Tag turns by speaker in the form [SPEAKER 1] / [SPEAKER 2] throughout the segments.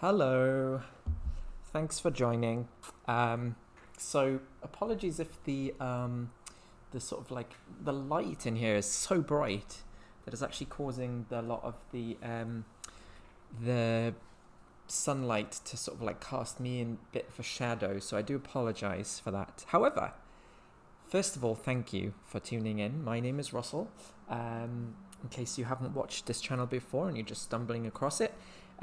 [SPEAKER 1] Hello, thanks for joining. So apologies if the sort of like the light in here is so bright that it's actually causing a lot of the sunlight to sort of like cast me in a bit of a shadow. So I do apologize for that. However, first of all, thank you for tuning in. My name is Russell. In case you haven't watched this channel before and you're just stumbling across it,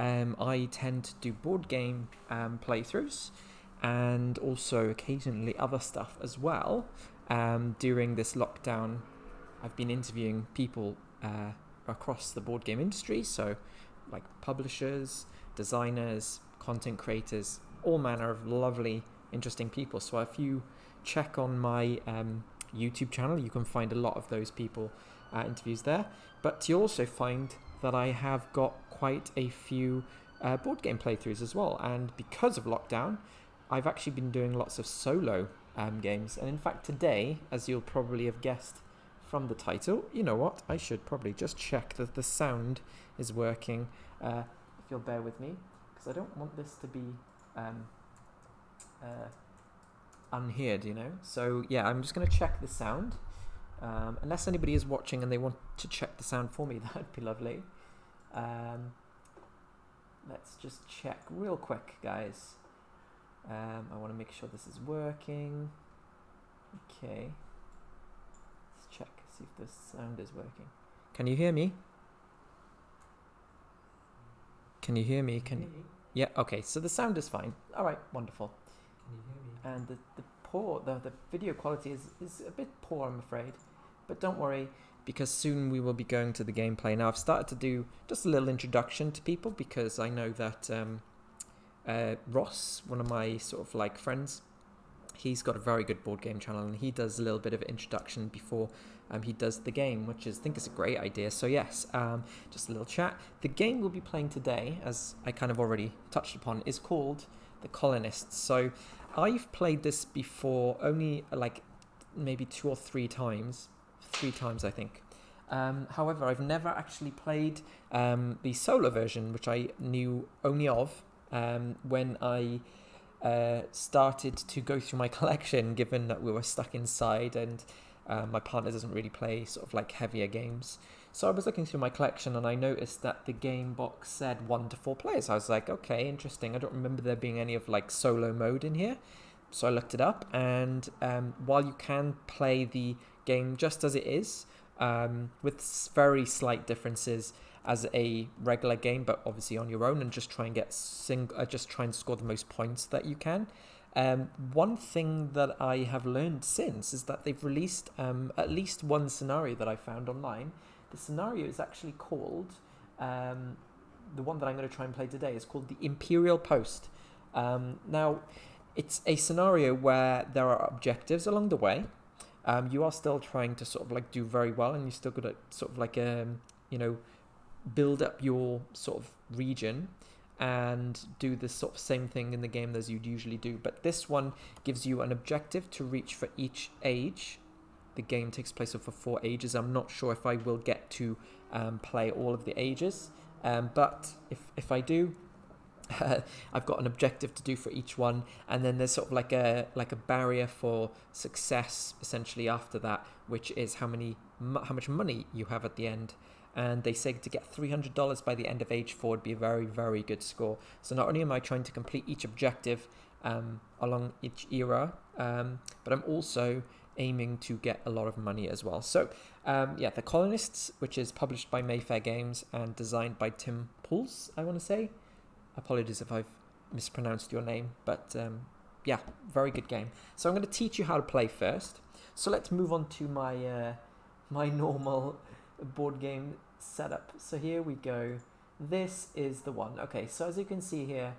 [SPEAKER 1] I tend to do board game playthroughs and also occasionally other stuff as well. During this lockdown, I've been interviewing people across the board game industry, so like publishers, designers, content creators, all manner of lovely, interesting people. So if you check on my YouTube channel, you can find a lot of those people interviews there. But you also find that I have got quite a few board game playthroughs as well. And because of lockdown, I've actually been doing lots of solo games. And in fact, today, as you'll probably have guessed from the title, you know what? I should probably just check that the sound is working. If you'll bear with me, because I don't want this to be unheard, you know? So yeah, I'm just going to check the sound. Unless anybody is watching and they want to check the sound for me, that'd be lovely. Let's just check real quick, guys. I want to make sure this is working. Okay. Let's check, see if the sound is working. Can you hear me? Can you hear me? Yeah, okay, so the sound is fine. All right, wonderful.
[SPEAKER 2] Can you hear me?
[SPEAKER 1] And the video quality is a bit poor, I'm afraid. But don't worry, because soon we will be going to the gameplay. Now, I've started to do just a little introduction to people because I know that Ross, one of my sort of like friends, he's got a very good board game channel and he does a little bit of introduction before he does the game, which I think is a great idea. So yes, just a little chat. The game we'll be playing today, as I kind of already touched upon, is called The Colonists. So I've played this before only like maybe 2 or 3 times. 3 times, I think. However, I've never actually played the solo version, which I knew only of when I started to go through my collection, given that we were stuck inside and my partner doesn't really play sort of like heavier games. So I was looking through my collection and I noticed that the game box said 1 to 4 players. I was like, okay, interesting. I don't remember there being any of like solo mode in here. So I looked it up, and while you can play the game just as it is, with very slight differences as a regular game, but obviously on your own, and just try and get just try and score the most points that you can. One thing that I have learned since is that they've released at least one scenario that I found online. The scenario is actually called, the one that I'm going to try and play today is called the Imperial Post. Now, it's a scenario where there are objectives along the way. You are still trying to sort of like do very well, and you still got to sort of like build up your sort of region and do the sort of same thing in the game as you'd usually do. But this one gives you an objective to reach for each age. The game takes place over 4 ages. I'm not sure if I will get to play all of the ages, but if I do, I've got an objective to do for each one, and then there's sort of like a barrier for success essentially after that, which is how much money you have at the end. And they say to get $300 by the end of age 4 would be a very, very good score. So not only am I trying to complete each objective along each era, but I'm also aiming to get a lot of money as well. So yeah, The Colonists, which is published by Mayfair Games and designed by Tim Puls, I want to say. Apologies if I've mispronounced your name, but yeah, very good game. So I'm going to teach you how to play first. So let's move on to my my normal board game setup. So here we go. This is the one. Okay, so as you can see here,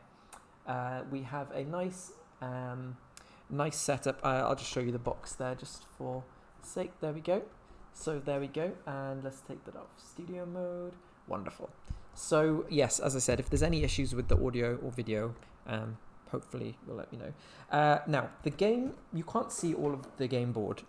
[SPEAKER 1] we have a nice setup. I'll just show you the box there just for sake. There we go. So there we go, and let's take that off studio mode. Wonderful. So yes, as I said, if there's any issues with the audio or video, hopefully you'll let me know. Now, the game, you can't see all of the game board,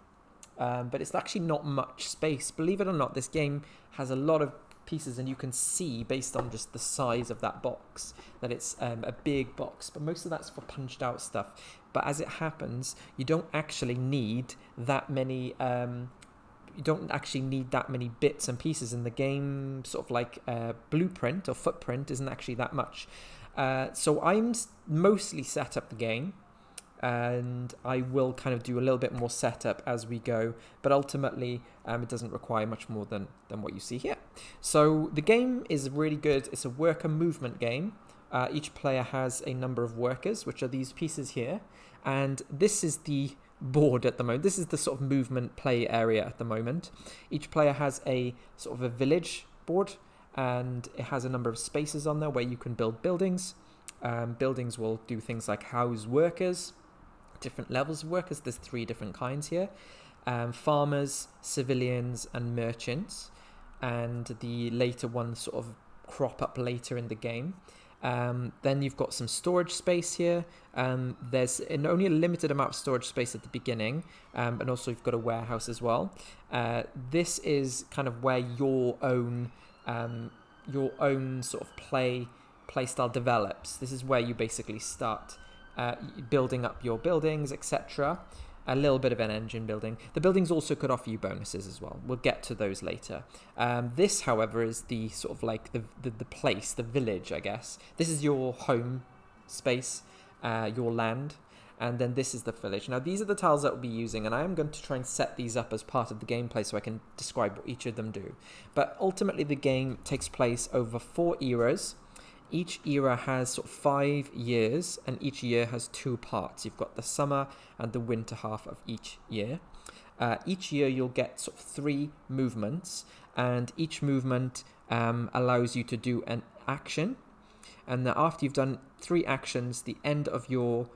[SPEAKER 1] but it's actually not much space. Believe it or not, this game has a lot of pieces, and you can see based on just the size of that box that it's a big box, but most of that's for punched out stuff. But as it happens, you don't actually need that many bits and pieces in the game. Sort of like blueprint or footprint isn't actually that much. So I'm mostly set up the game, and I will kind of do a little bit more setup as we go, but ultimately it doesn't require much more than what you see here. So the game is really good. It's a worker movement game. Each player has a number of workers, which are these pieces here, and this is the board at the moment. This is the sort of movement play area at the moment. Each player has a sort of a village board, and it has a number of spaces on there where you can build buildings. Buildings will do things like house workers, different levels of workers. There's 3 different kinds here. Farmers, civilians, and merchants. And the later ones sort of crop up later in the game. Then you've got some storage space here. There's only a limited amount of storage space at the beginning, and also you've got a warehouse as well. This is kind of where your own sort of play style develops. This is where you basically start building up your buildings, etc. A little bit of an engine building. The buildings also could offer you bonuses as well. We'll get to those later. This, however, is the sort of like the place, the village, I guess. This is your home space, your land, and then this is the village. Now, these are the tiles that we'll be using, and I am going to try and set these up as part of the gameplay so I can describe what each of them do. But ultimately, the game takes place over 4 eras. Each era has sort of 5 years, and each year has 2 parts. You've got the summer and the winter half of each year. Each year you'll get sort of 3 movements, and each movement allows you to do an action. And then after you've done 3 actions, the end of your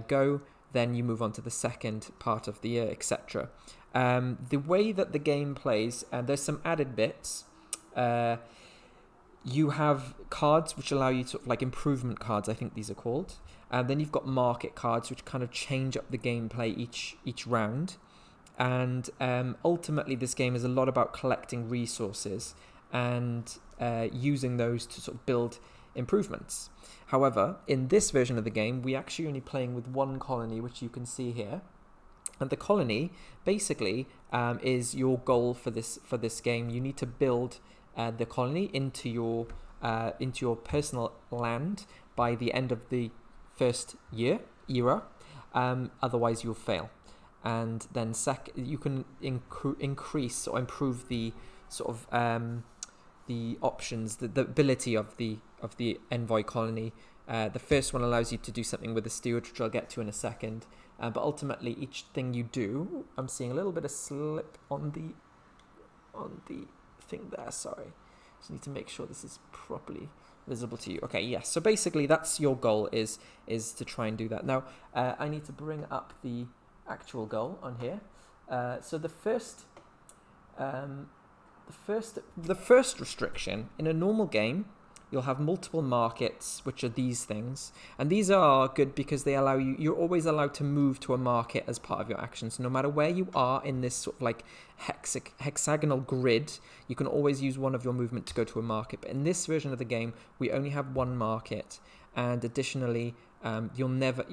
[SPEAKER 1] go, then you move on to the second part of the year, etc. The way that the game plays, there's some added bits. You have cards which allow you to sort of like improvement cards, I think these are called. Then you've got market cards which kind of change up the gameplay each round. And ultimately this game is a lot about collecting resources and using those to sort of build improvements. However, in this version of the game, we're actually only playing with 1 colony, which you can see here. And the colony basically is your goal for this game. You need to build the colony into your personal land by the end of the first era. Otherwise, you'll fail. And then you can increase or improve the sort of the options, the ability of the envoy colony. The first one allows you to do something with the steward, which I'll get to in a second. But ultimately, each thing you do, I'm seeing a little bit of slip on the thing there. Sorry, just need to make sure this is properly visible to you. Okay, yes. So basically, that's your goal is to try and do that. Now, I need to bring up the actual goal on here. So the first restriction in a normal game, you'll have multiple markets, which are these things. And these are good because they allow you're always allowed to move to a market as part of your actions. So no matter where you are in this sort of like hexagonal grid, you can always use one of your movement to go to a market. But in this version of the game, we only have 1 market. And additionally, you'll never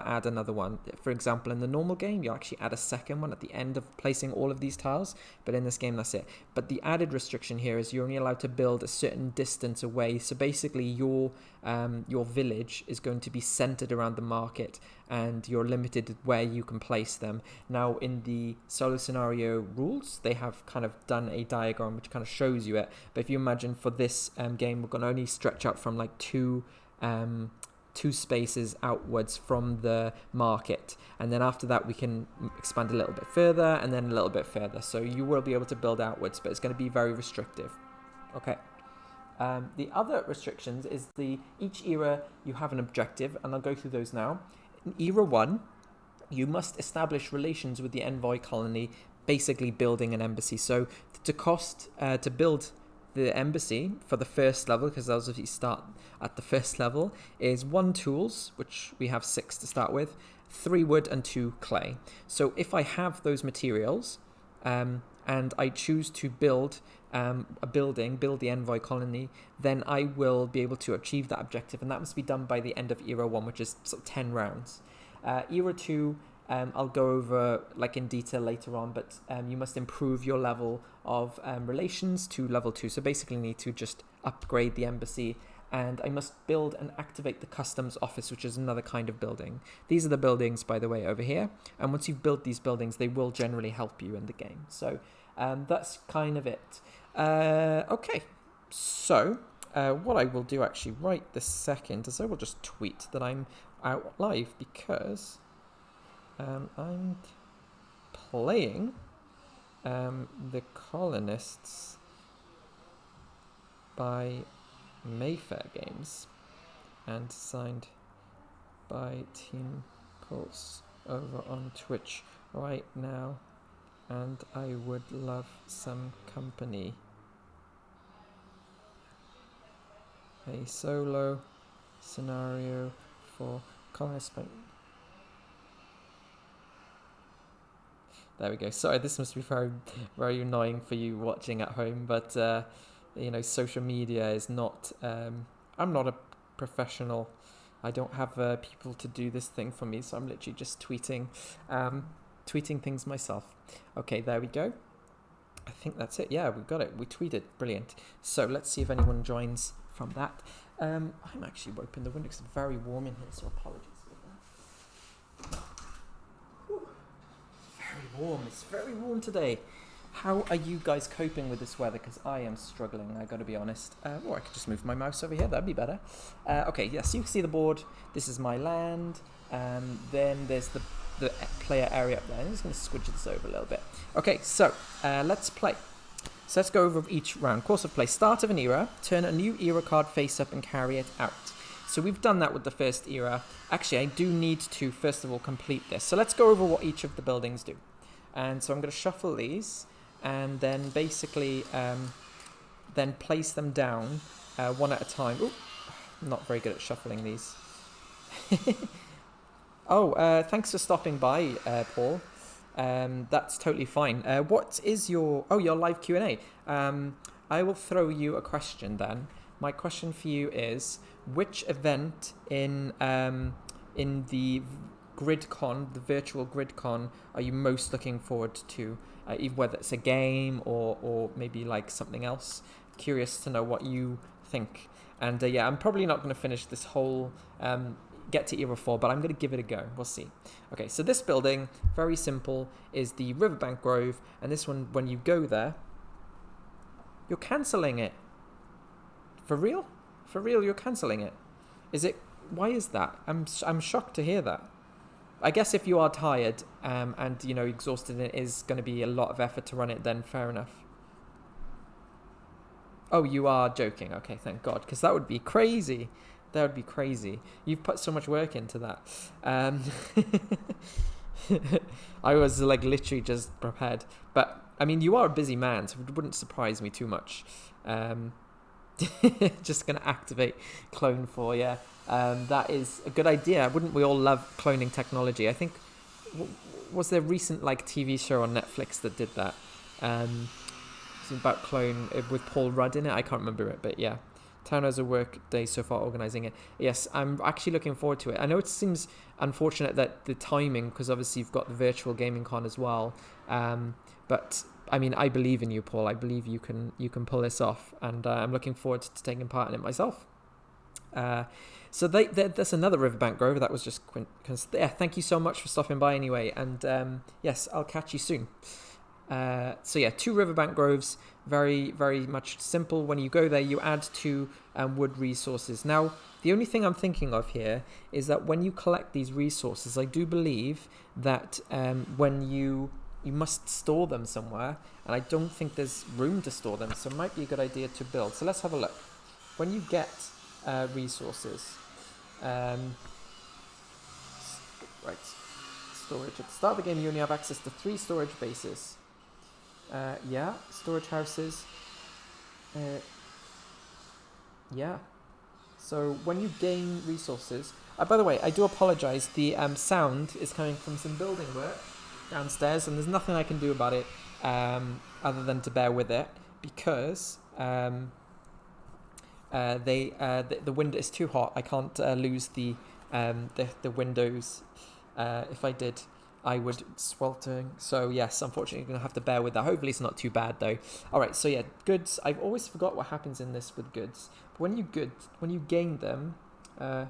[SPEAKER 1] add another one. For example, in the normal game, you'll actually add a second one at the end of placing all of these tiles, but in this game, that's it. But the added restriction here is you're only allowed to build a certain distance away. So basically, your village is going to be centered around the market, and you're limited where you can place them. Now, in the solo scenario rules, they have kind of done a diagram which kind of shows you it. But if you imagine for this game, we're going to only stretch out from like two spaces outwards from the market, and then after that we can expand a little bit further and then a little bit further, so you will be able to build outwards, but it's going to be very restrictive. Okay. The other restrictions is each era you have an objective, and I'll go through those now. In era 1, you must establish relations with the envoy colony, basically building an embassy. So to build the embassy for the first level, because those of you start at the first level, is 1 tools, which we have 6 to start with, 3 wood and 2 clay. So if I have those materials, and and I choose to build a building, build the envoy colony, then I will be able to achieve that objective, and that must be done by the end of Era 1, which is sort of 10 rounds. Era 2, I'll go over like in detail later on, but you must improve your level of relations to level 2. So basically you need to just upgrade the embassy, and I must build and activate the customs office, which is another kind of building. These are the buildings, by the way, over here. And once you've built these buildings, they will generally help you in the game. So that's kind of it. Okay, so what I will do actually right this second is I will just tweet that I'm out live, because I'm playing the Colonists by Mayfair Games, and signed by Tim Puls over on Twitch right now, and I would love some company. A solo scenario for Colonists. There we go. Sorry, this must be very, very annoying for you watching at home, but you know, social media is not. I'm not a professional. I don't have people to do this thing for me, so I'm literally just tweeting things myself. Okay, there we go. I think that's it. Yeah, we got it. We tweeted. Brilliant. So let's see if anyone joins from that. I'm actually opening the window because it's very warm in here, so apologies for that. Very warm. It's very warm today. How are you guys coping with this weather? Because I am struggling, I got to be honest. Or I could just move my mouse over here. That'd be better. Okay, yes, you can see the board. This is my land. Then there's the player area up there. I'm just going to squidge this over a little bit. Okay, so let's play. So let's go over each round. Course of play. Start of an era. Turn a new era card face up and carry it out. So we've done that with the first era. Actually, I do need to, first of all, complete this. So let's go over what each of the buildings do. And so I'm going to shuffle these, and then basically then place them down one at a time. Ooh, I'm not very good at shuffling these. Thanks for stopping by, Paul. That's totally fine. What is your live Q&A? I will throw you a question then. My question for you is, which event in the GridCon, the virtual GridCon, are you most looking forward to? Whether it's a game or maybe like something else. Curious to know what you think. And I'm probably not going to finish this whole get to Era 4, but I'm going to give it a go. We'll see. Okay, so this building, very simple, is the Riverbank Grove, and this one, when you go there, you're cancelling it. For real? For real, you're cancelling it. Is it? Why is that? I'm shocked to hear that. I guess if you are tired and exhausted, and it is going to be a lot of effort to run it, then fair enough. Oh, you are joking. Okay, thank God, because that would be crazy. That would be crazy. You've put so much work into that. I was like literally just prepared. But I mean, you are a busy man, so it wouldn't surprise me too much. Just going to activate Clone 4, yeah. That is a good idea. Wouldn't we all love cloning technology? I think, was there a recent like TV show on Netflix that did that? It's about clone with Paul Rudd in it. I can't remember it, but yeah. Town has a work day so far organising it. Yes, I'm actually looking forward to it. I know it seems unfortunate that the timing, because obviously you've got the virtual gaming con as well. But I mean, I believe in you, Paul. I believe you can pull this off, and I'm looking forward to taking part in it myself. So there's another Riverbank Grove. That was just thank you so much for stopping by anyway, and yes, I'll catch you soon. So yeah, 2 Riverbank Groves, very, very much simple. When you go there, you add 2 wood resources. Now, the only thing I'm thinking of here is that when you collect these resources, I do believe that when you must store them somewhere, and I don't think there's room to store them, so it might be a good idea to build. So let's have a look. When you get resources, right, storage. At the start of the game, you only have access to 3 storage bases. Storage houses. So when you gain resources, by the way, I do apologize. The sound is coming from some building work downstairs, and there's nothing I can do about it. other than to bear with it, because the window is too hot. I can't lose the windows. If I did, I would sweltering. So yes, unfortunately, you're gonna have to bear with that. Hopefully, it's not too bad though. All right, so yeah, goods. I've always forgot what happens in this with goods. But when you gain them, but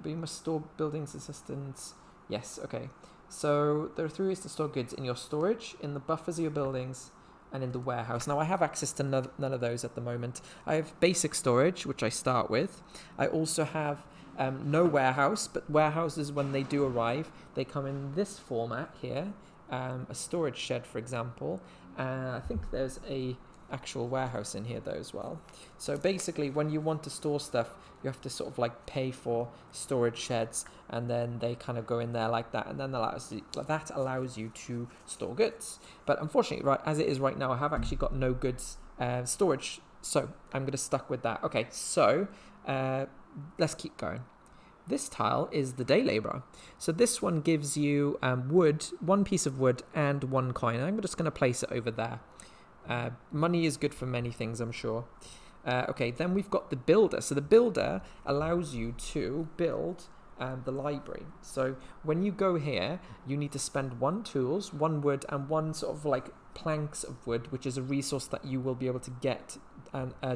[SPEAKER 1] you must store buildings and sustenance. Yes, okay. So there are 3 ways to store goods: in your storage, in the buffers of your buildings, and in the warehouse. Now I have access to none of those at the moment. I have basic storage, which I start with. I also have no warehouse, but warehouses, when they do arrive, they come in this format here, a storage shed, for example. I think there's a actual warehouse in here though as well. So basically, when you want to store stuff, you have to sort of like pay for storage sheds, and then they kind of go in there like that, and then that allows you to store goods. But unfortunately, right as it is right now, I have actually got no goods storage, so I'm going to stuck with that. Okay, so let's keep going. This tile is the day laborer. So this one gives you wood, 1 piece of wood and 1 coin. I'm just going to place it over there. Money is good for many things, I'm sure. Okay, then we've got the builder. So the builder allows you to build the library. So when you go here, you need to spend 1 tools, 1 wood, and 1 sort of like planks of wood, which is a resource that you will be able to get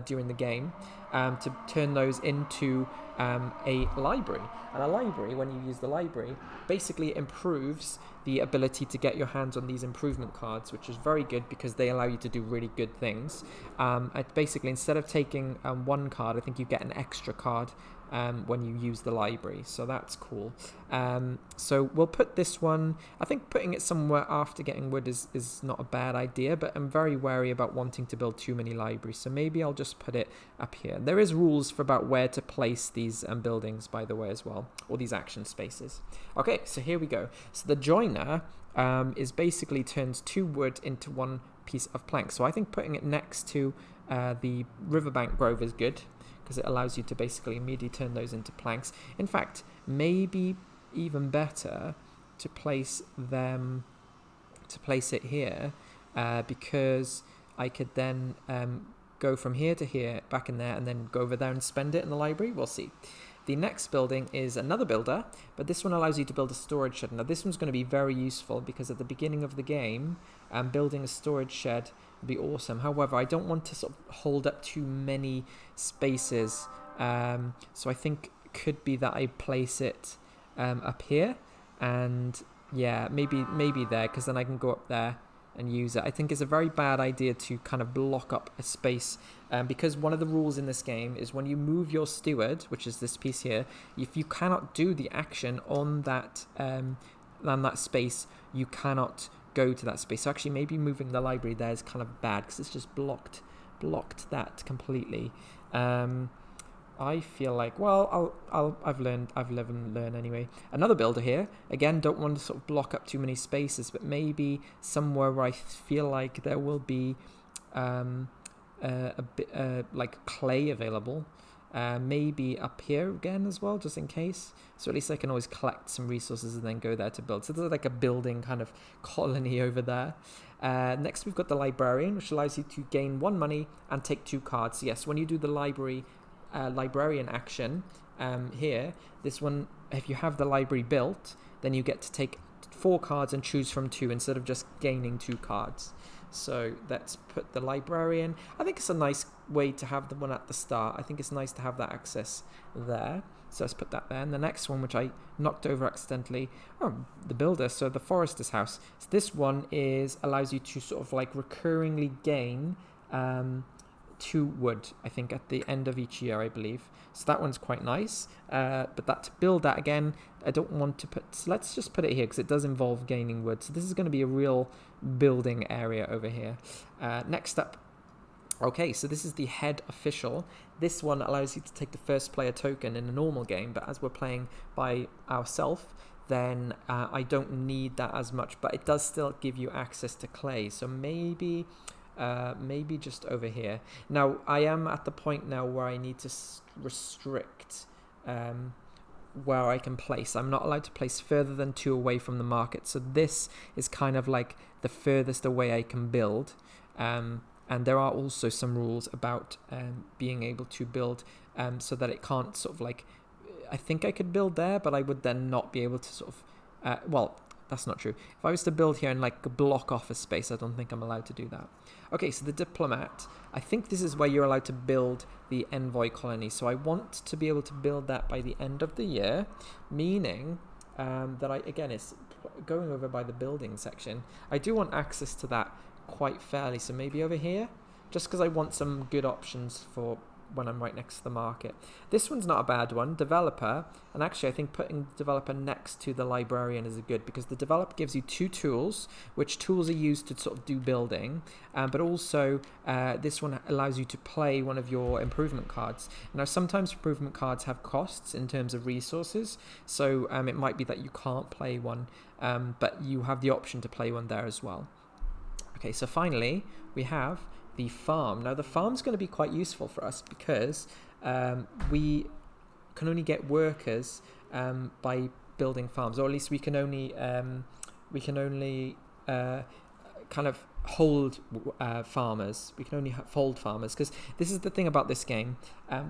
[SPEAKER 1] during the game, to turn those into a library. And a library, when you use the library, basically improves the ability to get your hands on these improvement cards, which is very good because they allow you to do really good things. Basically, instead of taking 1 card, I think you get an extra card when you use the library, so that's cool. So we'll put this one, I think putting it somewhere after getting wood is not a bad idea, but I'm very wary about wanting to build too many libraries, so maybe I'll just put it up here. There is rules for about where to place these buildings, by the way, as well, or these action spaces. Okay, so here we go. So the joiner is basically turns 2 wood into 1 piece of plank, so I think putting it next to the riverbank grove is good, because it allows you to basically immediately turn those into planks. In fact, maybe even better to place it here, because I could then go from here to here, back in there, and then go over there and spend it in the library. We'll see. The next building is another builder, but this one allows you to build a storage shed. Now this one's going to be very useful because at the beginning of the game, building a storage shed would be awesome. However, I don't want to sort of hold up too many spaces, so I think it could be that I place it up here, and yeah, maybe there, because then I can go up there and use it. I think it's a very bad idea to kind of block up a space, because one of the rules in this game is when you move your steward, which is this piece here, if you cannot do the action on that space, you cannot go to that space. So actually maybe moving the library there is kind of bad, because it's just blocked that completely. I feel like, well, I've live and learn anyway. Another builder here. Again, don't want to sort of block up too many spaces, but maybe somewhere where I feel like there will be a bit like clay available. Maybe up here again as well, just in case. So at least I can always collect some resources and then go there to build. So there's like a building kind of colony over there. Next, we've got the librarian, which allows you to gain 1 money and take 2 cards. Yes, when you do the librarian action here, this one, if you have the library built, then you get to take 4 cards and choose from 2 instead of just gaining 2 cards. So let's put the librarian. I think it's a nice way to have the one at the start. I think it's nice to have that access there. So let's put that there. And the next one, which I knocked over accidentally, the builder. So the forester's house. So this one allows you to sort of like recurringly gain 2 wood, I think, at the end of each year, I believe. So that one's quite nice. But to build that again, I don't want to put... So let's just put it here because it does involve gaining wood. So this is going to be a real building area over here. Next up. Okay, so this is the head official. This one allows you to take the first player token in a normal game, but as we're playing by ourselves, then I don't need that as much, but it does still give you access to clay. So maybe just over here. Now, I am at the point now where I need to restrict where I can place. I'm not allowed to place further than 2 away from the market. So this is kind of like the furthest away I can build. And there are also some rules about being able to build so that it can't sort of like, I think I could build there, but I would then not be able to sort of, well, that's not true. If I was to build here and like block off a space, I don't think I'm allowed to do that. Okay, so the diplomat, I think this is where you're allowed to build the envoy colony. So I want to be able to build that by the end of the year, meaning that again, it's going over by the building section. I do want access to that quite fairly, so maybe over here, just because I want some good options for when I'm right next to the market. This one's not a bad one, developer, and actually I think putting developer next to the librarian is good, because the developer gives you 2 tools, which tools are used to sort of do building, but also this one allows you to play one of your improvement cards. Now sometimes improvement cards have costs in terms of resources, so it might be that you can't play one, but you have the option to play one there as well. Okay, so finally we have the farm. Now the farm's going to be quite useful for us because we can only get workers by building farms, or at least we can only kind of hold farmers. We can only hold farmers, because this is the thing about this game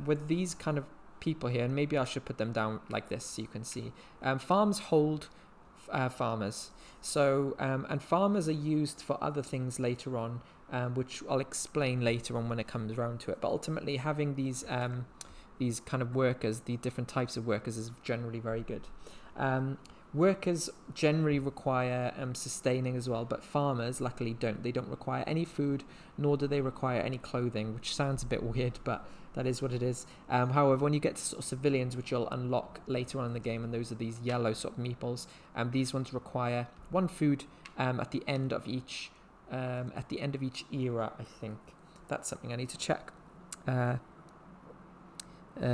[SPEAKER 1] with these kind of people here, and maybe I should put them down like this so you can see. Farms hold farmers. So and farmers are used for other things later on, which I'll explain later on when it comes around to it. But ultimately, having these kind of workers, the different types of workers, is generally very good. Workers generally require sustaining as well, but farmers luckily don't. They don't require any food, nor do they require any clothing, which sounds a bit weird, but that is what it is. However, when you get to sort of civilians, which you'll unlock later on in the game, and those are these yellow sort of meeples, these ones require 1 food at the end of each era. I think that's something I need to check.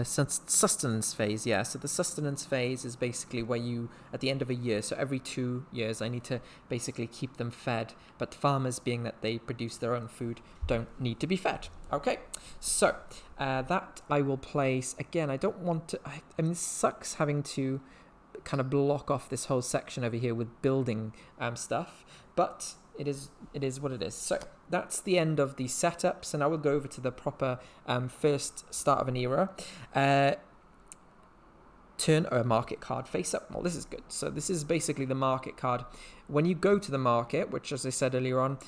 [SPEAKER 1] Sustenance phase, yeah. So the sustenance phase is basically where you, at the end of a year, so every 2 years, I need to basically keep them fed. But farmers, being that they produce their own food, don't need to be fed. Okay, so that I will place again. I don't want to. I mean, it sucks having to kind of block off this whole section over here with building stuff, but it is what it is. So that's the end of the setup. So now we'll go over to the proper first start of an era. Turn a market card face up. Well, this is good. So this is basically the market card. When you go to the market, which, as I said earlier on,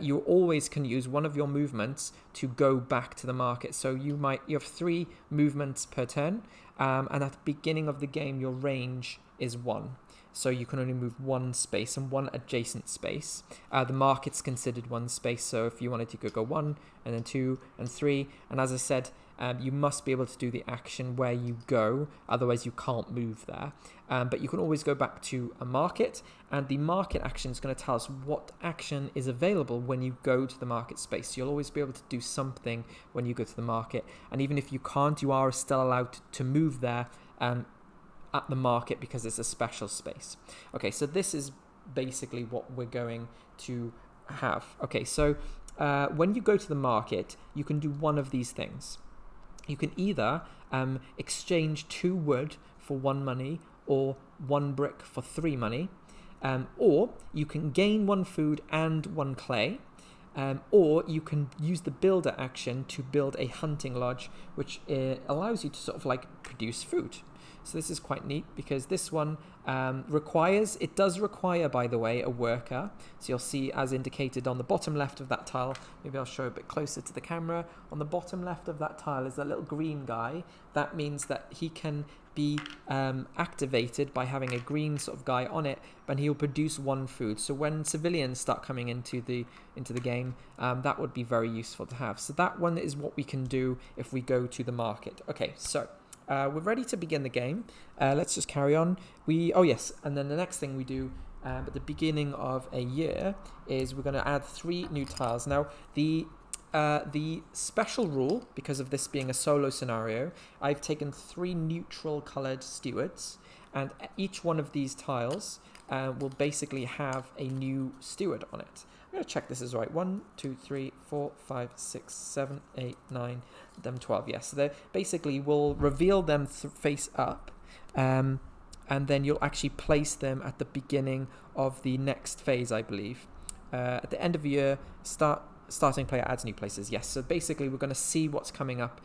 [SPEAKER 1] you always can use one of your movements to go back to the market. So you have 3 movements per turn, and at the beginning of the game, your range is 1. So you can only move 1 space and 1 adjacent space. The market's considered 1 space, so if you wanted to go 1 and then 2 and 3, and as I said, you must be able to do the action where you go, otherwise you can't move there. But you can always go back to a market, and the market action is going to tell us what action is available when you go to the market space. So you'll always be able to do something when you go to the market, and even if you can't, you are still allowed to move there at the market, because it's a special space. Okay, so this is basically what we're going to have. Okay, so when you go to the market, you can do one of these things. You can either exchange 2 wood for 1 money, or 1 brick for 3 money, or you can gain 1 food and 1 clay, or you can use the builder action to build a hunting lodge, which allows you to sort of like produce food. So this is quite neat, because this one does require, by the way, a worker. So you'll see, as indicated on the bottom left of that tile, maybe I'll show a bit closer to the camera. On the bottom left of that tile is that little green guy. That means that he can be activated by having a green sort of guy on it, and he'll produce 1 food. So when civilians start coming into the game, that would be very useful to have. So that one is what we can do if we go to the market. Okay, so we're ready to begin the game. Let's just carry on. Oh yes, and then the next thing we do at the beginning of a year is we're going to add 3 new tiles. Now the special rule, because of this being a solo scenario, I've taken 3 neutral colored stewards, and each one of these tiles will basically have a new steward on it. I'm going to check this is right. 1, 2, 3, 4, 5, 6, 7, 8, 9, them 12. Yes, so they basically will reveal them face up. And then you'll actually place them at the beginning of the next phase, I believe. At the end of the year, starting player adds new places. Yes, so basically we're going to see what's coming up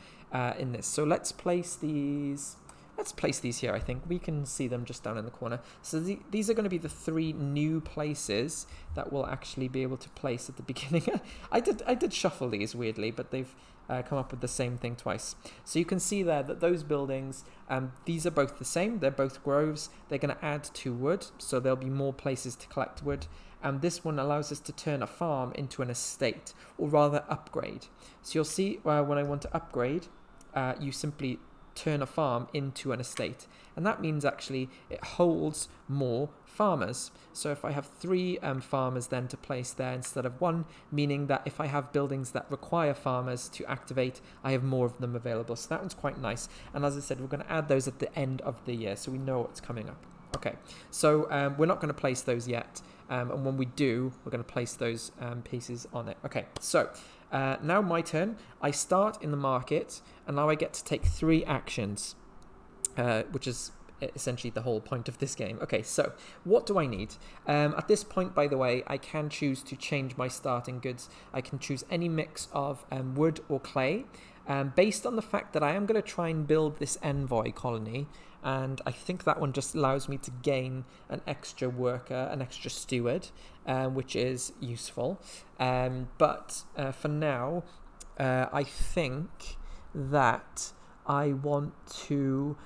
[SPEAKER 1] in this. So let's place these. Let's place these here. I think we can see them just down in the corner. So these are going to be the 3 new places that we'll actually be able to place at the beginning. I did shuffle these weirdly, but they've come up with the same thing twice. So you can see there that those buildings, these are both the same. They're both groves. They're going to add 2 wood, so there'll be more places to collect wood. And this one allows us to turn a farm into an estate, or rather upgrade. So you'll see when I want to upgrade, you simply turn a farm into an estate, and that means actually it holds more farmers. So if I have 3 farmers then to place there instead of 1, meaning that if I have buildings that require farmers to activate, I have more of them available. So that one's quite nice, and as I said, we're going to add those at the end of the year so we know what's coming up. Okay, so we're not going to place those yet, and when we do, we're going to place those pieces on it. Okay, so now my turn. I start in the market, and now I get to take 3 actions, which is essentially the whole point of this game. Okay, so what do I need? At this point, by the way, I can choose to change my starting goods. I can choose any mix of wood or clay, based on the fact that I am going to try and build this envoy colony, and I think that one just allows me to gain an extra worker, an extra steward, which is useful. But for now, I think that I want to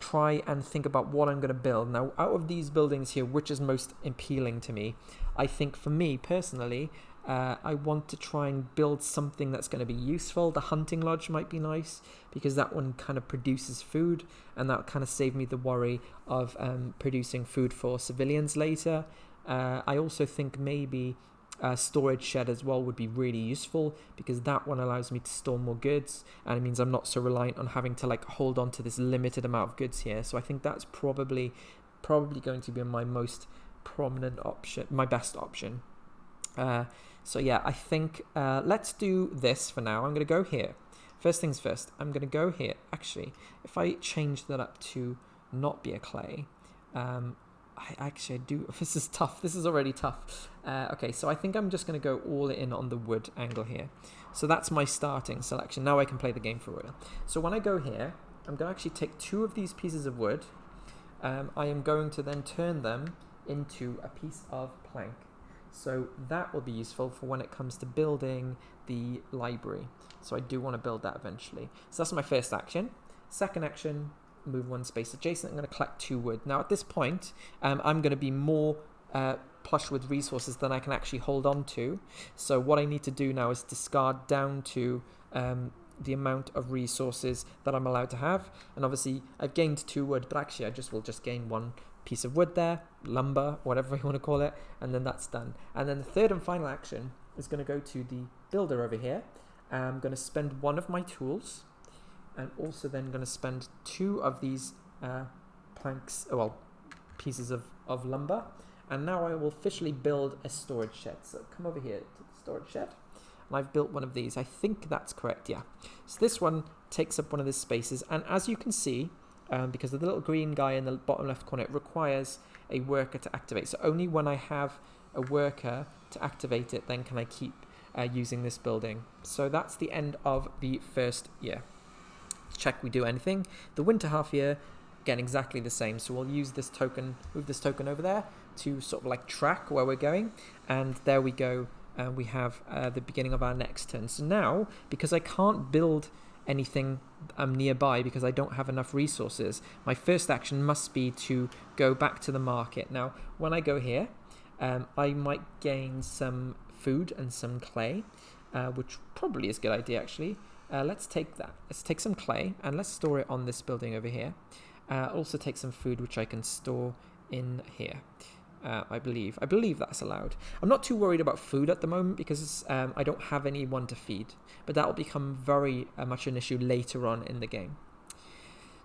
[SPEAKER 1] try and think about what I'm going to build. Now, out of these buildings here, which is most appealing to me? I think for me personally, I want to try and build something that's going to be useful. The hunting lodge might be nice because that one kind of produces food, and that kind of saved me the worry of producing food for civilians later. I also think maybe a storage shed as well would be really useful, because that one allows me to store more goods, and it means I'm not so reliant on having to like hold on to this limited amount of goods here. So I think that's probably going to be my most prominent option, my best option. So yeah, I think let's do this for now. I'm going to go here. First things first, I'm going to go here. Actually, if I change that up to not be a clay, I do. This is tough. This is already tough. Okay, so I think I'm just going to go all in on the wood angle here. So that's my starting selection. Now I can play the game for real. So when I go here, I'm going to actually take 2 of these pieces of wood. I am going to then turn them into a piece of plank. So that will be useful for when it comes to building the library. So I do want to build that eventually. So that's my first action. Second action, move 1 space adjacent. I'm going to collect 2 wood. Now at this point, I'm going to be more plush with resources than I can actually hold on to. So what I need to do now is discard down to the amount of resources that I'm allowed to have. And obviously I've gained 2 wood, but actually I will just gain 1 piece of wood there, lumber, whatever you want to call it, and then that's done. And then the third and final action is going to go to the builder over here. I'm going to spend 1 of my tools, and also then going to spend 2 of these pieces of lumber. And now I will officially build a storage shed. So come over here to the storage shed, and I've built 1 of these. I think that's correct, yeah. So this one takes up 1 of the spaces, and as you can see, because of the little green guy in the bottom left corner, it requires a worker to activate. So only when I have a worker to activate it, then can I keep using this building. So that's the end of the first year. Let's check we do anything. The winter half year, again, exactly the same. So we'll use this token, move this token over there to sort of like track where we're going. And there we go. We have the beginning of our next turn. So now, because I can't build anything nearby because I don't have enough resources, my first action must be to go back to the market. Now when I go here, I might gain some food and some clay, which probably is a good idea actually. Let's take that. Let's take some clay and let's store it on this building over here. Also take some food which I can store in here. I believe that's allowed. I'm not too worried about food at the moment because I don't have anyone to feed, but that will become very much an issue later on in the game.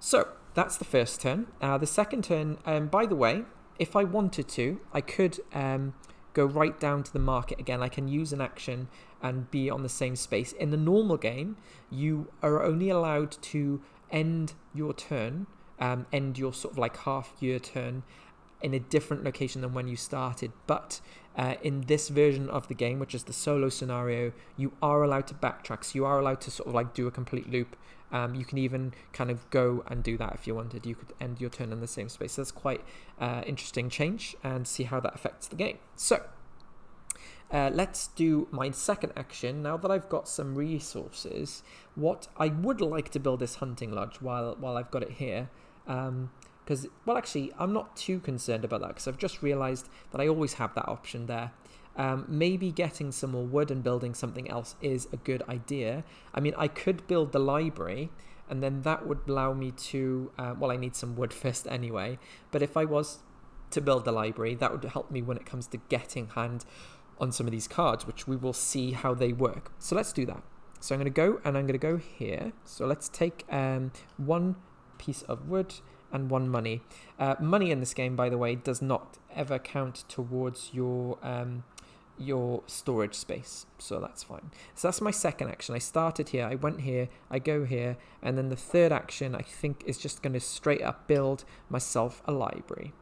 [SPEAKER 1] So that's the first turn. The second turn, by the way, if I wanted to, I could go right down to the market again. I can use an action and be on the same space. In the normal game, you are only allowed to end your turn end your sort of like half-year turn in a different location than when you started. But in this version of the game, which is the solo scenario, you are allowed to backtrack. So you are allowed to sort of like do a complete loop. You can even kind of go and do that if you wanted. You could end your turn in the same space. So that's quite interesting change, and see how that affects the game. So let's do my second action. Now that I've got some resources, what I would like to build this hunting lodge while I've got it here. Because, well, actually, I'm not too concerned about that, because I've just realised that I always have that option there. Maybe getting some more wood and building something else is a good idea. I mean, I could build the library, and then that would allow me to... well, I need some wood first anyway. But if I was to build the library, that would help me when it comes to getting hand on some of these cards, which we will see how they work. So let's do that. So I'm going to go, and I'm going to go here. So let's take one piece of wood and one money. Money in this game, by the way, does not ever count towards your storage space, so that's fine. So that's my second action. I started here, I went here, I go here, and then the third action I think is just going to straight up build myself a library.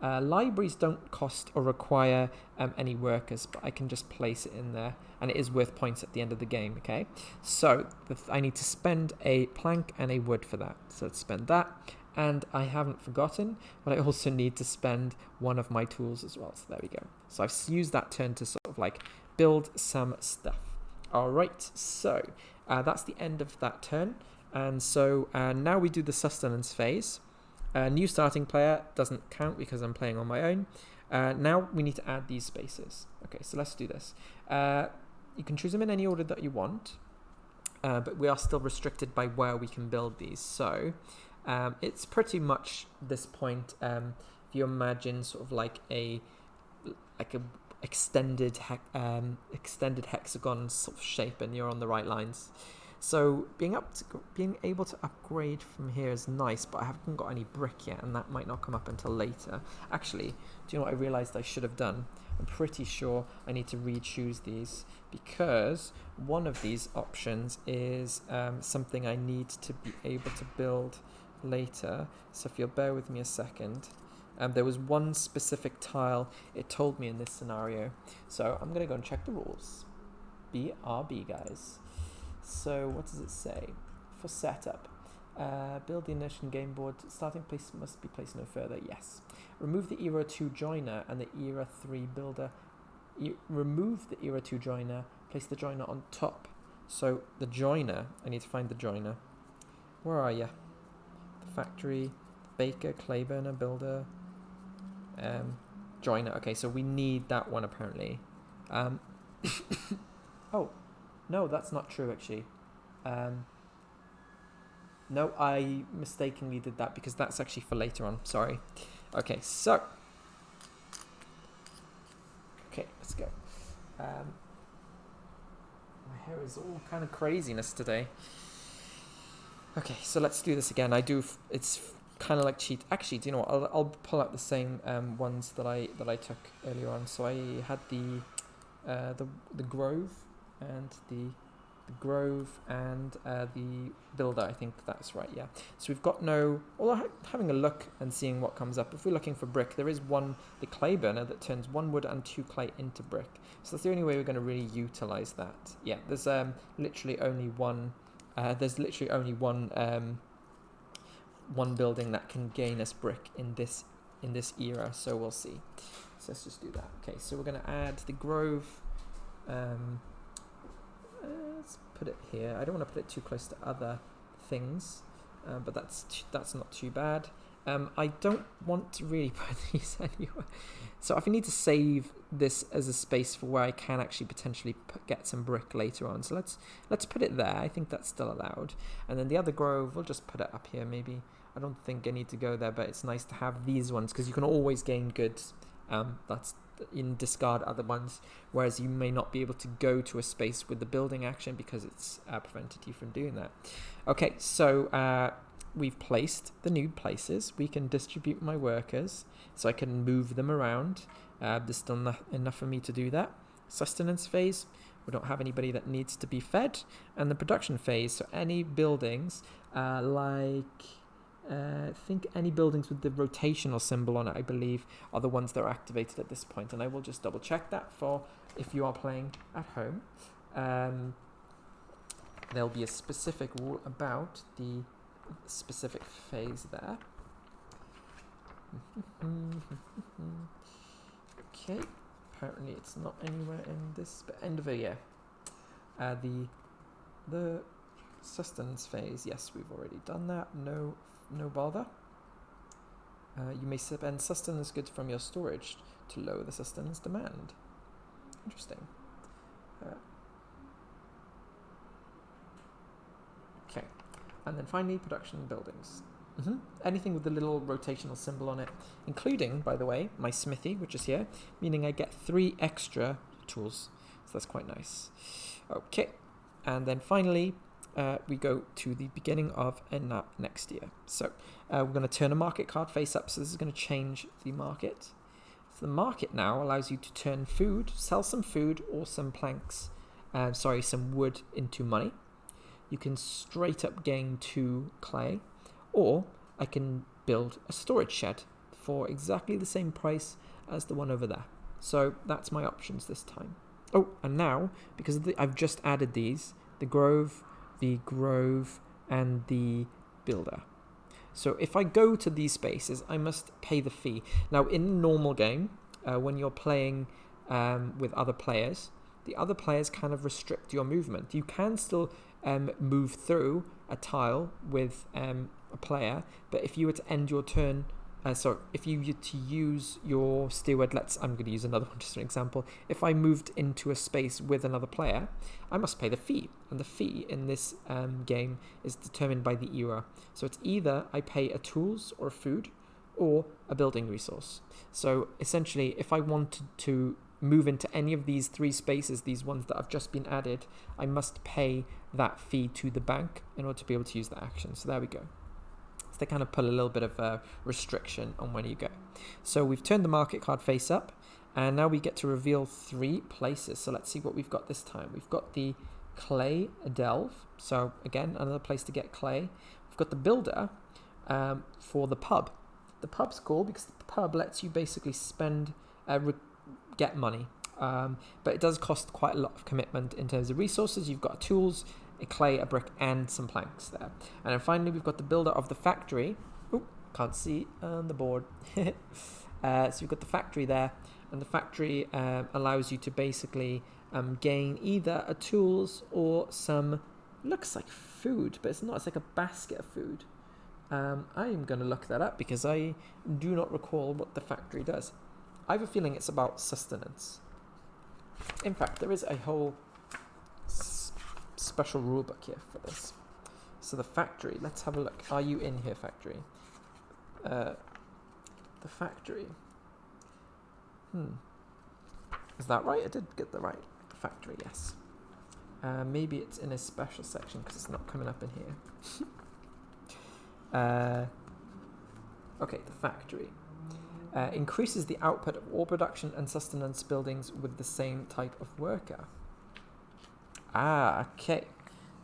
[SPEAKER 1] Libraries don't cost or require any workers, but I can just place it in there, and it is worth points at the end of the game. Okay, so I need to spend a plank and a wood for that, so let's spend that. And I haven't forgotten, but I also need to spend one of my tools as well. So there we go. So I've used that turn to sort of like build some stuff. All right, so that's the end of that turn. And so now we do the Sustenance Phase. New starting player doesn't count because I'm playing on my own. Now we need to add these spaces. Okay, so let's do this. You can choose them in any order that you want, but we are still restricted by where we can build these. So... it's pretty much this point. If you imagine sort of like a extended hexagon sort of shape, and you're on the right lines. So being able to upgrade from here is nice, but I haven't got any brick yet, and that might not come up until later. Actually, do you know what I realized I should have done? I'm pretty sure I need to re-choose these, because one of these options is something I need to be able to build later. So if you'll bear with me a second, there was one specific tile it told me in this scenario, so I'm gonna go and check the rules. BRB, guys. So what does it say for setup? Build the initial game board. Starting place must be placed no further. Yes. Remove the Era 2 joiner and the Era 3 builder. Remove the Era 2 joiner. Place the joiner on top. So the joiner, I need to find the joiner. Where are you? Factory, baker, clay burner, builder, joiner. Okay, so we need that one apparently. Oh, no, that's not true actually. No, I mistakenly did that, because that's actually for later on. Sorry. Okay, so. Okay, let's go. My hair is all kind of craziness today. Okay, so let's do this again. It's kind of like cheat. Actually, do you know what? I'll pull out the same ones that I took earlier on. So I had the grove and the builder. I think that's right. Yeah. So we've got no. Well, having a look and seeing what comes up. If we're looking for brick, there is the clay burner that turns 1 wood and 2 clay into brick. So that's the only way we're going to really utilize that. Yeah. There's literally only one. One building that can gain us brick in this era, so we'll see. So let's just do that. Okay, so we're going to add the grove. Let's put it here. I don't want to put it too close to other things, but that's not too bad. I don't want to really put these anywhere. So if I need to save this as a space for where I can actually potentially get some brick later on. So let's put it there. I think that's still allowed. And then the other grove, we'll just put it up here maybe. I don't think I need to go there, but it's nice to have these ones because you can always gain goods. That's in discard other ones, whereas you may not be able to go to a space with the building action because it's prevented you from doing that. Okay, so we've placed the new places. We can distribute my workers so I can move them around. There's still enough for me to do that. Sustenance phase, we don't have anybody that needs to be fed. And the production phase, so any buildings like I think any buildings with the rotational symbol on it, I believe, are the ones that are activated at this point. And I will just double check that for if you are playing at home. There'll be a specific rule about the specific phase there. Okay, apparently it's not anywhere in this end of the year. The Sustenance Phase, yes, we've already done that. No bother. You may spend sustenance goods from your storage to lower the sustenance demand. Interesting. Okay, and then finally, production buildings. Anything with the little rotational symbol on it, including, by the way, my smithy, which is here, meaning I get 3 extra tools. So that's quite nice. Okay, and then finally, we go to the beginning of next year. So we're going to turn a market card face up. So this is going to change the market. So the market now allows you to turn food, sell some food or some planks, some wood into money. You can straight up gain 2 clay, or I can build a storage shed for exactly the same price as the one over there. So that's my options this time. Oh, and now, because I've just added these, the grove, and the builder. So if I go to these spaces, I must pay the fee. Now, in a normal game, when you're playing with other players, the other players kind of restrict your movement. You can still move through a tile with a player, but if you were to end your turn, if you were to use your steward, I'm going to use another one just for an example. If I moved into a space with another player, I must pay the fee. And the fee in this game is determined by the era. So it's either I pay a tools or a food or a building resource. So essentially, if I wanted to move into any of these 3 spaces, these ones that have just been added, I must pay that fee to the bank in order to be able to use the action. So there we go. So they kind of put a little bit of a restriction on when you go. So we've turned the market card face up, and now we get to reveal 3 places. So let's see what we've got this time. We've got the clay delve. So again, another place to get clay. We've got the builder for the pub. The pub's cool because the pub lets you basically spend, get money. But it does cost quite a lot of commitment in terms of resources. You've got tools, a clay, a brick, and some planks there. And then finally, we've got the builder of the factory. Oop, can't see on the board. So we've got the factory there, and the factory allows you to basically gain either a tools or some, looks like food, but it's not. It's like a basket of food. I am going to look that up because I do not recall what the factory does. I have a feeling it's about sustenance. In fact, there is a whole special rulebook here for this. So the factory, let's have a look. Are you in here, factory? The factory. Is that right? I did get the right factory, yes. Maybe it's in a special section because it's not coming up in here. Okay, the factory. Increases the output of all production and sustenance buildings with the same type of worker. Okay.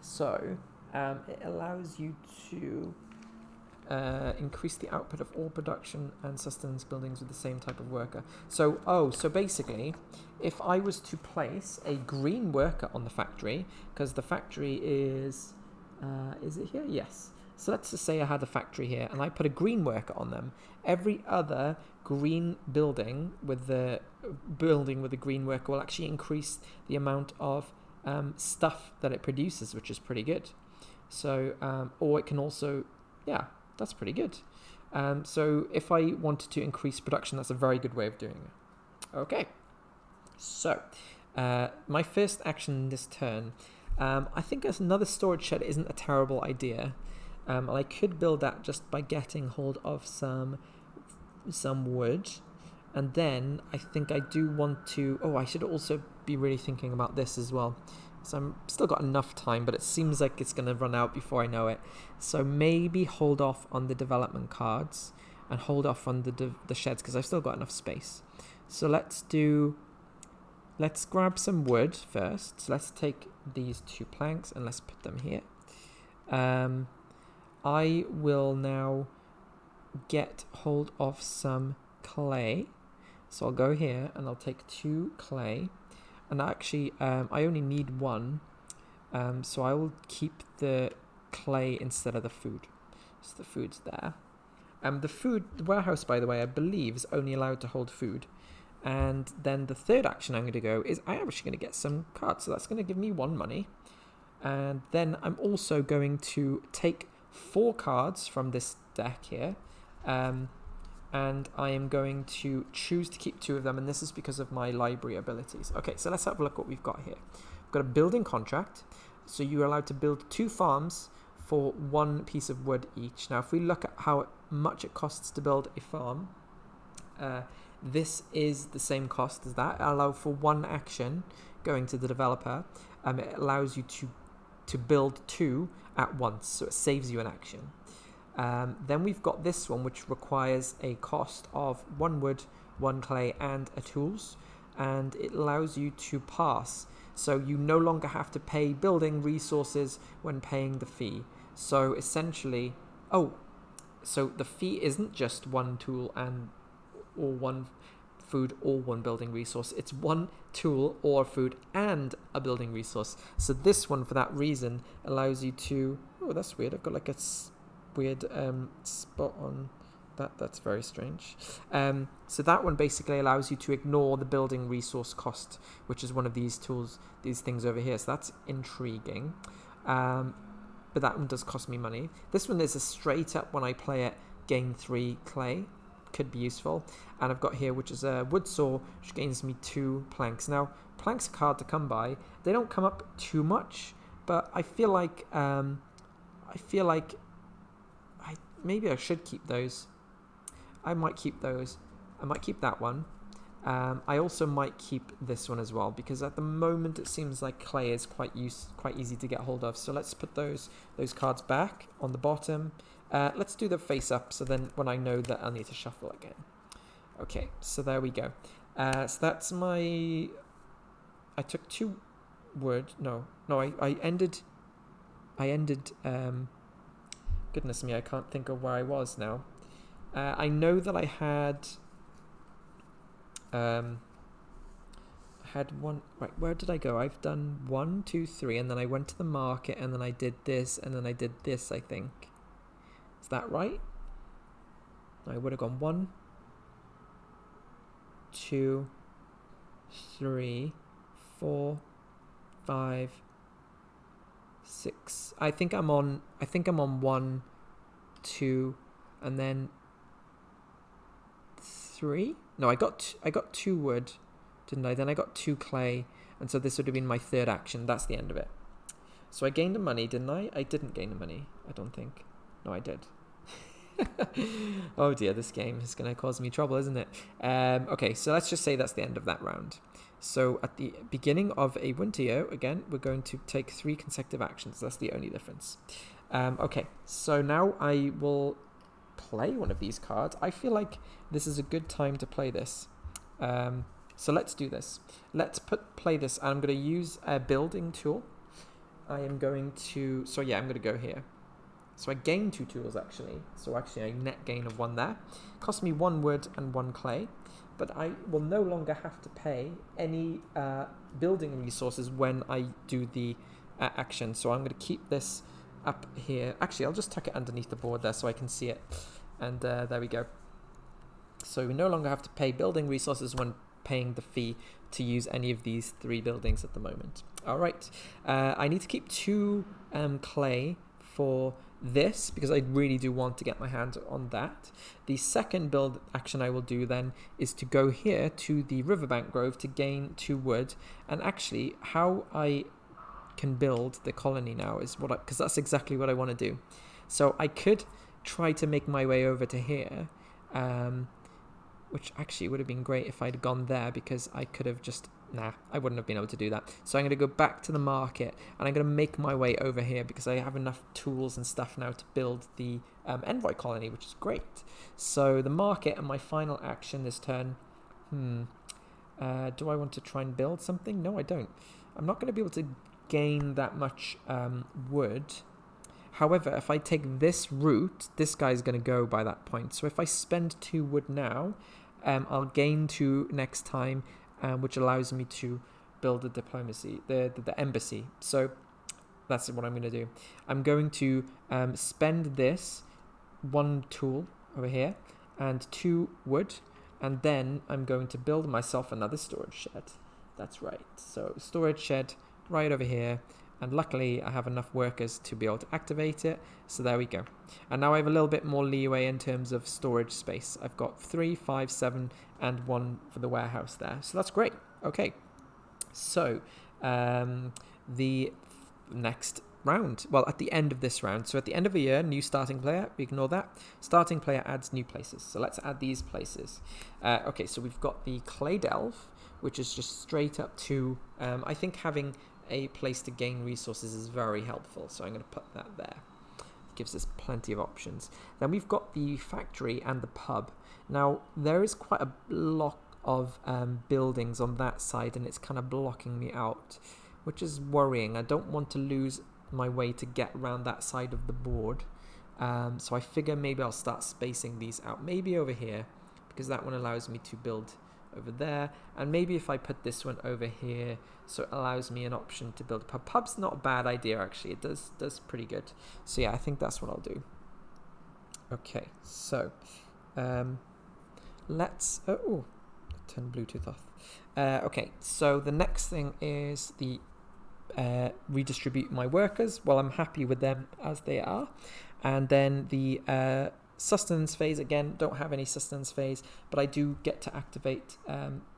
[SPEAKER 1] So, it allows you to increase the output of all production and sustenance buildings with the same type of worker. So basically, if I was to place a green worker on the factory, because the factory is it here? Yes. So let's just say I had a factory here and I put a green worker on them. Every other green building with the green worker will actually increase the amount of stuff that it produces, which is pretty good. So, or it can also, yeah, that's pretty good. So if I wanted to increase production, that's a very good way of doing it. Okay. So, my first action this turn, I think another storage shed isn't a terrible idea. I could build that just by getting hold of some wood, and then I think I do want to. Oh, I should also be really thinking about this as well. So I'm still got enough time, but it seems like it's going to run out before I know it. So maybe hold off on the development cards and hold off on the sheds because I've still got enough space. So let's grab some wood first. So let's take these 2 planks and let's put them here. I will now get hold of some clay. So I'll go here and I'll take 2 clay. And actually, I only need 1. So I will keep the clay instead of the food. So the food's there. The warehouse, by the way, I believe is only allowed to hold food. And then the third action I'm going to go is I'm actually going to get some cards. So that's going to give me 1 money. And then I'm also going to take 4 cards from this deck here. And I am going to choose to keep 2 of them. And this is because of my library abilities. Okay, so let's have a look what we've got here. We've got a building contract. So you're allowed to build 2 farms for 1 piece of wood each. Now, if we look at how much it costs to build a farm, this is the same cost as that. It allows for 1 action going to the developer. It allows you to build 2 at once, so it saves you an action. Then we've got this one, which requires a cost of 1 wood, 1 clay, and a tools, and it allows you to pass. So you no longer have to pay building resources when paying the fee. So essentially, so the fee isn't just 1 tool or 1 food or 1 building resource. It's 1 tool or food and a building resource. So this one, for that reason, allows you to... Oh, that's weird. I've got like a weird spot on that. That's very strange. So that one basically allows you to ignore the building resource cost, which is one of these tools, these things over here. So that's intriguing. But that one does cost me money. This one is a straight up, when I play it, gain 3 clay. Could be useful. And I've got here, which is a wood saw, which gains me 2 planks. Now, planks are hard to come by. They don't come up too much, but I feel like maybe I should keep those. I might keep those. I might keep that one. I also might keep this one as well, because at the moment it seems like clay is quite easy to get hold of. So let's put those cards back on the bottom. Let's do the face up, so then when I know that I'll need to shuffle again. Okay, so there we go. So that's my... I took 2 wood. No, I ended... goodness me, I can't think of where I was now. I know that I had... had 1... Right, where did I go? I've done 1, 2, 3, and then I went to the market, and then I did this, and then I did this, I think. Is that right? I would have gone 1, 2, 3, 4, 5, 6. I think I'm on 1, 2, and then 3. No, I got 2 wood, didn't I? Then I got 2 clay, and so this would have been my 3rd action. That's the end of it. So I gained the money, didn't I? I didn't gain the money, I don't think. No, I did. Oh dear, this game is going to cause me trouble, isn't it? Okay, so let's just say that's the end of that round. So at the beginning of a winter year, again, we're going to take 3 consecutive actions. That's the only difference. Okay, so now I will play one of these cards. I feel like this is a good time to play this. So let's do this. Let's play this. I'm going to use a building tool. I am going to... So yeah, I'm going to go here. So I gain 2 tools, actually. So actually a net gain of 1 there. Cost me 1 wood and 1 clay. But I will no longer have to pay any building resources when I do the action. So I'm going to keep this up here. Actually, I'll just tuck it underneath the board there so I can see it. And there we go. So we no longer have to pay building resources when paying the fee to use any of these 3 buildings at the moment. All right. I need to keep 2 clay for this, because I really do want to get my hand on that. The second build action I will do then is to go here to the riverbank grove to gain 2 wood. And actually, how I can build the colony now is because that's exactly what I want to do. So I could try to make my way over to here, which actually would have been great if I'd gone there, because I could have just... Nah, I wouldn't have been able to do that. So I'm going to go back to the market, and I'm going to make my way over here, because I have enough tools and stuff now to build the envoy colony, which is great. So the market and my final action this turn. Do I want to try and build something? No, I don't. I'm not going to be able to gain that much wood. However, if I take this route, this guy's going to go by that point. So if I spend 2 wood now, I'll gain 2 next time, which allows me to build the embassy. So that's what I'm going to do. I'm going to spend this 1 tool over here and 2 wood, and then I'm going to build myself another storage shed. That's right. So storage shed right over here. And luckily, I have enough workers to be able to activate it. So there we go. And now I have a little bit more leeway in terms of storage space. I've got 3, 5, 7, and 1 for the warehouse there. So that's great. Okay. So the next round. Well, at the end of this round. So at the end of the year, new starting player. We ignore that. Starting player adds new places. So let's add these places. Okay, so we've got the clay delve, which is just straight up to, I think having a place to gain resources is very helpful, so I'm going to put that there. It gives us plenty of options. Then we've got the factory and the pub. Now there is quite a block of buildings on that side, and it's kind of blocking me out, which is worrying. I don't want to lose my way to get around that side of the board, so I figure maybe I'll start spacing these out, maybe over here, because that one allows me to build over there, and maybe if I put this one over here, so it allows me an option to build a pub. Pub's not a bad idea, actually. It does pretty good. So yeah, I think that's what I'll do. Okay, so let's turn Bluetooth off. Okay, so the next thing is the redistribute my workers. Well, I'm happy with them as they are, and then the Sustenance Phase, again, don't have any Sustenance Phase, but I do get to activate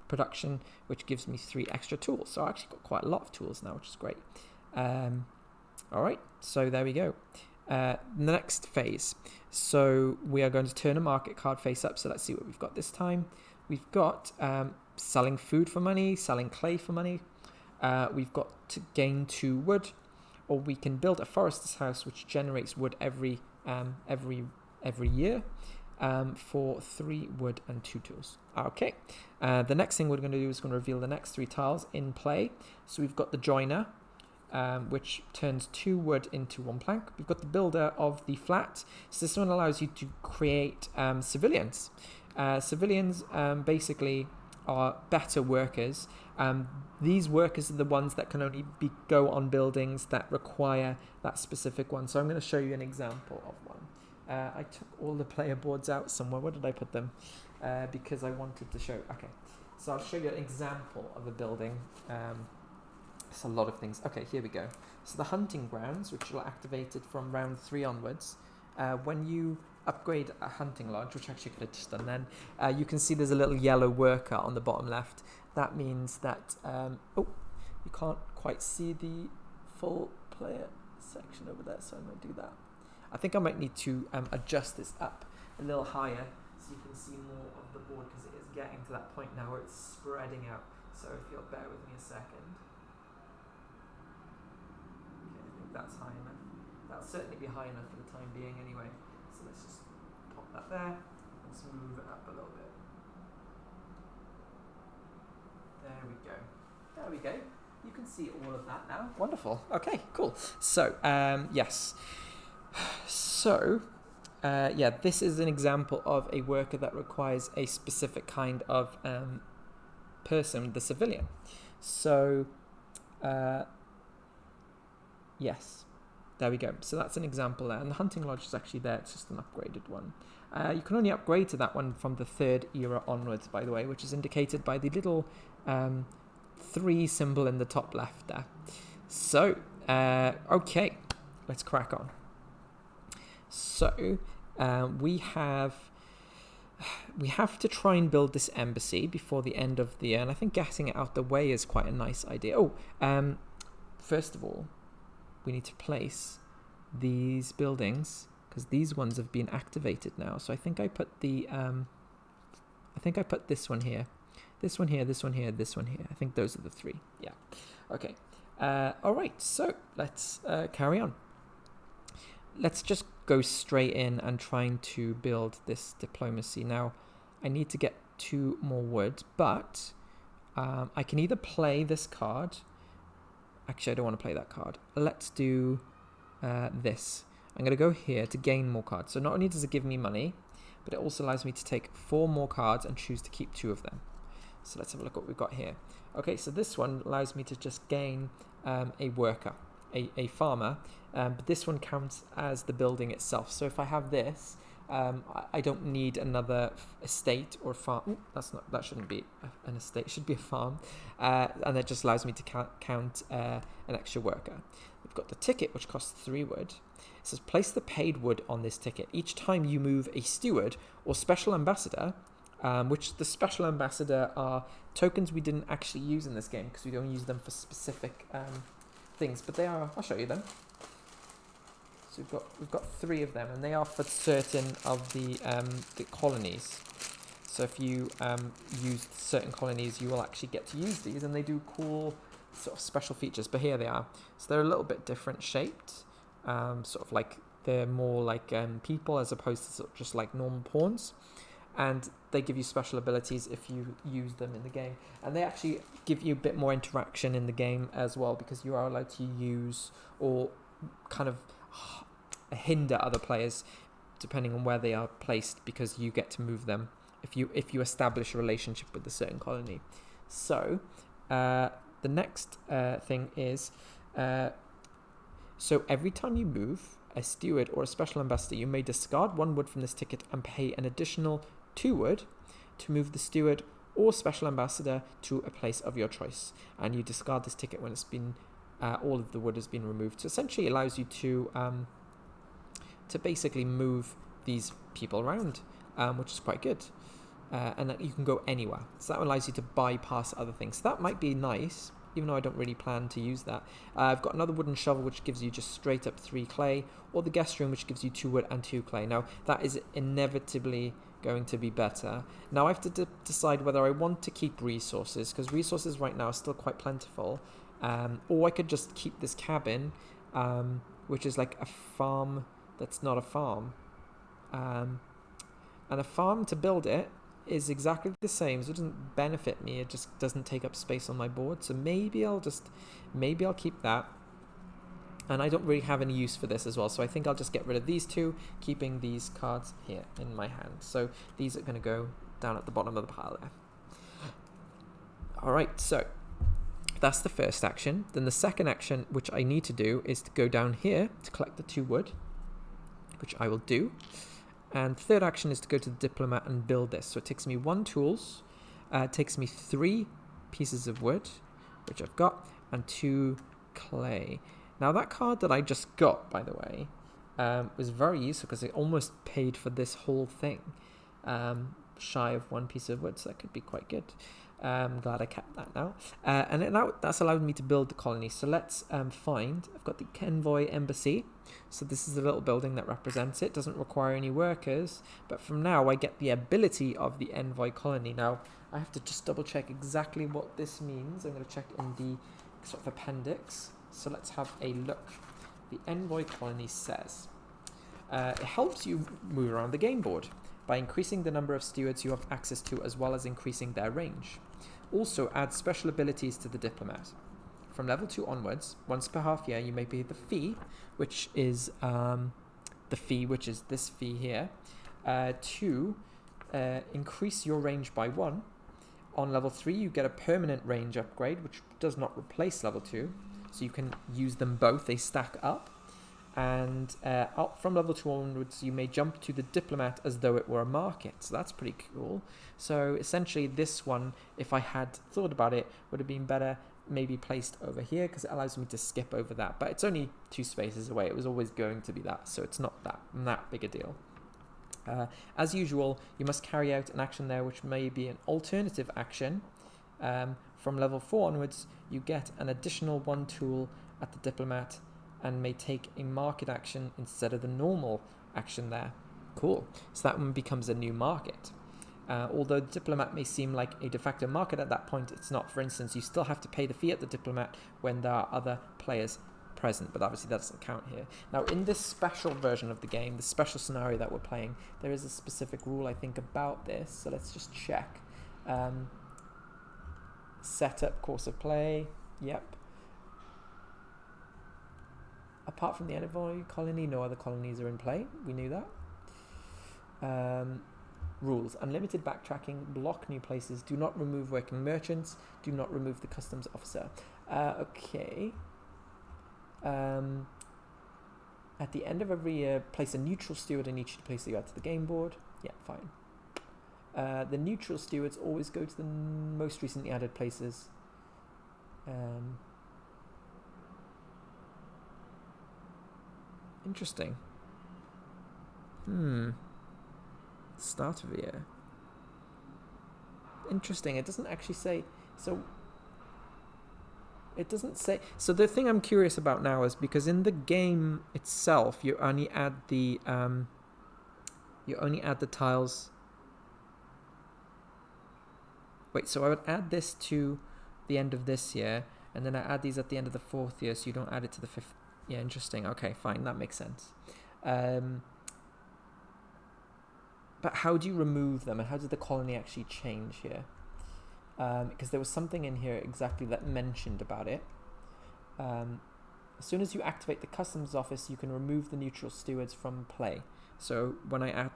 [SPEAKER 1] production, which gives me 3 extra tools. So I actually got quite a lot of tools now, which is great. All right, so there we go. The next phase. So we are going to turn a market card face up. So let's see what we've got this time. We've got selling food for money, selling clay for money. We've got to gain 2 wood, or we can build a forester's house, which generates wood every year, for 3 wood and 2 tools. Okay, the next thing we're going to do is going to reveal the next 3 tiles in play. So we've got the joiner, which turns 2 wood into 1 plank. We've got the builder of the flat. So this one allows you to create civilians. Civilians basically are better workers. These workers are the ones that can only go on buildings that require that specific one. So I'm going to show you an example of one. I took all the player boards out somewhere. Where did I put them? Because I wanted to show. Okay, so I'll show you an example of a building. It's a lot of things. Okay, here we go. So the hunting grounds, which are activated from round 3 onwards. When you upgrade a hunting lodge, which actually could have just done then, you can see there's a little yellow worker on the bottom left. That means that you can't quite see the full player section over there, so I'm going to do that. I think I might need to adjust this up a little higher so you can see more of the board, because it is getting to that point now where it's spreading out. So if you'll bear with me a second. Okay, I think that's high enough. That'll certainly be high enough for the time being anyway. So let's just pop that there. Let's move it up a little bit. There we go. There we go. You can see all of that now. Wonderful. Okay, cool. So, yes. So, yeah, this is an example of a worker that requires a specific kind of person, the civilian. So, yes, there we go. So that's an example there. And the hunting lodge is actually there. It's just an upgraded one. You can only upgrade to that one from the 3rd era onwards, by the way, which is indicated by the little 3 symbol in the top left there. So, okay, let's crack on. So, we have to try and build this embassy before the end of the year, and I think getting it out the way is quite a nice idea. First of all, we need to place these buildings, because these ones have been activated now. So I think I put the this one here, this one here, this one here, this one here. I think those are the 3. Yeah. Okay. All right. So let's carry on. Let's just go straight in and trying to build this diplomacy. Now, I need to get 2 more wood, but I can either play this card. Actually, I don't want to play that card. Let's do this. I'm going to go here to gain more cards. So not only does it give me money, but it also allows me to take 4 more cards and choose to keep 2 of them. So let's have a look what we've got here. Okay, so this one allows me to just gain a worker, a farmer, but this one counts as the building itself. So if I have this, I don't need another estate or farm. Ooh, that shouldn't be an estate, it should be a farm. And that just allows me to count an extra worker. We've got the ticket, which costs 3 wood. It says place the paid wood on this ticket. Each time you move a steward or special ambassador, which the special ambassador are tokens we didn't actually use in this game because we don't use them for specific things, but they are. I'll show you them. So we've got 3 of them, and they are for certain of the colonies. So if you use certain colonies, you will actually get to use these, and they do cool sort of special features. But here they are. So they're a little bit different shaped. Sort of like they're more like people as opposed to sort of just like normal pawns, and they give you special abilities if you use them in the game, and they actually give you a bit more interaction in the game as well, because you are allowed to use or kind of hinder other players depending on where they are placed, because you get to move them if you establish a relationship with a certain colony. So the next thing is so every time you move a steward or a special ambassador, you may discard 1 wood from this ticket and pay an additional 2 wood to move the steward or special ambassador to a place of your choice. And you discard this ticket when it's been all of the wood has been removed. So essentially, it allows you to basically move these people around, which is quite good. And that you can go anywhere. So that allows you to bypass other things. So that might be nice, even though I don't really plan to use that. I've got another wooden shovel, which gives you just straight up 3 clay, or the guest room, which gives you 2 wood and 2 clay. Now, that is inevitably going to be better. Now, I have to decide whether I want to keep resources, because resources right now are still quite plentiful, or I could just keep this cabin, which is like a farm that's not a farm. And a farm, to build it, is exactly the same, so it doesn't benefit me. It just doesn't take up space on my board. So maybe I'll keep that. And I don't really have any use for this as well, so I think I'll just get rid of these 2, keeping these cards here in my hand. So these are going to go down at the bottom of the pile there. Alright, so that's the first action. Then the second action, which I need to do, is to go down here to collect the 2 wood, which I will do. And the third action is to go to the diplomat and build this. So it takes me 1 tools, takes me 3 pieces of wood, which I've got, and 2 clay. Now that card that I just got, by the way, was very useful because it almost paid for this whole thing, shy of 1 piece of wood, so that could be quite good. I'm glad I kept that now. And now that's allowed me to build the colony. So let's find, I've got the Envoy Embassy. So this is the little building that represents it. Doesn't require any workers. But from now I get the ability of the Envoy Colony. Now I have to just double check exactly what this means. I'm going to check in the sort of appendix. So let's have a look. The Envoy Colony says, it helps you move around the game board by increasing the number of stewards you have access to, as well as increasing their range. Also adds special abilities to the diplomat. From level 2 onwards, once per half year, you may pay the fee, which is this fee here, to increase your range by 1. On level 3, you get a permanent range upgrade, which does not replace level 2, so you can use them both. They stack up. And up from level 2 onwards, you may jump to the diplomat as though it were a market. So that's pretty cool. So essentially, this one, if I had thought about it, would have been better maybe placed over here, because it allows me to skip over that. But it's only 2 spaces away. It was always going to be that, so it's not that big a deal. As usual, you must carry out an action there, which may be an alternative action. From level 4 onwards, you get an additional 1 tool at the diplomat, and may take a market action instead of the normal action there. Cool. So that one becomes a new market. Although the diplomat may seem like a de facto market at that point, it's not. For instance, you still have to pay the fee at the diplomat when there are other players present, but obviously that doesn't count here. Now, in this special version of the game, the special scenario that we're playing, there is a specific rule, I think, about this. So let's just check. Setup, course of play. Yep. A Apart from the envoy colony, no other colonies are in play. We knew that. Rules. Unlimited backtracking. Block new places. Do not remove working merchants. Do not remove the customs officer. Okay. At the end of every year, place a neutral steward in each place that you add to the game board. Yeah, fine. The neutral stewards always go to the most recently added places. Interesting. Start of the year. Interesting. It doesn't actually say. So it doesn't say. So the thing I'm curious about now is because in the game itself, you only add the tiles. Wait, so I would add this to the end of this year, and then I add these at the end of the 4th year, so you don't add it to the 5th. Yeah, interesting. Okay, fine, that makes sense. But how do you remove them, and how did the colony actually change here? Because there was something in here exactly that mentioned about it. As soon as you activate the customs office, you can remove the neutral stewards from play. So when I add,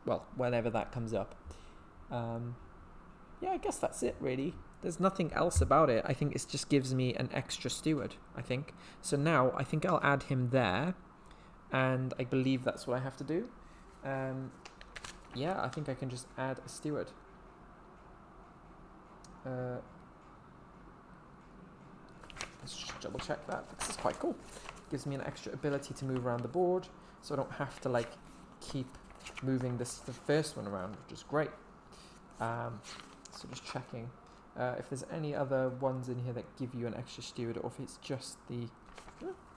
[SPEAKER 1] well, whenever that comes up. Yeah, I guess that's it, really. There's nothing else about it. I think it just gives me an extra steward, I think. So now I think I'll add him there, and I believe that's what I have to do. Yeah, I think I can just add a steward. Let's just double check that. This is quite cool. Gives me an extra ability to move around the board, so I don't have to like keep moving the first one around, which is great. So just checking if there's any other ones in here that give you an extra steward, or if it's just the...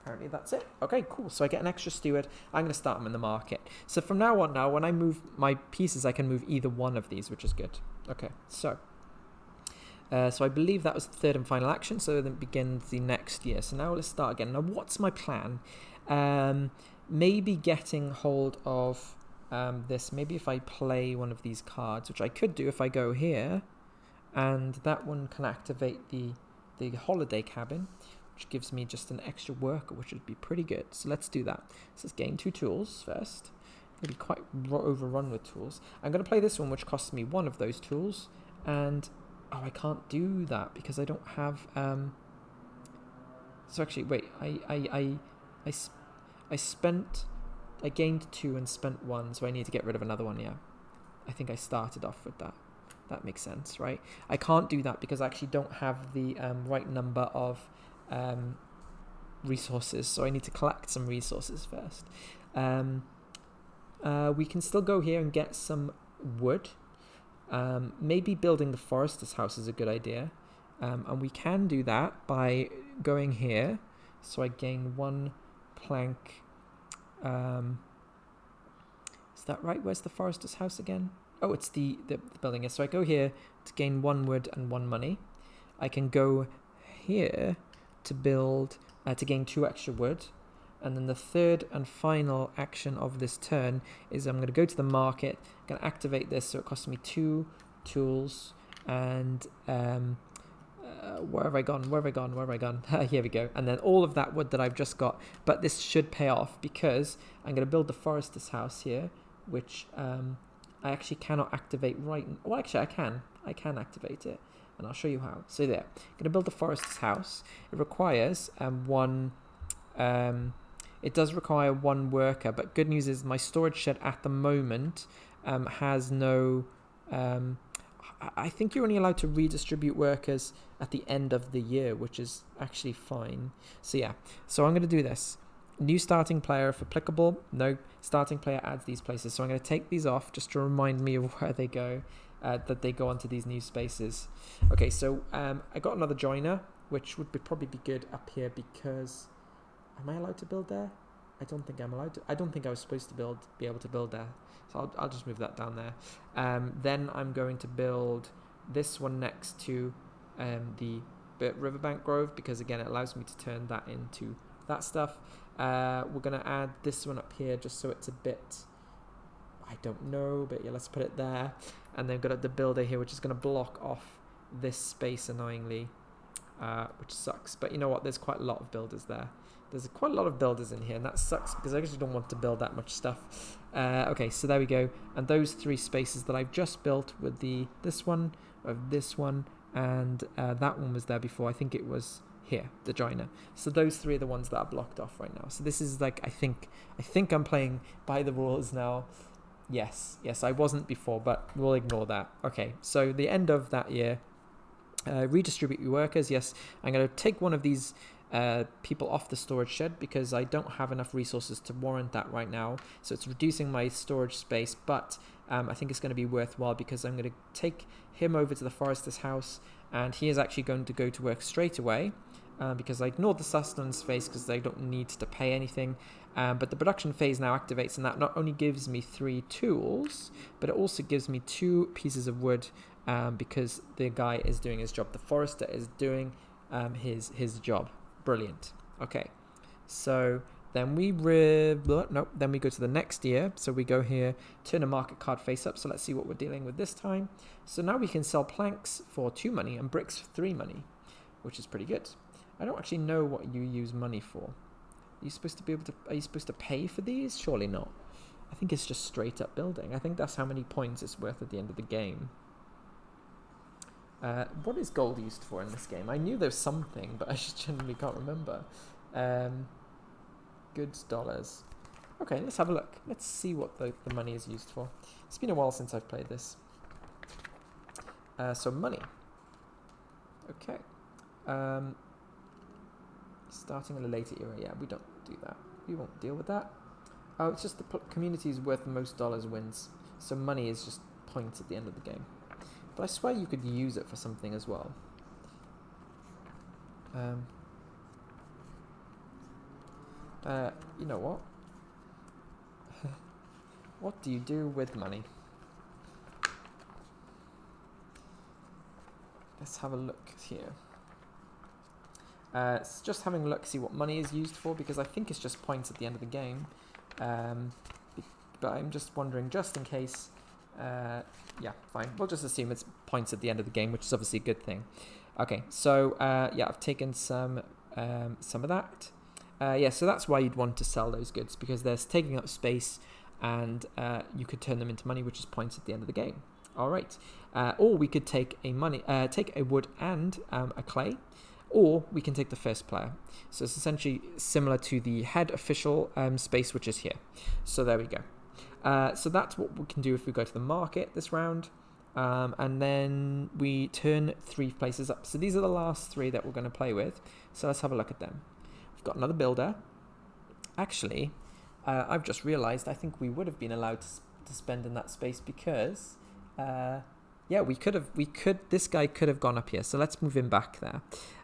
[SPEAKER 1] apparently that's it. Okay, cool. So I get an extra steward. I'm going to start them in the market. So from now on, when I move my pieces, I can move either one of these, which is good. Okay, so I believe that was the third and final action, so then it begins the next year. So now let's start again. Now, what's my plan? Maybe getting hold of this. Maybe if I play one of these cards, which I could do if I go here, and that one can activate the holiday cabin, which gives me just an extra worker, which would be pretty good. So let's do that. So let's gain 2 tools first. Maybe quite overrun with tools. I'm going to play this one, which costs me 1 of those tools, and I can't do that because I don't have. So actually, wait. I gained 2 and spent 1, so I need to get rid of another one. Yeah, I think I started off with that. That makes sense, right? I can't do that because I actually don't have the right number of resources, so I need to collect some resources first. We can still go here and get some wood. Maybe building the forester's house is a good idea, and we can do that by going here. So I gain 1 plank. Is that right? Where's the forester's house again? Oh, it's the building. So I go here to gain 1 wood and 1 money. I can go here to build to gain 2 extra wood, and then the third and final action of this turn is I'm going to go to the market. I'm going to activate this, so it costs me 2 tools. And where have I gone? Here we go. And then all of that wood that I've just got. But this should pay off because I'm going to build the forester's house here, which I actually cannot activate right. Well, actually, I can. I can activate it, and I'll show you how. So there, I'm going to build the forester's house. It requires 1. It does require 1 worker, but good news is my storage shed at the moment has no. I think you're only allowed to redistribute workers at the end of the year, which is actually fine. So yeah, so I'm going to do this. New starting player if applicable. No, starting player adds these places. So I'm going to take these off just to remind me of where they go, that they go onto these new spaces. Okay, so I got another joiner, which would probably be good up here because... Am I allowed to build there? I don't think I'm allowed to. I don't think I was supposed to be able to build there. So I'll just move that down there. Then I'm going to build this one next to the Riverbank Grove because, again, it allows me to turn that into that stuff. We're going to add this one up here just so it's a bit... I don't know, but yeah, let's put it there. And then got the builder here, which is going to block off this space annoyingly. which sucks. But you know what? There's quite a lot of builders there. There's quite a lot of builders in here, and that sucks because I actually don't want to build that much stuff. Okay, so there we go. And those 3 spaces that I've just built with this one, and that one was there before. I think it was here, the joiner. So those 3 are the ones that are blocked off right now. So this is like, I think I'm playing by the rules now. Yes, I wasn't before, but we'll ignore that. Okay, so the end of that year, redistribute your workers. Yes, I'm going to take one of these people off the storage shed because I don't have enough resources to warrant that right now. So it's reducing my storage space, but I think it's going to be worthwhile because I'm going to take him over to the forester's house, and he is actually going to go to work straight away because I ignored the sustenance phase because I don't need to pay anything. But the production phase now activates, and that not only gives me 3 tools, but it also gives me 2 pieces of wood because the guy is doing his job. The forester is doing his job. Brilliant. Okay, so then we then we go to the next year. So we go here, turn a market card face up. So let's see what we're dealing with this time. So now we can sell planks for 2 money and bricks for 3 money, which is pretty good. I don't actually know what you use money for. Are you supposed to pay for these? Surely not. I think it's just straight up building. I think that's how many points it's worth at the end of the game. What is gold used for in this game? I knew there was something, but I just genuinely can't remember. Goods, dollars. Okay, let's have a look. Let's see what the money is used for. It's been a while since I've played this. So money. Okay. Starting in a later era. Yeah, we don't do that. We won't deal with that. Oh, it's just the community is worth the most dollars wins. So money is just points at the end of the game. But I swear you could use it for something as well. You know what? What do you do with money? Let's have a look here. It's just having a look, see what money is used for, because I think it's just points at the end of the game. But I'm just wondering, just in case. Yeah, fine. We'll just assume it's points at the end of the game, which is obviously a good thing. Okay, so yeah, I've taken some of that. Yeah, so that's why you'd want to sell those goods, because they're taking up space, and you could turn them into money, which is points at the end of the game. All right, or we could take a wood and a clay, or we can take the first player. So it's essentially similar to the head official space, which is here. So there we go. So that's what we can do if we go to the market this round. And then we turn 3 places up. So these are the last 3 that we're going to play with. So let's have a look at them. We've got another builder. Actually, I've just realized I think we would have been allowed to spend in that space because, yeah, this guy could have gone up here. So let's move him back there.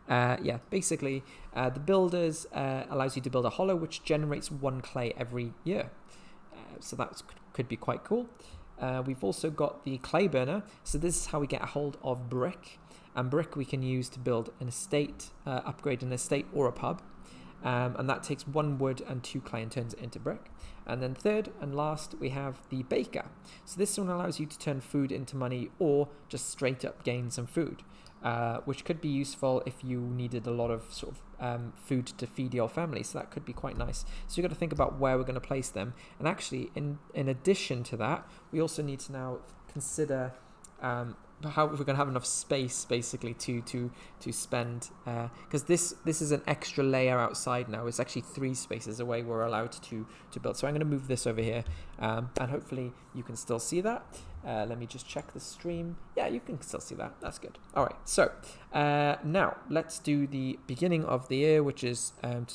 [SPEAKER 1] Yeah, basically, the builders allows you to build a hollow, which generates 1 clay every year. So that could be quite cool. We've also got the clay burner. So this is how we get a hold of brick. And brick we can use to build an estate, upgrade an estate or a pub. And that takes 1 wood and 2 clay and turns it into brick. And then third and last, we have the baker. So this one allows you to turn food into money or just straight up gain some food, which could be useful if you needed a lot of sort of food to feed your family. So that could be quite nice. So you've got to think about where we're going to place them. And actually, in addition to that, we also need to now consider how we're going to have enough space basically to spend, because this is an extra layer outside now. It's actually 3 spaces away we're allowed to build. So I'm going to move this over here, and hopefully you can still see that. Let me just check the stream. Yeah, you can still see that. That's good. All right, so now let's do the beginning of the year, which is to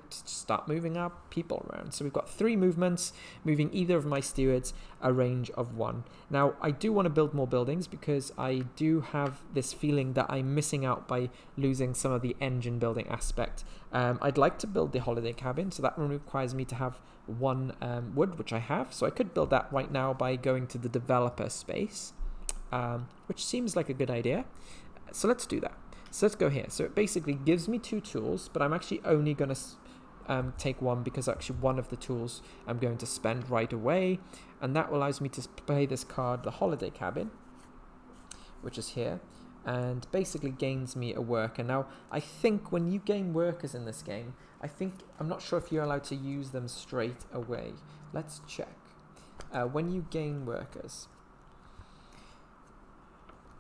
[SPEAKER 1] start moving our people around. So we've got 3 movements, moving either of my stewards a range of 1. Now, I do want to build more buildings because I do have this feeling that I'm missing out by losing some of the engine building aspect. I'd like to build the holiday cabin, so that requires me to have 1 wood, which I have. So I could build that right now by going to the developer space, which seems like a good idea. So let's do that. So let's go here. So it basically gives me 2 tools, but I'm actually only going to take 1 because actually 1 of the tools I'm going to spend right away. And that allows me to play this card, the holiday cabin, which is here. and basically gains me a worker. Now, I think when you gain workers in this game, I'm not sure if you're allowed to use them straight away. Let's check. When you gain workers,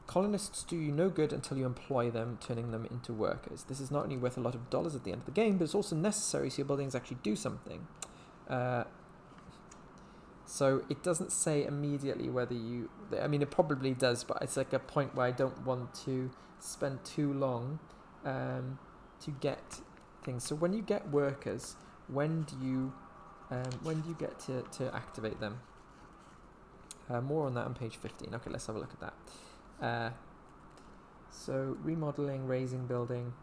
[SPEAKER 1] colonists do you no good until you employ them, turning them into workers. This is not only worth a lot of dollars at the end of the game, but it's also necessary so your buildings actually do something. So it doesn't say immediately whether you... I mean, it probably does, but it's like a point where I don't want to spend too long to get things. So when you get workers, when do you get to activate them? More on that on page 15. Okay, let's have a look at that. So remodeling, raising, building.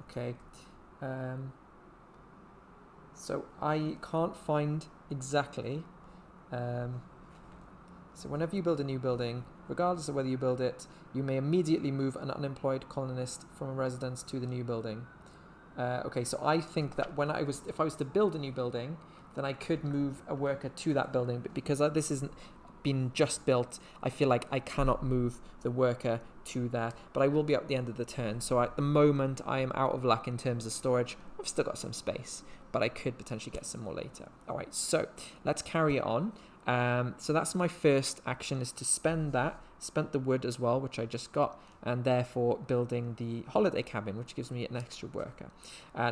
[SPEAKER 1] Okay. So I can't find exactly. So whenever you build a new building, regardless of whether you build it, you may immediately move an unemployed colonist from a residence to the new building. Okay, so I think that if I was to build a new building, then I could move a worker to that building, but because this isn't been just built, I feel like I cannot move the worker to there, but I will be at the end of the turn. So at the moment, I am out of luck in terms of storage. I've still got some space, but I could potentially get some more later. All right, so let's carry it on. So that's my first action, is to spend the wood as well, which I just got, and therefore building the holiday cabin, which gives me an extra worker.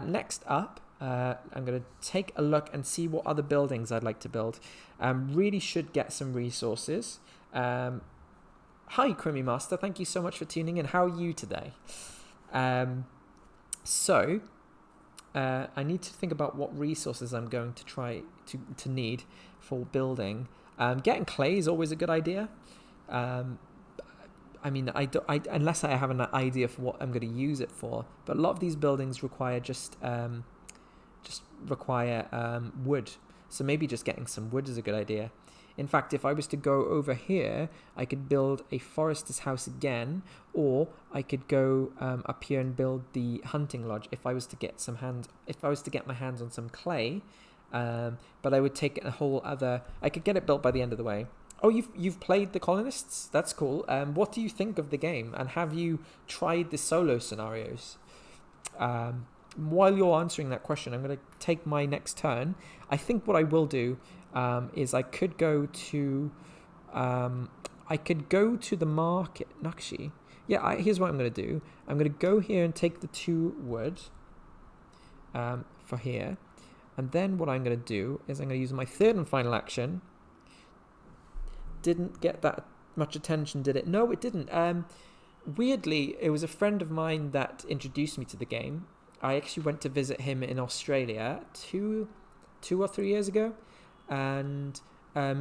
[SPEAKER 1] Next up, I'm going to take a look and see what other buildings I'd like to build. Really should get some resources. Hi, Crimi Master. Thank you so much for tuning in. How are you today? So I need to think about what resources I'm going to try to need for building. Getting clay is always a good idea. I mean, unless I have an idea for what I'm going to use it for. But a lot of these buildings require just require wood. So maybe just getting some wood is a good idea. In fact, if I was to go over here, I could build a forester's house again, or I could go up here and build the hunting lodge if I was to get my hands on some clay. But I would take a whole other... I could get it built by the end of the way. Oh, you've played the Colonists? That's cool. What do you think of the game? And have you tried the solo scenarios? While you're answering that question, I'm going to take my next turn. I think what I will do is I could go to the market. Actually, yeah. Here's what I'm going to do. I'm going to go here and take the 2 wood for here, and then what I'm going to do is I'm going to use my third and final action. Didn't get that much attention, did it? No, it didn't. Weirdly, it was a friend of mine that introduced me to the game. I actually went to visit him in Australia two or 3 years ago, and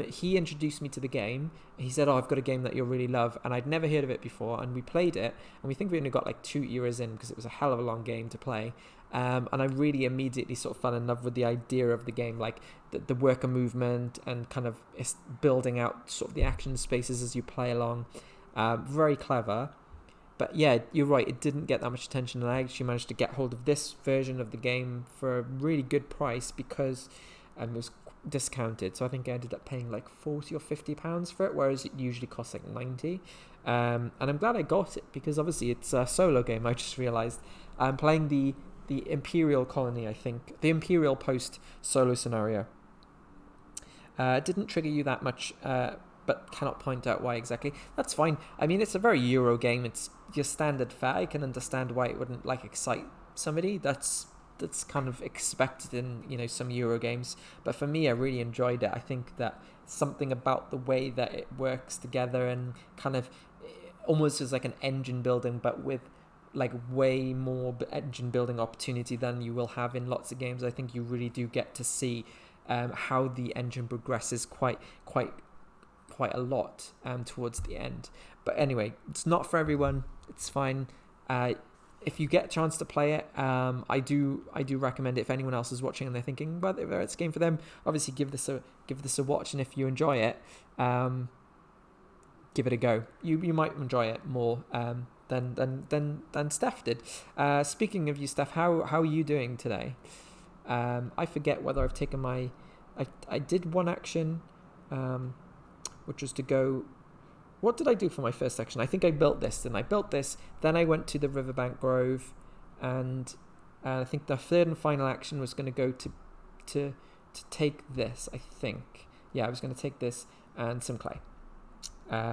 [SPEAKER 1] he introduced me to the game. He said, "Oh, I've got a game that you'll really love," and I'd never heard of it before. And we played it, and we think we only got like 2 years in because it was a hell of a long game to play. And I really immediately sort of fell in love with the idea of the game, like the worker movement and kind of building out sort of the action spaces as you play along. Very clever. But yeah, you're right, it didn't get that much attention, and I actually managed to get hold of this version of the game for a really good price because it was discounted. So I think I ended up paying like £40 or £50 for it, whereas it usually costs like 90. And I'm glad I got it because obviously it's a solo game. I just realised I'm playing the Imperial colony, I think, the Imperial Post solo scenario. Didn't trigger you that much, but cannot point out why exactly. That's fine. I mean, it's a very Euro game. It's your standard fare. I can understand why it wouldn't excite somebody. That's kind of expected in some Euro games. But for me, I really enjoyed it. I think that something about the way that it works together and kind of almost as like an engine building, but with like way more engine building opportunity than you will have in lots of games. I think you really do get to see how the engine progresses quite a lot towards the end. But anyway, it's not for everyone. It's fine. If you get a chance to play it, I do recommend it. If anyone else is watching and they're thinking whether it's a game for them, obviously give this a watch. And if you enjoy it, give it a go. You might enjoy it more than Steph did. Speaking of you, Steph, how are you doing today? I forget whether I've taken I did one action, which was to go what did I do for my first section? I think I built this, and I built this. Then I went to the Riverbank Grove, and I think the third and final action was going to go to take this. I think, yeah, I was going to take this and some clay.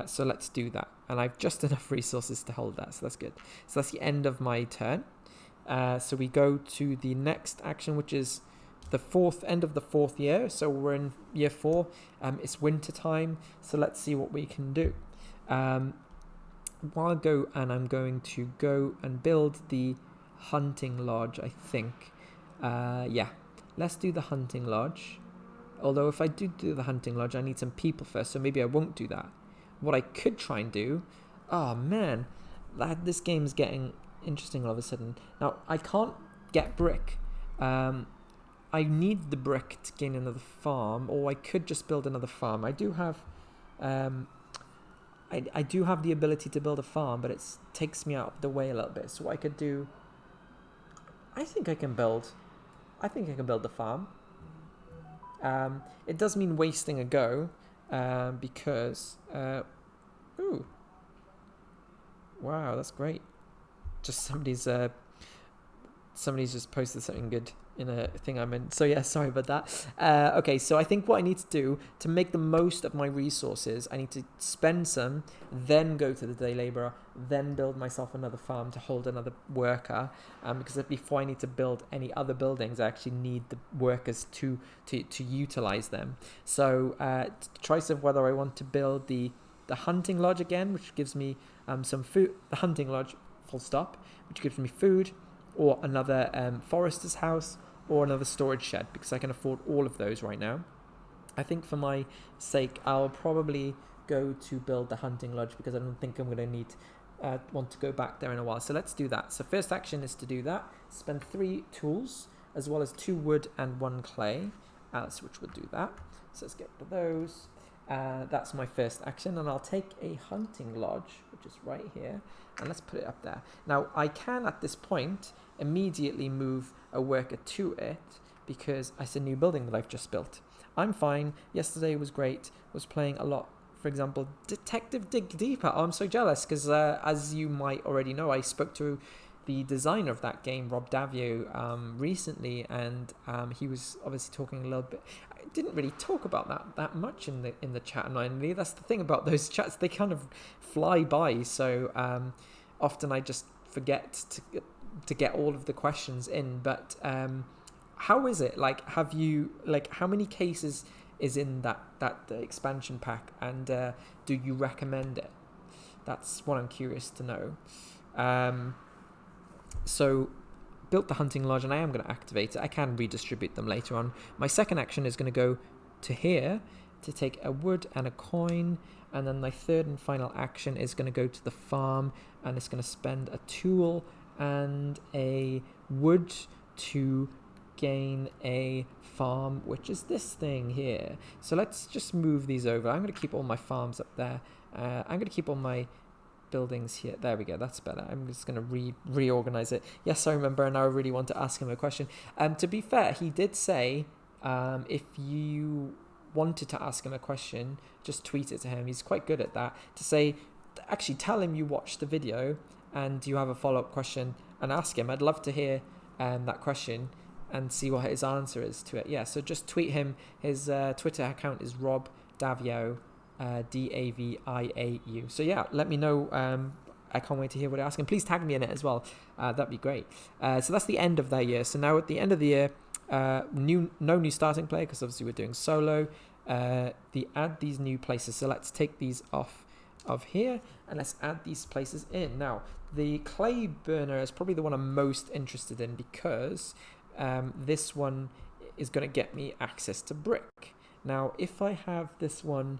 [SPEAKER 1] So let's do that, and I've just enough resources to hold that, so that's good. So that's the end of my turn. So we go to the next action, which is the end of the 4th year. So we're in year 4. It's winter time, so let's see what we can do. I'm going to go and build the hunting lodge, I think. Yeah, let's do the hunting lodge. Although if I do the hunting lodge, I need some people first, so maybe I won't do that. What I could try and do... Oh, man. This game's getting interesting all of a sudden. Now, I can't get brick. I need the brick to gain another farm, or I could just build another farm. I do have... I do have the ability to build a farm, but it takes me out of the way a little bit. So what I could do... I think I can build the farm. It does mean wasting a go, because... ooh. Wow, that's great. Just somebody's just posted something good in a thing I'm in. So yeah, sorry about that. Okay, so I think what I need to do to make the most of my resources, I need to spend some, then go to the day labourer, then build myself another farm to hold another worker. Because before I need to build any other buildings, I actually need the workers to utilise them. So choice of whether I want to build the hunting lodge again, which gives me some food. The hunting lodge, full stop, which gives me food, or another forester's house, or another storage shed, because I can afford all of those right now. I think for my sake, I'll probably go to build the hunting lodge, because I don't think I'm going to want to go back there in a while. So let's do that. So first action is to do that. Spend 3 tools, as well as 2 wood and 1 clay, which would do that. So let's get rid of those. That's my first action, and I'll take a hunting lodge, which is right here, and let's put it up there. Now, I can, at this point, immediately move a worker to it, because it's a new building that I've just built. I'm fine. Yesterday was great. Was playing a lot. For example, Detective Dig Deeper. Oh, I'm so jealous, because as you might already know, I spoke to the designer of that game, Rob Davio, recently, and he was obviously talking a little bit. I didn't really talk about that much in the chat, annoyingly. That's the thing about those chats; they kind of fly by. So often I just forget to get all of the questions in. But how is it? Like, have you how many cases is in that expansion pack, and do you recommend it? That's what I'm curious to know. So built the hunting lodge, and I am going to activate it. I can redistribute them later on. My second action is going to go to here to take a wood and a coin, and then my third and final action is going to go to the farm, and it's going to spend a tool and a wood to gain a farm, which is this thing here. So let's just move these over. I'm going to keep all my farms up there. I'm going to keep all my buildings here. There we go, that's better. I'm just going to reorganize it. Yes, I remember, and I really want to ask him a question. To be fair, he did say if you wanted to ask him a question, just tweet it to him. He's quite good at that. To say, actually tell him you watched the video and you have a follow-up question and ask him. I'd love to hear that question and see what his answer is to it. Yeah, so just tweet him. His Twitter account is Rob Davio, Daviau. So yeah, let me know. I can't wait to hear what I ask him. Please tag me in it as well. That'd be great. So that's the end of their year. So now at the end of the year, no new starting player, because obviously we're doing solo. Add these new places. So let's take these off of here and let's add these places in. Now the clay burner is probably the one I'm most interested in, because this one is going to get me access to brick. Now if I have this one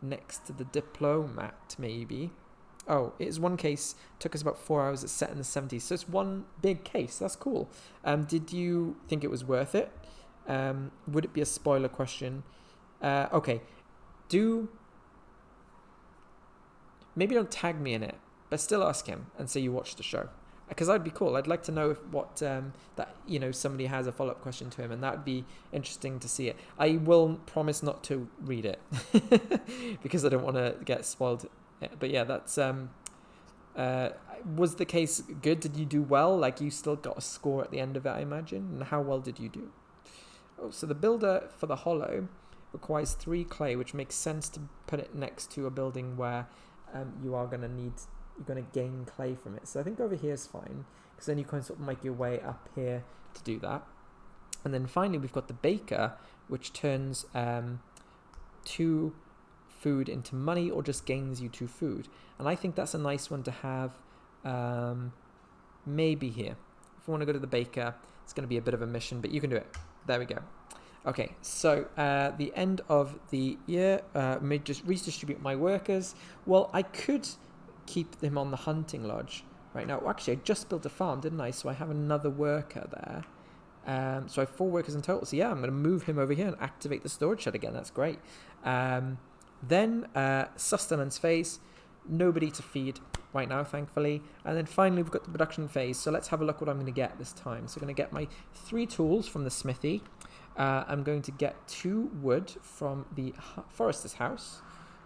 [SPEAKER 1] next to the diplomat, maybe. Oh, it is one case. Took us about 4 hours. It's set in the 70s. So it's one big case. That's cool. Did you think it was worth it? Would it be a spoiler question? Okay. Maybe don't tag me in it, but still ask him and say you watched the show. because that'd be cool. I'd like to know if what that somebody has a follow-up question to him, and that'd be interesting to see it. I will promise not to read it because I don't want to get spoiled. But yeah, that's was the case good? Did you do well? Like, you still got a score at the end of it, I imagine. And how well did you do? Oh, so the builder for the hollow requires 3 clay, which makes sense to put it next to a building where you're going to gain clay from it. So I think over here is fine, because then you can sort of make your way up here to do that. And then finally we've got the baker, which turns 2 food into money, or just gains you 2 food. And I think that's a nice one to have maybe here. If you want to go to the baker, it's going to be a bit of a mission, but you can do it. There we go. Okay, so the end of the year, may just redistribute my workers. Well, I could keep them on the hunting lodge right now. Well, actually, I just built a farm, didn't I? So I have another worker there. So I have 4 workers in total. So yeah, I'm going to move him over here and activate the storage shed again. That's great. Then Sustenance Phase. Nobody to feed right now, thankfully. And then finally, we've got the production phase. So let's have a look what I'm going to get this time. So I'm going to get my 3 tools from the smithy. I'm going to get 2 wood from the forester's house,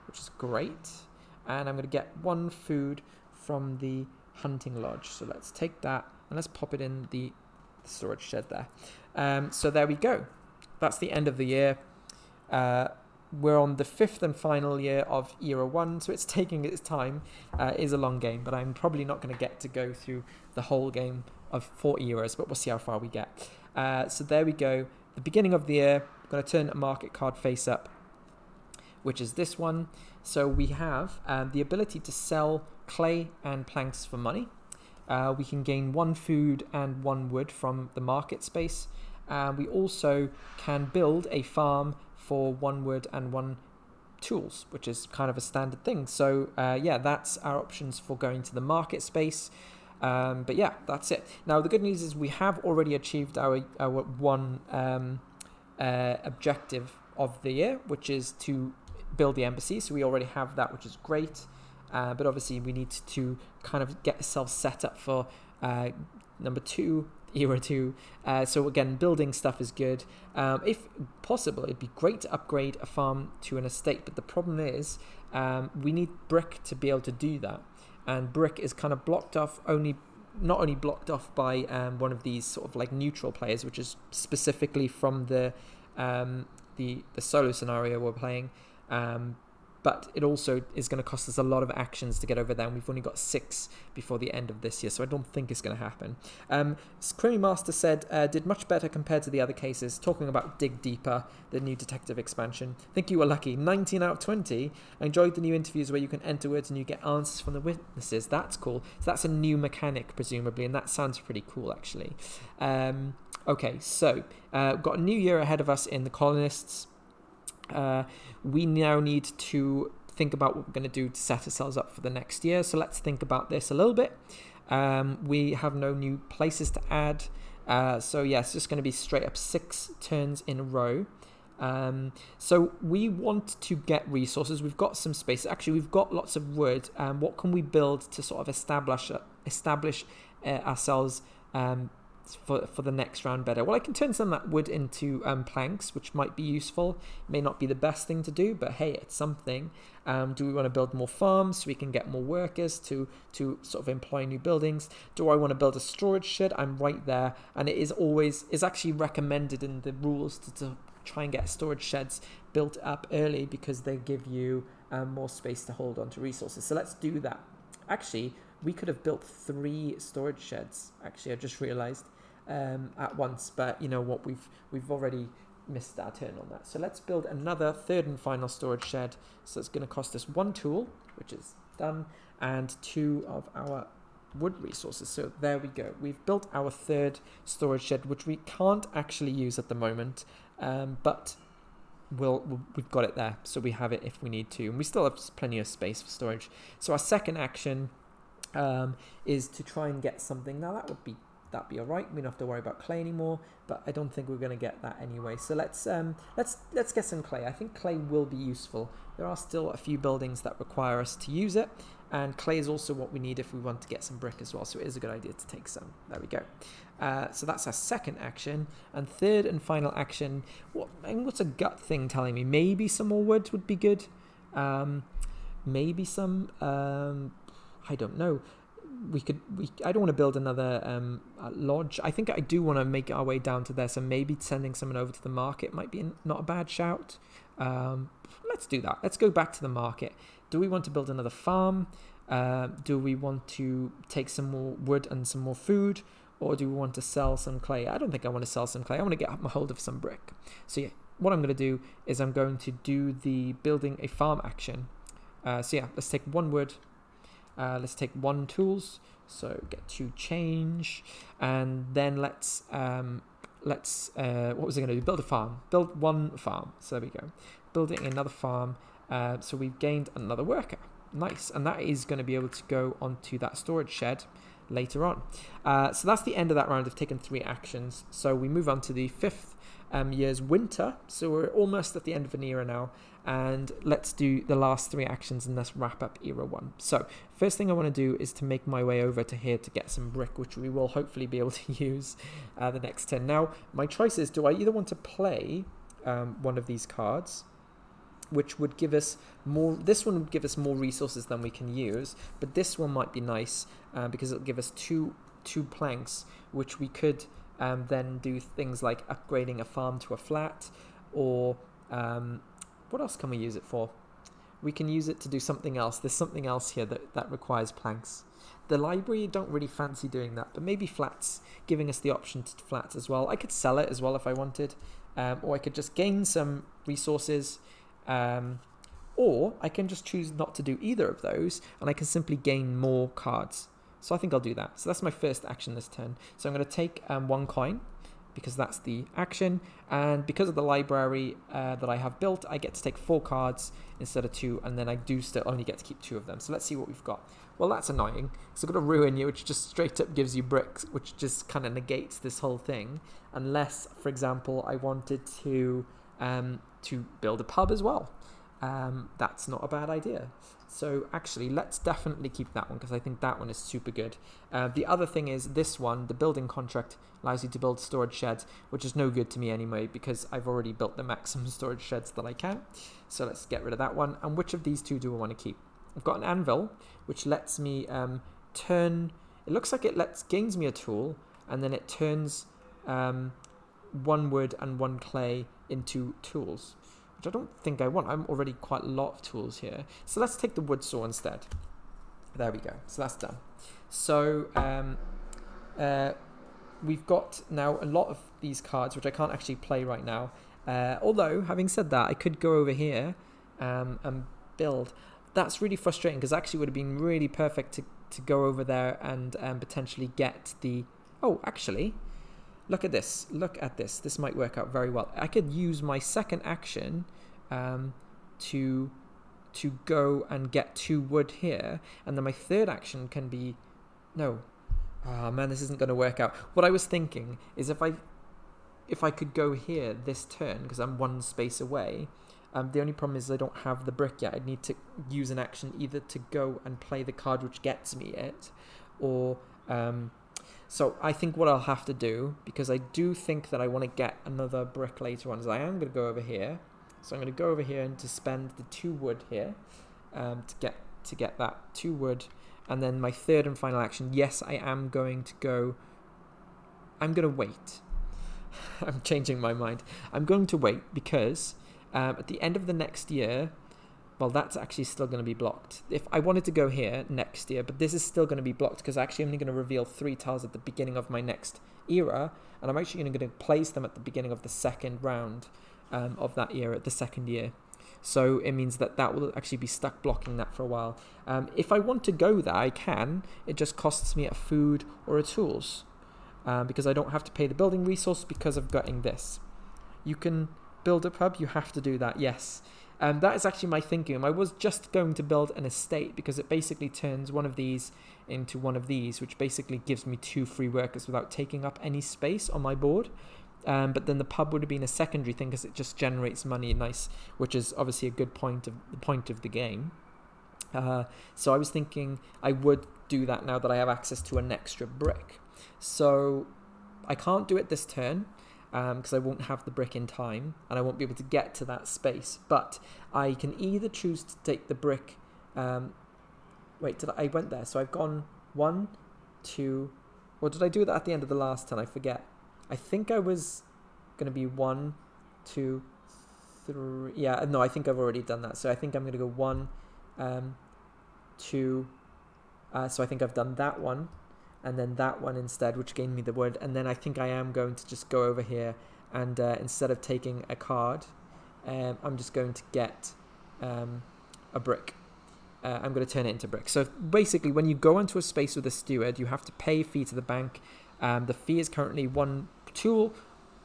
[SPEAKER 1] which is great. And I'm going to get 1 food from the hunting lodge. So let's take that and let's pop it in the storage shed there. So there we go. That's the end of the year. We're on the 5th and final year of Era 1, so it's taking its time. It is a long game, but I'm probably not going to get to go through the whole game of 4 eras, but we'll see how far we get. So there we go. The beginning of the year, I'm going to turn a market card face up, which is this one. So we have the ability to sell clay and planks for money. We can gain 1 food and 1 wood from the market space. We also can build a farm for 1 wood and 1 tools, which is kind of a standard thing. So yeah, that's our options for going to the market space. But yeah, that's it. Now the good news is we have already achieved our 1 objective of the year, which is to build the embassy. So we already have that, which is great. But obviously we need to kind of get ourselves set up for number 2, Era 2. So again, building stuff is good. If possible, it'd be great to upgrade a farm to an estate, but the problem is we need brick to be able to do that, and brick is kind of blocked off, not only blocked off by one of these sort of like neutral players, which is specifically from the solo scenario we're playing, but it also is going to cost us a lot of actions to get over there, and we've only got 6 before the end of this year, so I don't think it's going to happen. Creamy Master said, did much better compared to the other cases, talking about Dig Deeper, the new detective expansion. I think you were lucky. 19 out of 20. I enjoyed the new interviews where you can enter words and you get answers from the witnesses. That's cool. So that's a new mechanic, presumably, and that sounds pretty cool, actually. Okay, so we've got a new year ahead of us in the Colonists. We now need to think about what we're going to do to set ourselves up for the next year. So let's think about this a little bit. We have no new places to add. So yeah, it's just going to be straight up 6 turns in a row. So we want to get resources. We've got some space. Actually, we've got lots of wood. What can we build to sort of establish ourselves for the next round better? Well, I can turn some of that wood into planks, which might be useful. It may not be the best thing to do, but hey, it's something. Do we want to build more farms so we can get more workers to sort of employ new buildings? Do I want to build a storage shed? I'm right there, and is actually recommended in the rules to try and get storage sheds built up early, because they give you more space to hold on to resources. So let's do that. Actually, we could have built 3 storage sheds. Actually, I just realized at once, but you know what, we've already missed our turn on that. So let's build another 3rd and final storage shed. So it's going to cost us 1 tool, which is done, and 2 of our wood resources. So there we go. We've built our 3rd storage shed, which we can't actually use at the moment, but we've got it there, so we have it if we need to, and we still have plenty of space for storage. So our second action is to try and get something. Now that'd be all right. We don't have to worry about clay anymore, but I don't think we're going to get that anyway. So let's get some clay. I think clay will be useful. There are still a few buildings that require us to use it, And clay is also what we need if we want to get some brick as well. So it is a good idea to take some. There we go. So that's our second action. And third and final action, what's a gut thing telling me? Maybe some more wood would be good. Maybe some, I don't know. I don't want to build another lodge. I think I do want to make our way down to there. So maybe sending someone over to the market might be not a bad shout. Let's do that. Let's go back to the market. Do we want to build another farm? Do we want to take some more wood and some more food? Or do we want to sell some clay? I don't think I want to sell some clay. I want to get a hold of some brick. So yeah, what I'm going to do is I'm going to do the building a farm action. So yeah, let's take 1 wood. Let's take 1 tools. So get to change. And then let's what was I going to do? Build a farm. Build 1 farm. So there we go. Building another farm. So we've gained another worker. Nice. And that is going to be able to go onto that storage shed later on. So that's the end of that round. I've taken 3 actions. So we move on to the 5th year's winter. So we're almost at the end of an era now. And let's do the last 3 actions and let's wrap up era 1. So first thing I want to do is to make my way over to here to get some brick, which we will hopefully be able to use the next turn. Now, my choice is, do I either want to play one of these cards, which would give us more, this one would give us more resources than we can use, but this one might be nice because it'll give us two planks, which we could then do things like upgrading a farm to a flat, or what else can we use it for? We can use it to do something else. There's something else here that requires planks. The library, don't really fancy doing that, but maybe flats, giving us the option to flats as well. I could sell it as well if I wanted, or I could just gain some resources, or I can just choose not to do either of those, and I can simply gain more cards. So I think I'll do that. So that's my first action this turn. So I'm going to take 1 coin, because that's the action, and because of the library that I have built, I get to take 4 cards instead of 2, and then I do still only get to keep 2 of them. So let's see what we've got. Well, that's annoying, because I've got a ruin you, which just straight up gives you bricks, which just kind of negates this whole thing, unless, for example, I wanted to build a pub as well. That's not a bad idea. So actually, let's definitely keep that one, because I think that one is super good. The other thing is this one, the building contract, allows you to build storage sheds, which is no good to me anyway, because I've already built the maximum storage sheds that I can. So let's get rid of that one. And which of these 2 do I want to keep? I've got an anvil, which lets me turn, it looks like it gains me a tool, and then it turns 1 wood and 1 clay into tools, which I don't think I want. I'm already quite a lot of tools here. So let's take the wood saw instead. There we go. So that's done. So we've got now a lot of these cards, which I can't actually play right now. Although, having said that, I could go over here and build. That's really frustrating, because actually would have been really perfect to go over there and potentially get the... Oh, actually... Look at this. Look at this. This might work out very well. I could use my second action to go and get 2 wood here, and then my third action can be... No. Oh man, this isn't going to work out. What I was thinking is if I could go here this turn, because I'm 1 space away, the only problem is I don't have the brick yet. I need to use an action either to go and play the card which gets me it, or... So I think what I'll have to do, because I do think that I want to get another brick later on, is I am going to go over here. So I'm going to go over here and to spend the 2 wood here to get that 2 wood. And then my third and final action, yes, I am going to go... I'm going to wait. I'm changing my mind. I'm going to wait because at the end of the next year... Well, that's actually still going to be blocked. If I wanted to go here next year, but this is still going to be blocked because I'm actually only going to reveal 3 tiles at the beginning of my next era, and I'm actually going to place them at the beginning of the second round of that era, the second year. So it means that will actually be stuck blocking that for a while. If I want to go there, I can. It just costs me a food or a tools because I don't have to pay the building resource because of getting this. You can build a pub. You have to do that, yes. That is actually my thinking. I was just going to build an estate because it basically turns one of these into one of these, which basically gives me 2 free workers without taking up any space on my board. But then the pub would have been a secondary thing because it just generates money, nice, which is obviously a good point of the game. So I was thinking I would do that now that I have access to an extra brick. So I can't do it this turn because I won't have the brick in time and I won't be able to get to that space. But I can either choose to take the brick. Wait, I went there? So I've gone 1, 2. Or did I do that at the end of the last turn? I forget. I think I was going to be 1, 2, 3. Yeah, no, I think I've already done that. So I think I'm going to go 1, 2. So I think I've done that one. And then that one instead, which gained me the wood. And then I think I am going to just go over here and instead of taking a card, I'm just going to get a brick. I'm going to turn it into brick. So basically, when you go into a space with a steward, you have to pay a fee to the bank. The fee is currently 1 tool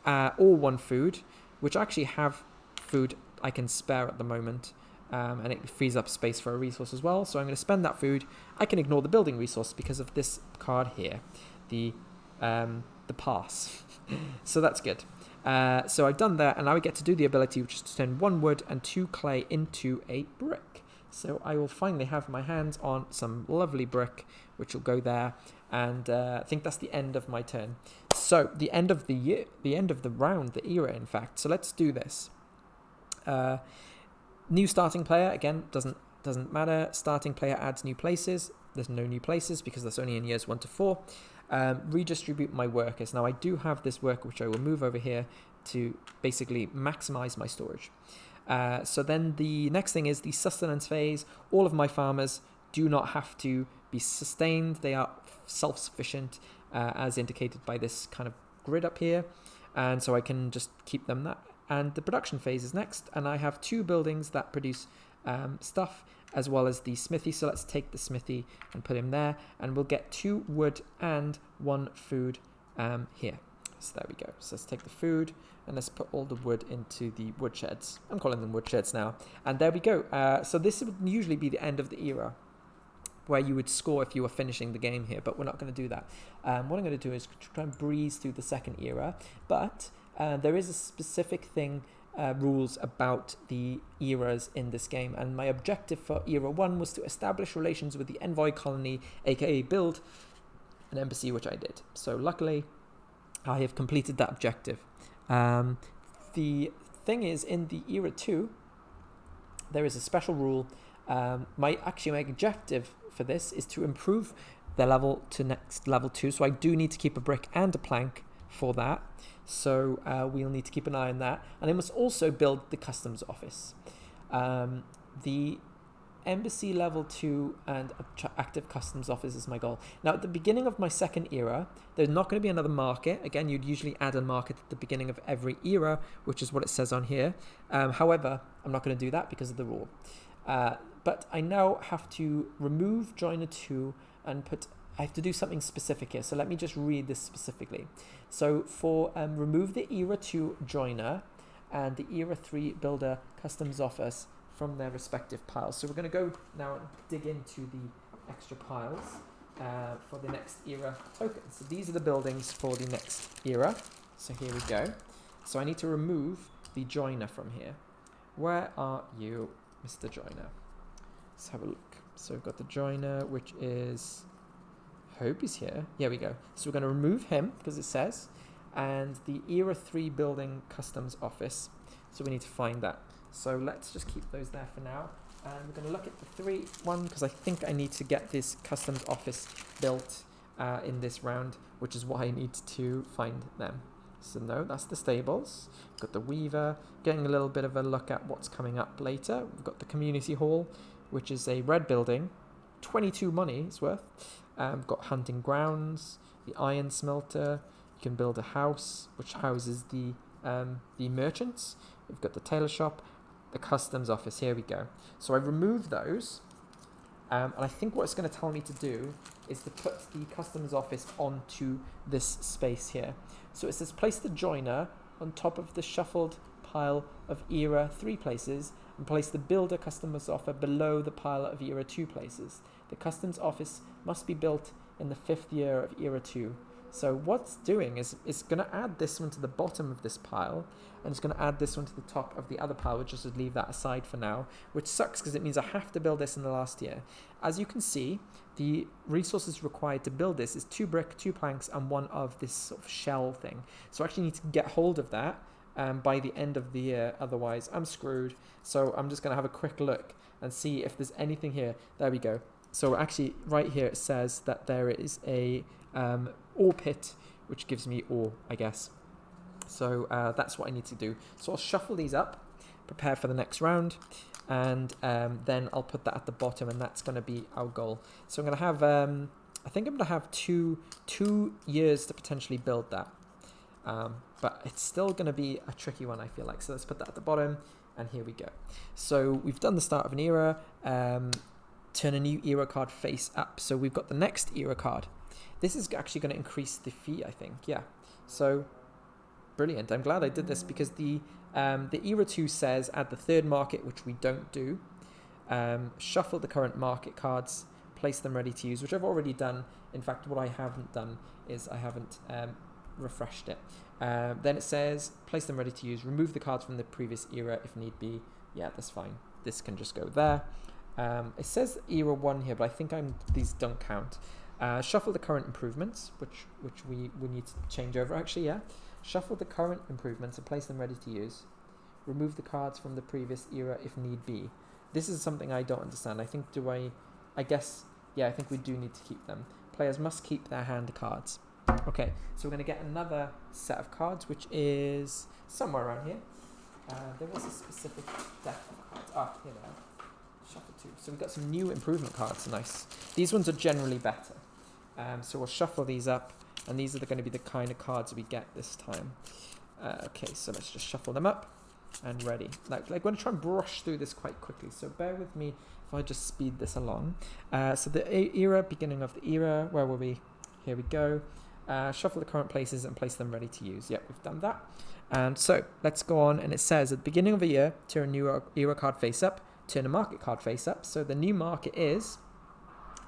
[SPEAKER 1] or 1 food, which I actually have food I can spare at the moment. And it frees up space for a resource as well. So I'm going to spend that food. I can ignore the building resource because of this card here, the pass. So that's good. So I've done that, and now I get to do the ability, which is to turn 1 wood and 2 clay into a brick. So I will finally have my hands on some lovely brick, which will go there. And I think that's the end of my turn. So the end of the year, the end of the round, the era, in fact. So let's do this. New starting player, again, doesn't matter. Starting player adds new places. There's no new places because that's only in years 1 to 4. Redistribute my workers. Now I do have this worker which I will move over here to basically maximize my storage. So then the next thing is the Sustenance Phase. All of my farmers do not have to be sustained. They are self-sufficient as indicated by this kind of grid up here. And so I can just keep them that. And the production phase is next, and I have 2 buildings that produce stuff as well as the smithy. So let's take the smithy and put him there, and we'll get 2 wood and 1 food here. So there we go. So let's take the food and let's put all the wood into the wood sheds. I'm calling them wood sheds now. And there we go. So this would usually be the end of the era where you would score if you were finishing the game here, but we're not going to do that. What I'm going to do is try and breeze through the second era, but there is a specific thing, rules about the eras in this game, and my objective for era 1 was to establish relations with the envoy colony, aka build an embassy, which I did. So luckily I have completed that objective. The thing is, in the era 2 there is a special rule. My objective for this is to improve the level to next level 2, so I do need to keep a brick and a plank for that. So we'll need to keep an eye on that. And I must also build the customs office. The embassy level 2 and active customs office is my goal. Now, at the beginning of my second era, there's not going to be another market. Again, you'd usually add a market at the beginning of every era, which is what it says on here. However, I'm not going to do that because of the rule. But I now have to remove joiner 2 and I have to do something specific here. So let me just read this specifically. So for remove the era 2 joiner and the era 3 builder customs office from their respective piles. So we're going to go now and dig into the extra piles for the next era tokens. So these are the buildings for the next era. So here we go. So I need to remove the joiner from here. Where are you, Mr. Joiner? Let's have a look. So we've got the joiner, which is... hope he's here. Here we go. So we're going to remove him because it says, and the era 3 building customs office. So we need to find that. So let's just keep those there for now. And we're going to look at the 1 because I think I need to get this customs office built in this round, which is why I need to find them. So no, that's the stables. We've got the weaver. Getting a little bit of a look at what's coming up later. We've got the community hall, which is a red building. 22 money it's worth. We've got hunting grounds, the iron smelter. You can build a house which houses the merchants. We've got the tailor shop, the customs office. Here we go. So I removed those, and I think what it's going to tell me to do is to put the customs office onto this space here. So it says place the joiner on top of the shuffled pile of era 3 places and place the builder customs office below the pile of era 2 places. The customs office must be built in the 5th year of era 2. So what's doing is it's going to add this one to the bottom of this pile, and it's going to add this one to the top of the other pile, which just would leave that aside for now, which sucks because it means I have to build this in the last year. As you can see, the resources required to build this is 2 brick, 2 planks, and 1 of this sort of shell thing. So I actually need to get hold of that by the end of the year, otherwise I'm screwed. So I'm just going to have a quick look and see if there's anything here. There we go. So actually right here it says that there is a ore pit, which gives me ore, I guess. So that's what I need to do. So I'll shuffle these up, prepare for the next round, and then I'll put that at the bottom, and that's going to be our goal. So I'm going to have, I think I'm going to have two years to potentially build that. But it's still going to be a tricky one, I feel like. So let's put that at the bottom, and here we go. So we've done the start of an era, turn a new era card face up. So we've got the next era card. This is actually going to increase the fee, I think. Yeah. So brilliant. I'm glad I did this because the era 2 says add the 3rd market, which we don't do. Shuffle the current market cards, place them ready to use, which I've already done. In fact, what I haven't done is I haven't refreshed it. Then it says place them ready to use, remove the cards from the previous era if need be. Yeah, that's fine. This can just go there. It says era 1 here, but I think these don't count. Shuffle the current improvements, which we need to change over actually, yeah. Shuffle the current improvements and place them ready to use. Remove the cards from the previous era if need be. This is something I don't understand. I think I guess, yeah, I think we do need to keep them. Players must keep their hand cards. Okay, so we're going to get another set of cards, which is somewhere around here. There was a specific deck of cards. Ah, here they are. Shuffle 2. So we've got some new improvement cards. Nice. These ones are generally better. So we'll shuffle these up, and these are going to be the kind of cards we get this time. Okay, so let's just shuffle them up and ready. Like I'm going to try and brush through this quite quickly, so bear with me if I just speed this along. So the era, beginning of the era, where were we? Here we go. Shuffle the current places and place them ready to use. Yep, we've done that. And so let's go on, and it says at the beginning of a year, turn a new era card face up, turn a market card face up. So the new market is,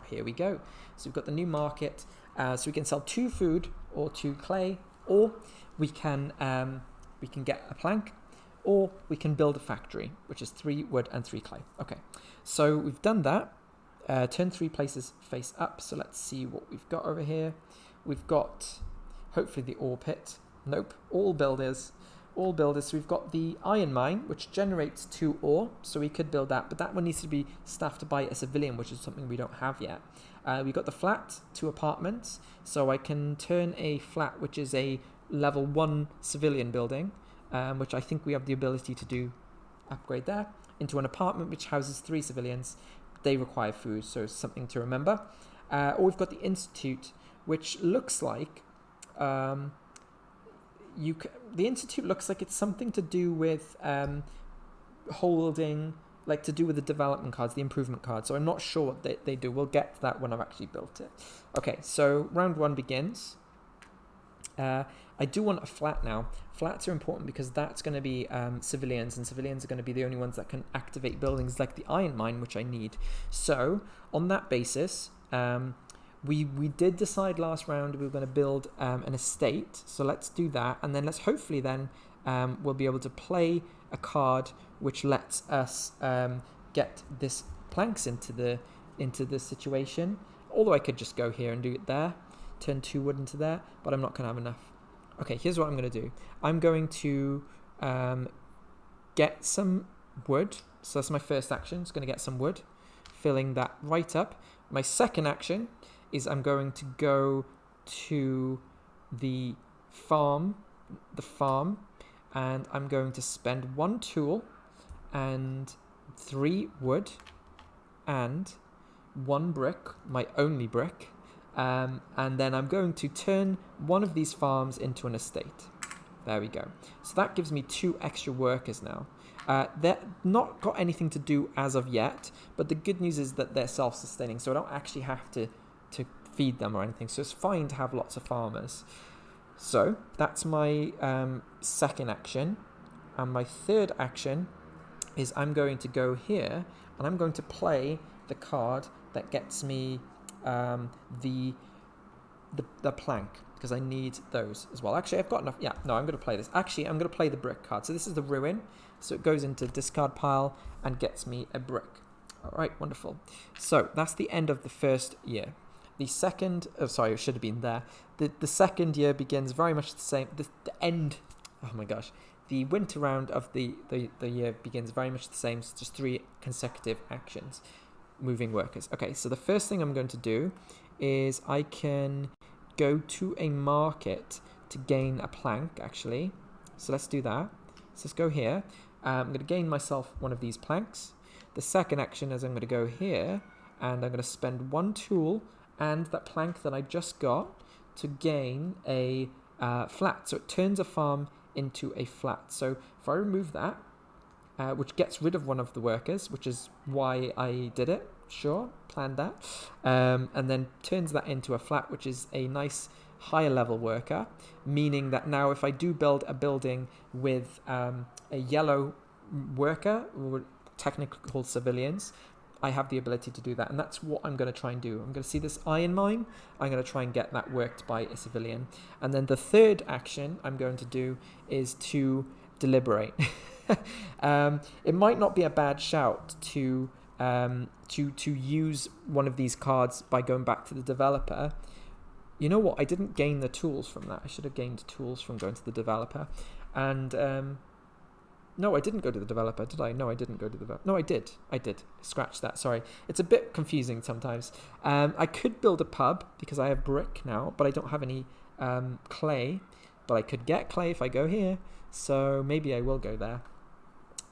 [SPEAKER 1] here we go. So we've got the new market. So we can sell 2 food or 2 clay, or we can get a plank, or we can build a factory, which is 3 wood and 3 clay. Okay, so we've done that. Turn 3 places face up. So let's see what we've got over here. We've got hopefully the ore pit. Nope, all builders. So we've got the iron mine, which generates 2 ore, so we could build that, but that one needs to be staffed by a civilian, which is something we don't have yet. We've got the flat, 2 apartments, so I can turn a flat, which is a level 1 civilian building, which I think we have the ability to do, upgrade there, into an apartment which houses 3 civilians. They require food, so it's something to remember. Or we've got the institute, which looks like the institute looks like it's something to do with holding, like to do with the development cards, the improvement cards. So I'm not sure what they do. We'll get to that when I've actually built it. Okay, so round 1 begins. I do want a flat now. Flats are important because that's going to be civilians, and civilians are going to be the only ones that can activate buildings like the iron mine, which I need. So on that basis, we did decide last round we were going to build an estate. So let's do that, and then let's hopefully then we'll be able to play a card which lets us get this planks into the situation. Although I could just go here and do it there, turn 2 wood into there, but I'm not going to have enough. Okay, here's what I'm going to do. I'm going to get some wood. So that's my first action. It's going to get some wood, filling that right up. My second action is I'm going to go to the farm, and I'm going to spend 1 tool and 3 wood and 1 brick, my only brick, and then I'm going to turn one of these farms into an estate. There we go. So that gives me 2 extra workers now. They're not got anything to do as of yet, but the good news is that they're self-sustaining, so I don't actually have to feed them or anything. So it's fine to have lots of farmers. So that's my second action. And my third action is I'm going to go here and I'm going to play the card that gets me the plank. because I need those as well. Actually, I've got enough. Yeah, no, I'm going to play this. Actually, I'm going to play the brick card. So this is the ruin. So it goes into discard pile and gets me a brick. All right, wonderful. So that's the end of the first year. The second, oh, sorry, it should have been there. The second year begins very much the same. The end, oh my gosh. The winter round of the year begins very much the same. It's just 3 consecutive actions. Moving workers. Okay, so the first thing I'm going to do is I can go to a market to gain a plank, actually. So let's do that. So let's go here. I'm going to gain myself one of these planks. The second action is I'm going to go here, and I'm going to spend 1 tool and that plank that I just got to gain a flat. So it turns a farm into a flat. So if I remove that, which gets rid of one of the workers, which is why I did it, sure, planned that, and then turns that into a flat, which is a nice higher level worker, meaning that now if I do build a building with a yellow worker, or technically called civilians, I have the ability to do that, and that's what I'm going to try and do. I'm going to see this iron mine, I'm going to try and get that worked by a civilian. And then the third action I'm going to do is to deliberate. It might not be a bad shout to use one of these cards by going back to the developer. You know what? I didn't gain the tools from that. I should have gained tools from going to the developer. And no, I didn't go to the developer, did I? No, I didn't go to the developer. No, I did. Scratch that. Sorry. It's a bit confusing sometimes. I could build a pub because I have brick now, but I don't have any clay. But I could get clay if I go here. So maybe I will go there.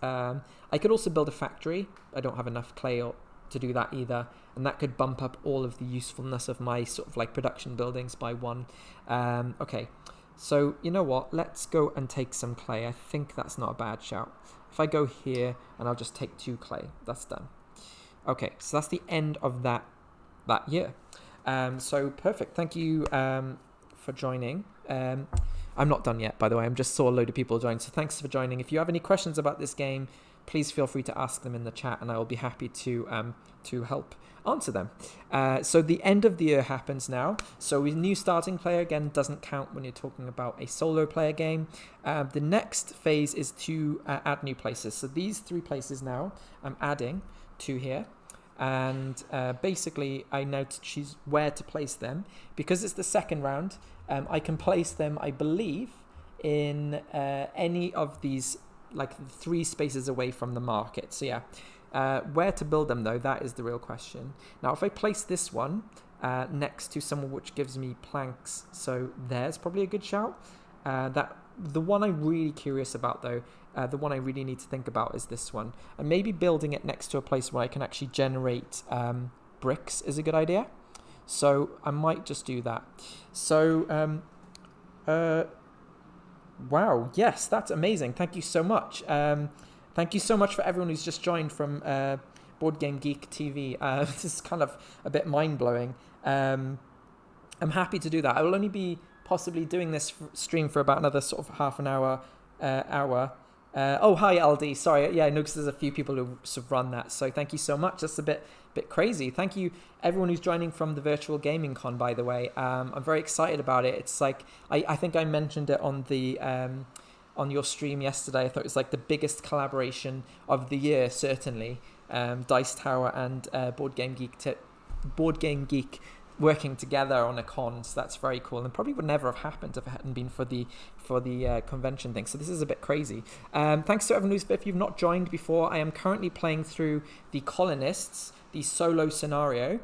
[SPEAKER 1] I could also build a factory. I don't have enough clay to do that either. And that could bump up all of the usefulness of my sort of like production buildings by 1. Okay. So, you know what? Let's go and take some clay. I think that's not a bad shout. If I go here, and I'll just take 2 clay. That's done. Okay, so that's the end of that year. So, perfect. Thank you for joining. I'm not done yet, by the way. I just saw a load of people join, so thanks for joining. If you have any questions about this game, please feel free to ask them in the chat, and I will be happy to help answer them. So the end of the year happens now. So a new starting player, again, doesn't count when you're talking about a solo player game. The next phase is to add new places. So these 3 places now I'm adding to here. And basically I now choose where to place them. Because it's the second round, I can place them, I believe, in any of these, like 3 spaces away from the market. So yeah. Where to build them, though, that is the real question. Now, if I place this one next to someone which gives me planks, so there's probably a good shout. The one I'm really curious about, though, the one I really need to think about is this one. And maybe building it next to a place where I can actually generate bricks is a good idea. So I might just do that. So, wow, yes, that's amazing. Thank you so much. Thank you so much for everyone who's just joined from Board Game Geek TV. This is kind of a bit mind-blowing. I'm happy to do that. I will only be possibly doing this stream for about another sort of half an hour. Oh, hi, LD. Sorry. Yeah, I noticed there's a few people who sort of run that. So thank you so much. That's a bit crazy. Thank you, everyone who's joining from the Virtual Gaming Con, by the way. I'm very excited about it. It's like, I think I mentioned it on the... on your stream yesterday. I thought it was like the biggest collaboration of the year, certainly. Dice Tower and Board Game Geek working together on a con, so that's very cool, and probably would never have happened if it hadn't been for the convention thing. So this is a bit crazy. Thanks to everyone if you've not joined before, I am currently playing through the Colonists, the solo scenario.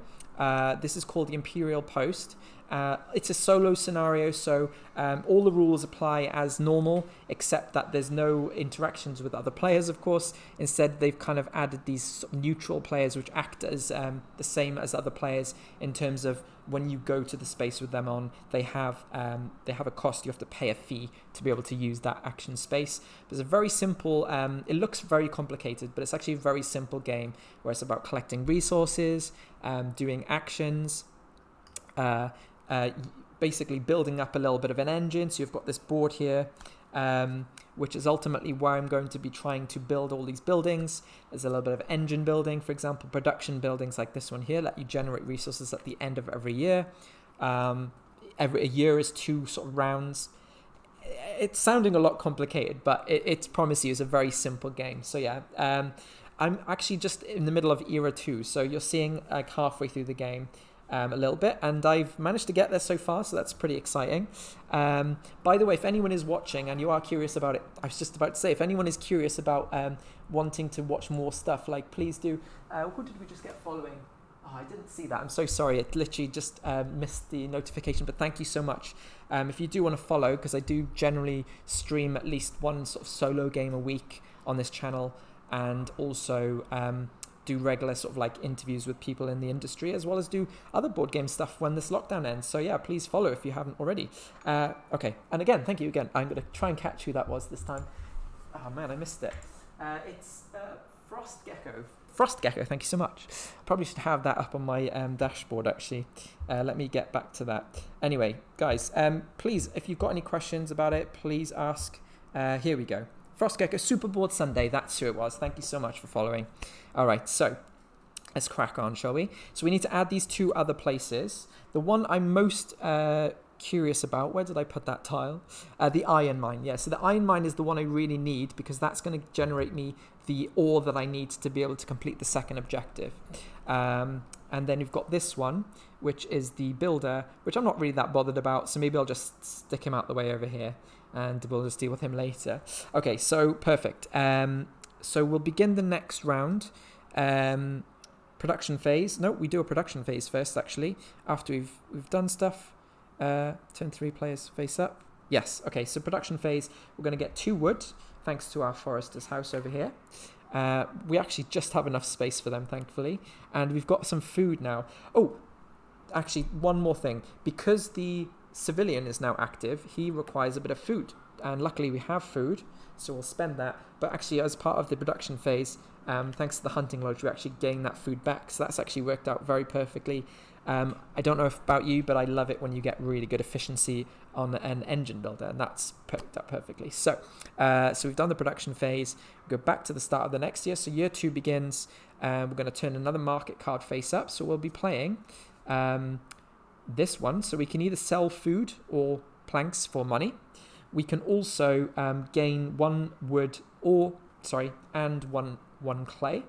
[SPEAKER 1] This is called the Imperial Post. It's a solo scenario, so all the rules apply as normal, except that there's no interactions with other players, of course. Instead, they've kind of added these neutral players which act as the same as other players in terms of when you go to the space with them on, they have a cost. You have to pay a fee to be able to use that action space. It's a very simple, it looks very complicated, but it's actually a very simple game where it's about collecting resources, doing actions, basically building up a little bit of an engine. So you've got this board here, which is ultimately where I'm going to be trying to build all these buildings. There's a little bit of engine building, for example, production buildings like this one here, let you generate resources at the end of every year. a year is 2 sort of rounds. It's sounding a lot complicated, but it promise you is a very simple game. So yeah, I'm actually just in the middle of Era 2, so you're seeing like halfway through the game a little bit, and I've managed to get there so far, so that's pretty exciting. By the way, if anyone is watching and you are curious about it, I was just about to say, if anyone is curious about wanting to watch more stuff, like please do. Who did we just get following? Oh, I didn't see that. I'm so sorry. It literally just missed the notification, but thank you so much. If you do want to follow, because I do generally stream at least one sort of solo game a week on this channel, and also do regular sort of like interviews with people in the industry, as well as do other board game stuff when this lockdown ends. So yeah, please follow if you haven't already. Okay, and again, thank you again. I'm going to try and catch who that was this time. Oh man, I missed it. It's Frost Gecko. Frost Gecko, thank you so much. Probably should have that up on my dashboard actually. Let me get back to that. Anyway, guys, please, if you've got any questions about it, please ask. Here we go. Frost Gecko, Superboard Sunday, that's who it was. Thank you so much for following. All right, so let's crack on, shall we? So we need to add these 2 other places. The one I'm most curious about, where did I put that tile? The iron mine, yeah. So the iron mine is the one I really need, because that's going to generate me the ore that I need to be able to complete the second objective. And then you've got this one, which is the builder, which I'm not really that bothered about, so maybe I'll just stick him out the way over here, and we'll just deal with him later. Okay, so perfect. So we'll begin the next round. Production phase. No, we do a production phase first, actually, after we've done stuff. Turn 3 players face up. Yes, okay, so production phase, we're going to get 2 wood, thanks to our forester's house over here. We actually just have enough space for them, thankfully. And we've got some food now. Oh, actually, one more thing. Because the civilian is now active, he requires a bit of food. And luckily we have food, so we'll spend that. But actually, as part of the production phase, thanks to the hunting lodge, we actually gain that food back. So that's actually worked out very perfectly. I don't know about you, but I love it when you get really good efficiency on an engine builder, and that's worked out perfectly. So we've done the production phase. We go back to the start of the next year. So year 2 begins. We're going to turn another market card face up. So we'll be playing this one. So we can either sell food or planks for money. We can also gain 1 wood and one clay,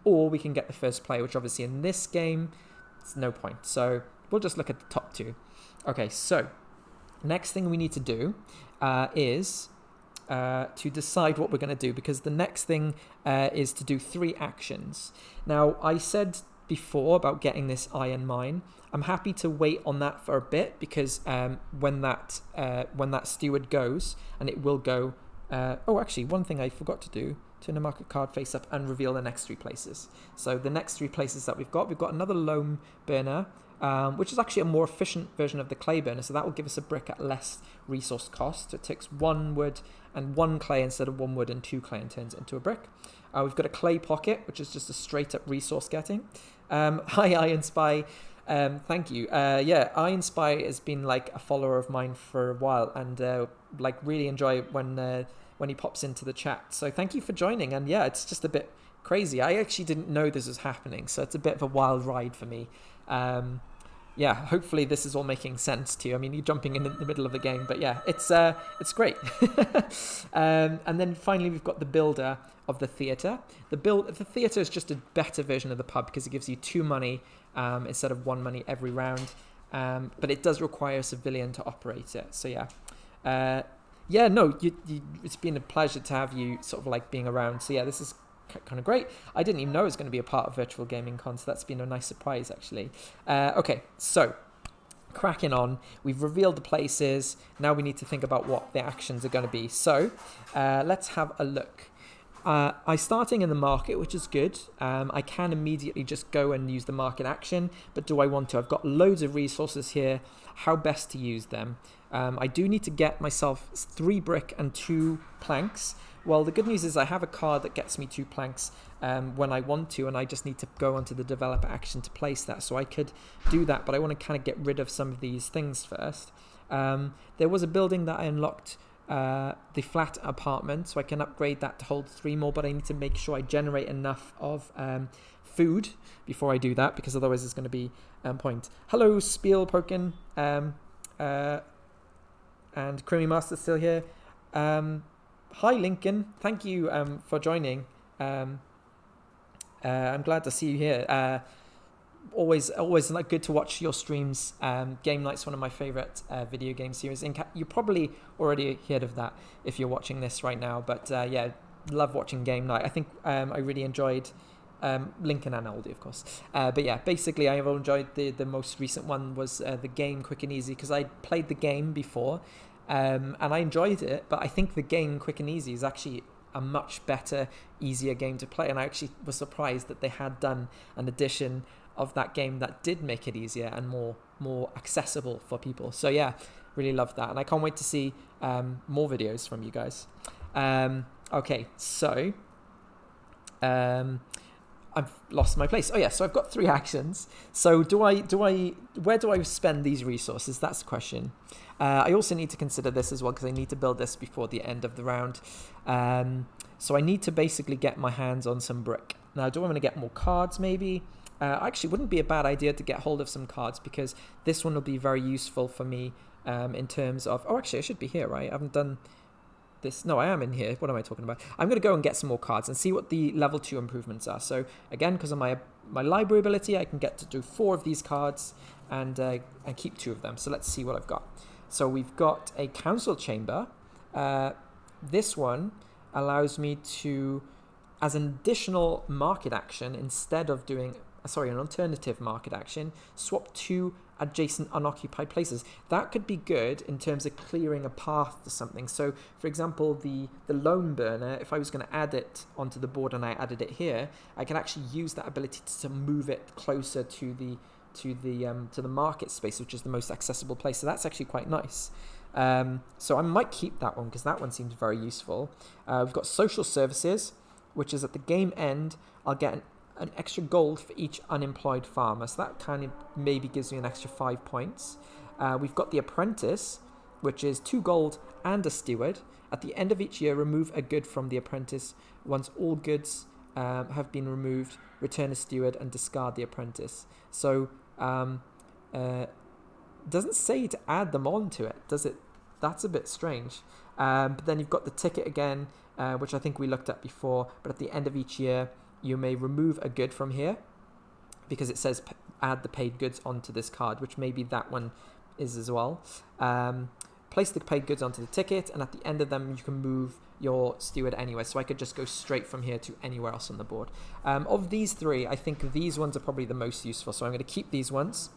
[SPEAKER 1] or we can get the first player, which obviously in this game, it's no point. So we'll just look at the top 2. Okay, so next thing we need to do is to decide what we're going to do, because the next thing is to do 3 actions. Now, I said before about getting this iron mine. I'm happy to wait on that for a bit, because when that steward goes, and it will go. Oh, actually, one thing I forgot to do: turn the market card face up and reveal the next 3 places. So the next 3 places that we've got another loam burner, which is actually a more efficient version of the clay burner. So that will give us a brick at less resource cost. So it takes 1 wood and 1 clay instead of 1 wood and 2 clay, and turns it into a brick. We've got a clay pocket, which is just a straight up resource getting. Hi, Iron Spy. Thank you. Yeah, Iron Spy has been like a follower of mine for a while, and like really enjoy it when he pops into the chat. So thank you for joining. And yeah, it's just a bit crazy. I actually didn't know this was happening, so it's a bit of a wild ride for me. Yeah, hopefully this is all making sense to you. I mean, you're jumping in the middle of the game, but yeah, it's great. And then finally, we've got the builder of the theatre. The theatre is just a better version of the pub, because it gives you 2 money instead of 1 money every round. But it does require a civilian to operate it. So yeah. Yeah, no, it's been a pleasure to have you sort of like being around. So yeah, this is kind of great. I didn't even know it was going to be a part of Virtual Gaming Con, so that's been a nice surprise actually. Okay, so cracking on. We've revealed the places. Now we need to think about what the actions are going to be. So let's have a look. I'm starting in the market, which is good. I can immediately just go and use the market action, but do I want to? I've got loads of resources here. How best to use them? I do need to get myself 3 brick and 2 planks. Well, the good news is I have a card that gets me 2 planks when I want to, and I just need to go onto the developer action to place that. So I could do that, but I want to kind of get rid of some of these things first. There was a building that I unlocked, the flat apartment, so I can upgrade that to hold 3 more, but I need to make sure I generate enough of food before I do that, because otherwise it's going to be point. Hello, Spielpoken. And Creamy Master's still here. Hi, Lincoln. Thank you for joining. I'm glad to see you here. Always like good to watch your streams. Game Night's one of my favorite video game series. You probably already heard of that if you're watching this right now. But yeah, love watching Game Night. I think I really enjoyed Lincoln and Aldi, of course. But yeah, basically I have enjoyed the most recent one was the game Quick and Easy, because I played the game before and I enjoyed it. But I think the game Quick and Easy is actually a much better, easier game to play. And I actually was surprised that they had done an edition of that game that did make it easier and more accessible for people. So yeah, really loved that, and I can't wait to see more videos from you guys. Okay, so I've lost my place. Oh yeah, so I've got 3 actions. So where do I spend these resources? That's the question. I also need to consider this as well, because I need to build this before the end of the round. So I need to basically get my hands on some brick. Now, do I want to get more cards maybe? Actually, wouldn't be a bad idea to get hold of some cards, because this one will be very useful for me in terms of... Oh, actually, I should be here, right? I haven't done this. No, I am in here. What am I talking about? I'm going to go and get some more cards and see what the level 2 improvements are. So, again, because of my library ability, I can get to do 4 of these cards and keep 2 of them. So let's see what I've got. So we've got a council chamber. This one allows me to, as an additional market action, instead of doing... an alternative market action, swap 2 adjacent unoccupied places. That could be good in terms of clearing a path to something. So, for example, the lone burner, if I was going to add it onto the board and I added it here, I can actually use that ability to move it closer to the market space, which is the most accessible place. So that's actually quite nice. So I might keep that one, because that one seems very useful. We've got social services, which is at the game end, I'll get an extra gold for each unemployed farmer. So that kind of maybe gives me an extra 5 points. We've got the apprentice, which is 2 gold and a steward. At the end of each year, remove a good from the apprentice. Once all goods have been removed, return a steward and discard the apprentice. So doesn't say to add them onto it, does it? That's a bit strange. But then you've got the ticket again, which I think we looked at before. But at the end of each year, you may remove a good from here, because it says add the paid goods onto this card, which maybe that one is as well. Place the paid goods onto the ticket, and at the end of them, you can move your steward anywhere. So I could just go straight from here to anywhere else on the board. Of these 3, I think these ones are probably the most useful. So I'm going to keep these ones,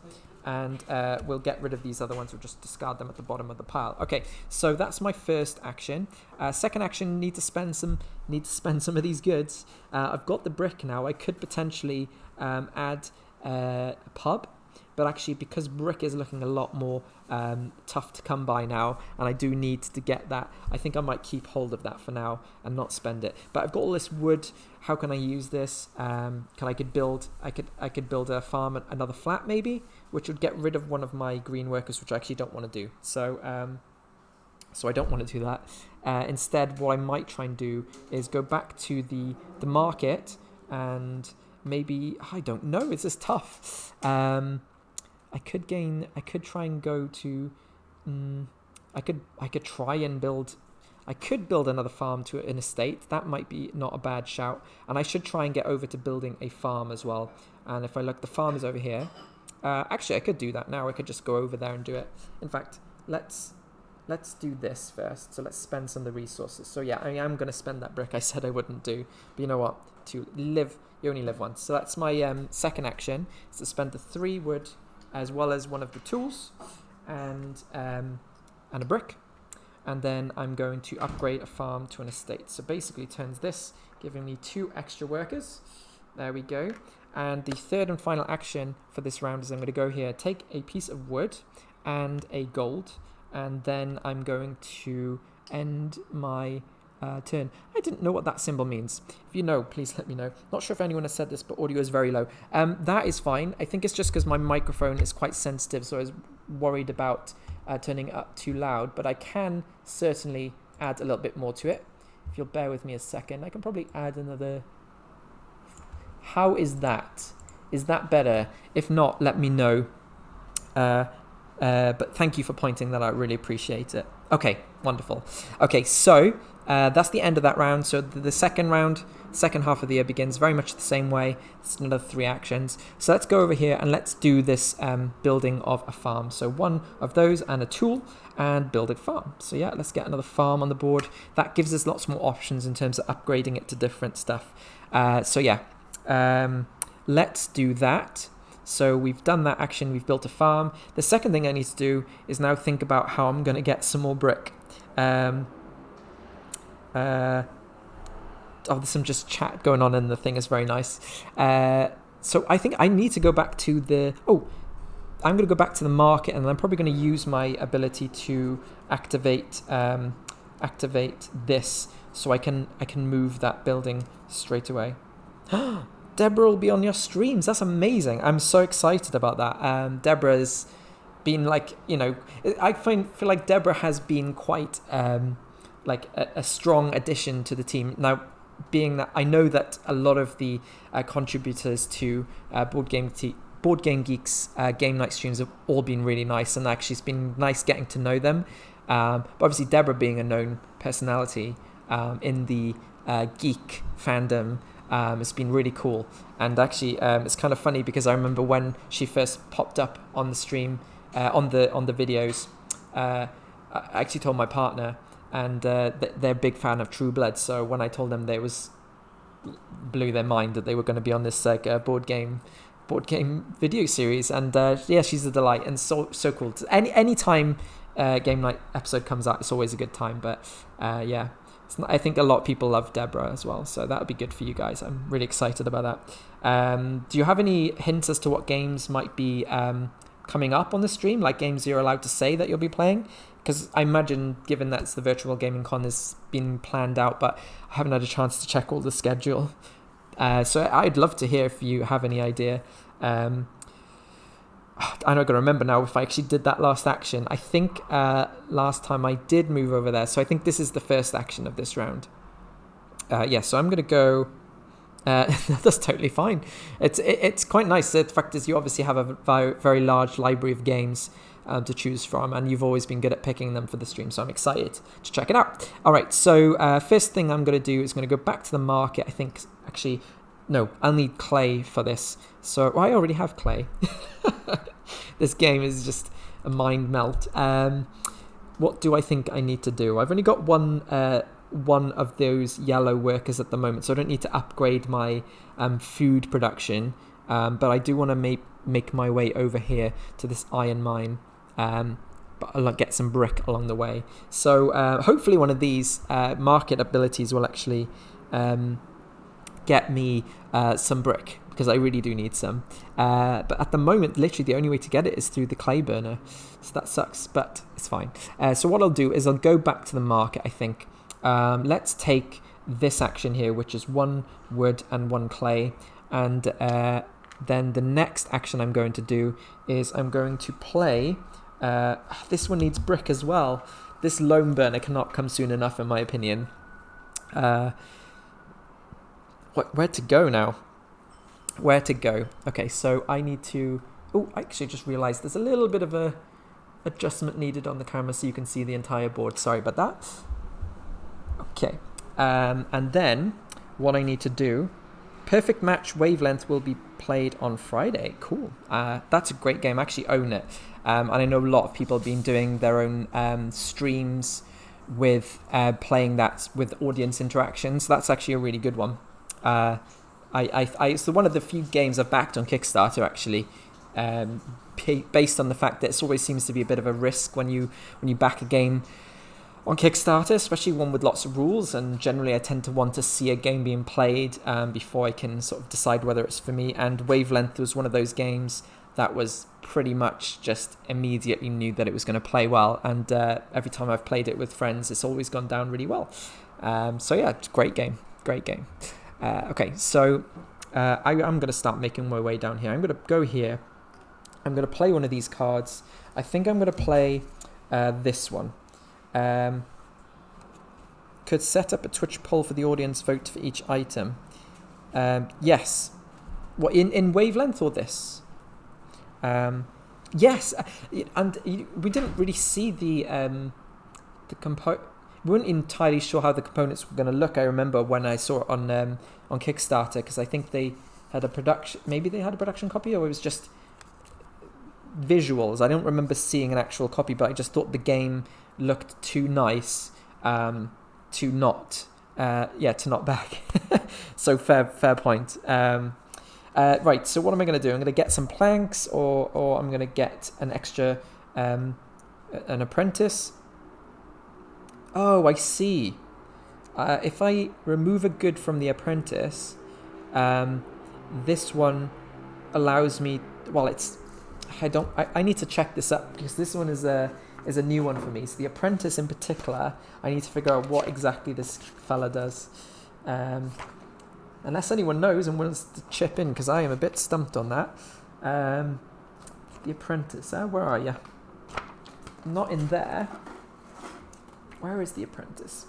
[SPEAKER 1] and we'll get rid of these other ones. We'll just discard them at the bottom of the pile. Okay, so that's my first action. Second action, need to spend some of these goods. I've got the brick now. I could potentially add a pub, but actually, because brick is looking a lot more tough to come by now, and I do need to get that, I think I might keep hold of that for now and not spend it. But I've got all this wood. How can I use this? I could build a farm, another flat maybe, which would get rid of one of my green workers, which I actually don't want to do. So I don't want to do that. Instead, what I might try and do is go back to the market, and maybe, I don't know, this is tough. I could try and go to, I could try and build, I could build another farm to an estate. That might be not a bad shout. And I should try and get over to building a farm as well. And if I look, the farm is over here. Actually, I could do that now. I could just go over there and do it. In fact, let's do this first. So let's spend some of the resources. So yeah, I am going to spend that brick I said I wouldn't do. But you know what? You only live once. So that's my second action. Is to spend the 3 wood, as well as one of the tools, and a brick. And then I'm going to upgrade a farm to an estate. So basically turns this, giving me 2 extra workers. There we go. And the third and final action for this round is I'm going to go here, take a piece of wood and a gold, and then I'm going to end my turn. I didn't know what that symbol means. If you know, please let me know. Not sure if anyone has said this, but audio is very low. That is fine. I think it's just because my microphone is quite sensitive, so I was worried about turning it up too loud, but I can certainly add a little bit more to it. If you'll bear with me a second, I can probably add another... How is that? Is that better? If not, let me know. But thank you for pointing that out. I really appreciate it. Okay, wonderful. Okay, so that's the end of that round. So the second round, second half of the year begins very much the same way. It's another 3 actions. So let's go over here and let's do this building of a farm. So one of those and a tool and build a farm. So yeah, let's get another farm on the board. That gives us lots more options in terms of upgrading it to different stuff. So yeah, let's do that. So we've done that action, we've built a farm. The second thing I need to do is now think about how I'm going to get some more brick. There's some just chat going on and the thing is very nice. So I think I need to go back to the... I'm going to go back to the market, and I'm probably going to use my ability to activate this so I can move that building straight away. Deborah will be on your streams. That's amazing. I'm so excited about that. Deborah's been like, I feel like Deborah has been quite like a strong addition to the team. Now, being that I know that a lot of the contributors to Board Game Geeks game night streams have all been really nice, and actually it's been nice getting to know them. But obviously Deborah being a known personality in the geek fandom, it's been really cool. And actually it's kind of funny because I remember when she first popped up on the stream, on the videos, I actually told my partner, and they're a big fan of True Blood, so when I told them, blew their mind that they were going to be on this board game video series. And yeah, she's a delight and so cool. Any time game night episode comes out, it's always a good time. But yeah, I think a lot of people love Deborah as well, so that would be good for you guys. I'm really excited about that. Do you have any hints as to what games might be coming up on the stream, like games you're allowed to say that you'll be playing? Because I imagine, given that's the virtual gaming con, has been planned out, but I haven't had a chance to check all the schedule. So I'd love to hear if you have any idea. I'm not going to remember now if I actually did that last action. I think last time I did move over there. So I think this is the first action of this round. Yeah, so I'm going to go... that's totally fine. It's quite nice. The fact is you obviously have a very large library of games to choose from, and you've always been good at picking them for the stream, so I'm excited to check it out. All right, so first thing I'm going to do is going to go back to the market. I think, actually, no, I'll need clay for this. So I already have clay. This game is just a mind melt. What do I think I need to do? I've only got one of those yellow workers at the moment, so I don't need to upgrade my food production, but I do want to make my way over here to this iron mine, but I'll get some brick along the way. So hopefully one of these market abilities will actually get me some brick, because I really do need some. But at the moment, literally the only way to get it is through the clay burner, so that sucks, but it's fine. So what I'll do is I'll go back to the market, I think. Let's take this action here, which is 1 wood and 1 clay, and then the next action I'm going to do is I'm going to play... this one needs brick as well. This loam burner cannot come soon enough, in my opinion. Where to go now? Where to go? Okay, so I need to... Oh, I actually just realised there's a little bit of a adjustment needed on the camera so you can see the entire board. Sorry about that. Okay, and then what I need to do... Perfect Match Wavelength will be played on Friday. Cool. That's a great game. I actually own it. And I know a lot of people have been doing their own streams with playing that with audience interactions. So that's actually a really good one. It's one of the few games I've backed on Kickstarter, actually, based on the fact that it always seems to be a bit of a risk when you back a game on Kickstarter, especially one with lots of rules, and generally I tend to want to see a game being played before I can sort of decide whether it's for me. And Wavelength was one of those games that was pretty much just immediately knew that it was going to play well, and every time I've played it with friends, it's always gone down really well. So yeah, it's a great game. Okay, so I'm going to start making my way down here. I'm going to go here. I'm going to play one of these cards. I think I'm going to play this one. Could set up a Twitch poll for the audience vote for each item. Yes. What, in Wavelength or this? Yes, and we didn't really see the we weren't entirely sure how the components were going to look. I remember when I saw it on Kickstarter, because I think they had a production, maybe they had a production copy, or it was just visuals. I don't remember seeing an actual copy, but I just thought the game looked too nice to not back. So fair point. Right, so what am I going to do? I'm going to get some planks, or I'm going to get an extra an apprentice. Oh, I see. If I remove a good from the apprentice, this one allows me. Well, I need to check this up, because this one is a new one for me. So the apprentice in particular, I need to figure out what exactly this fella does. Unless anyone knows and wants to chip in, because I am a bit stumped on that. The apprentice, where are you? Not in there. Where is the apprentice?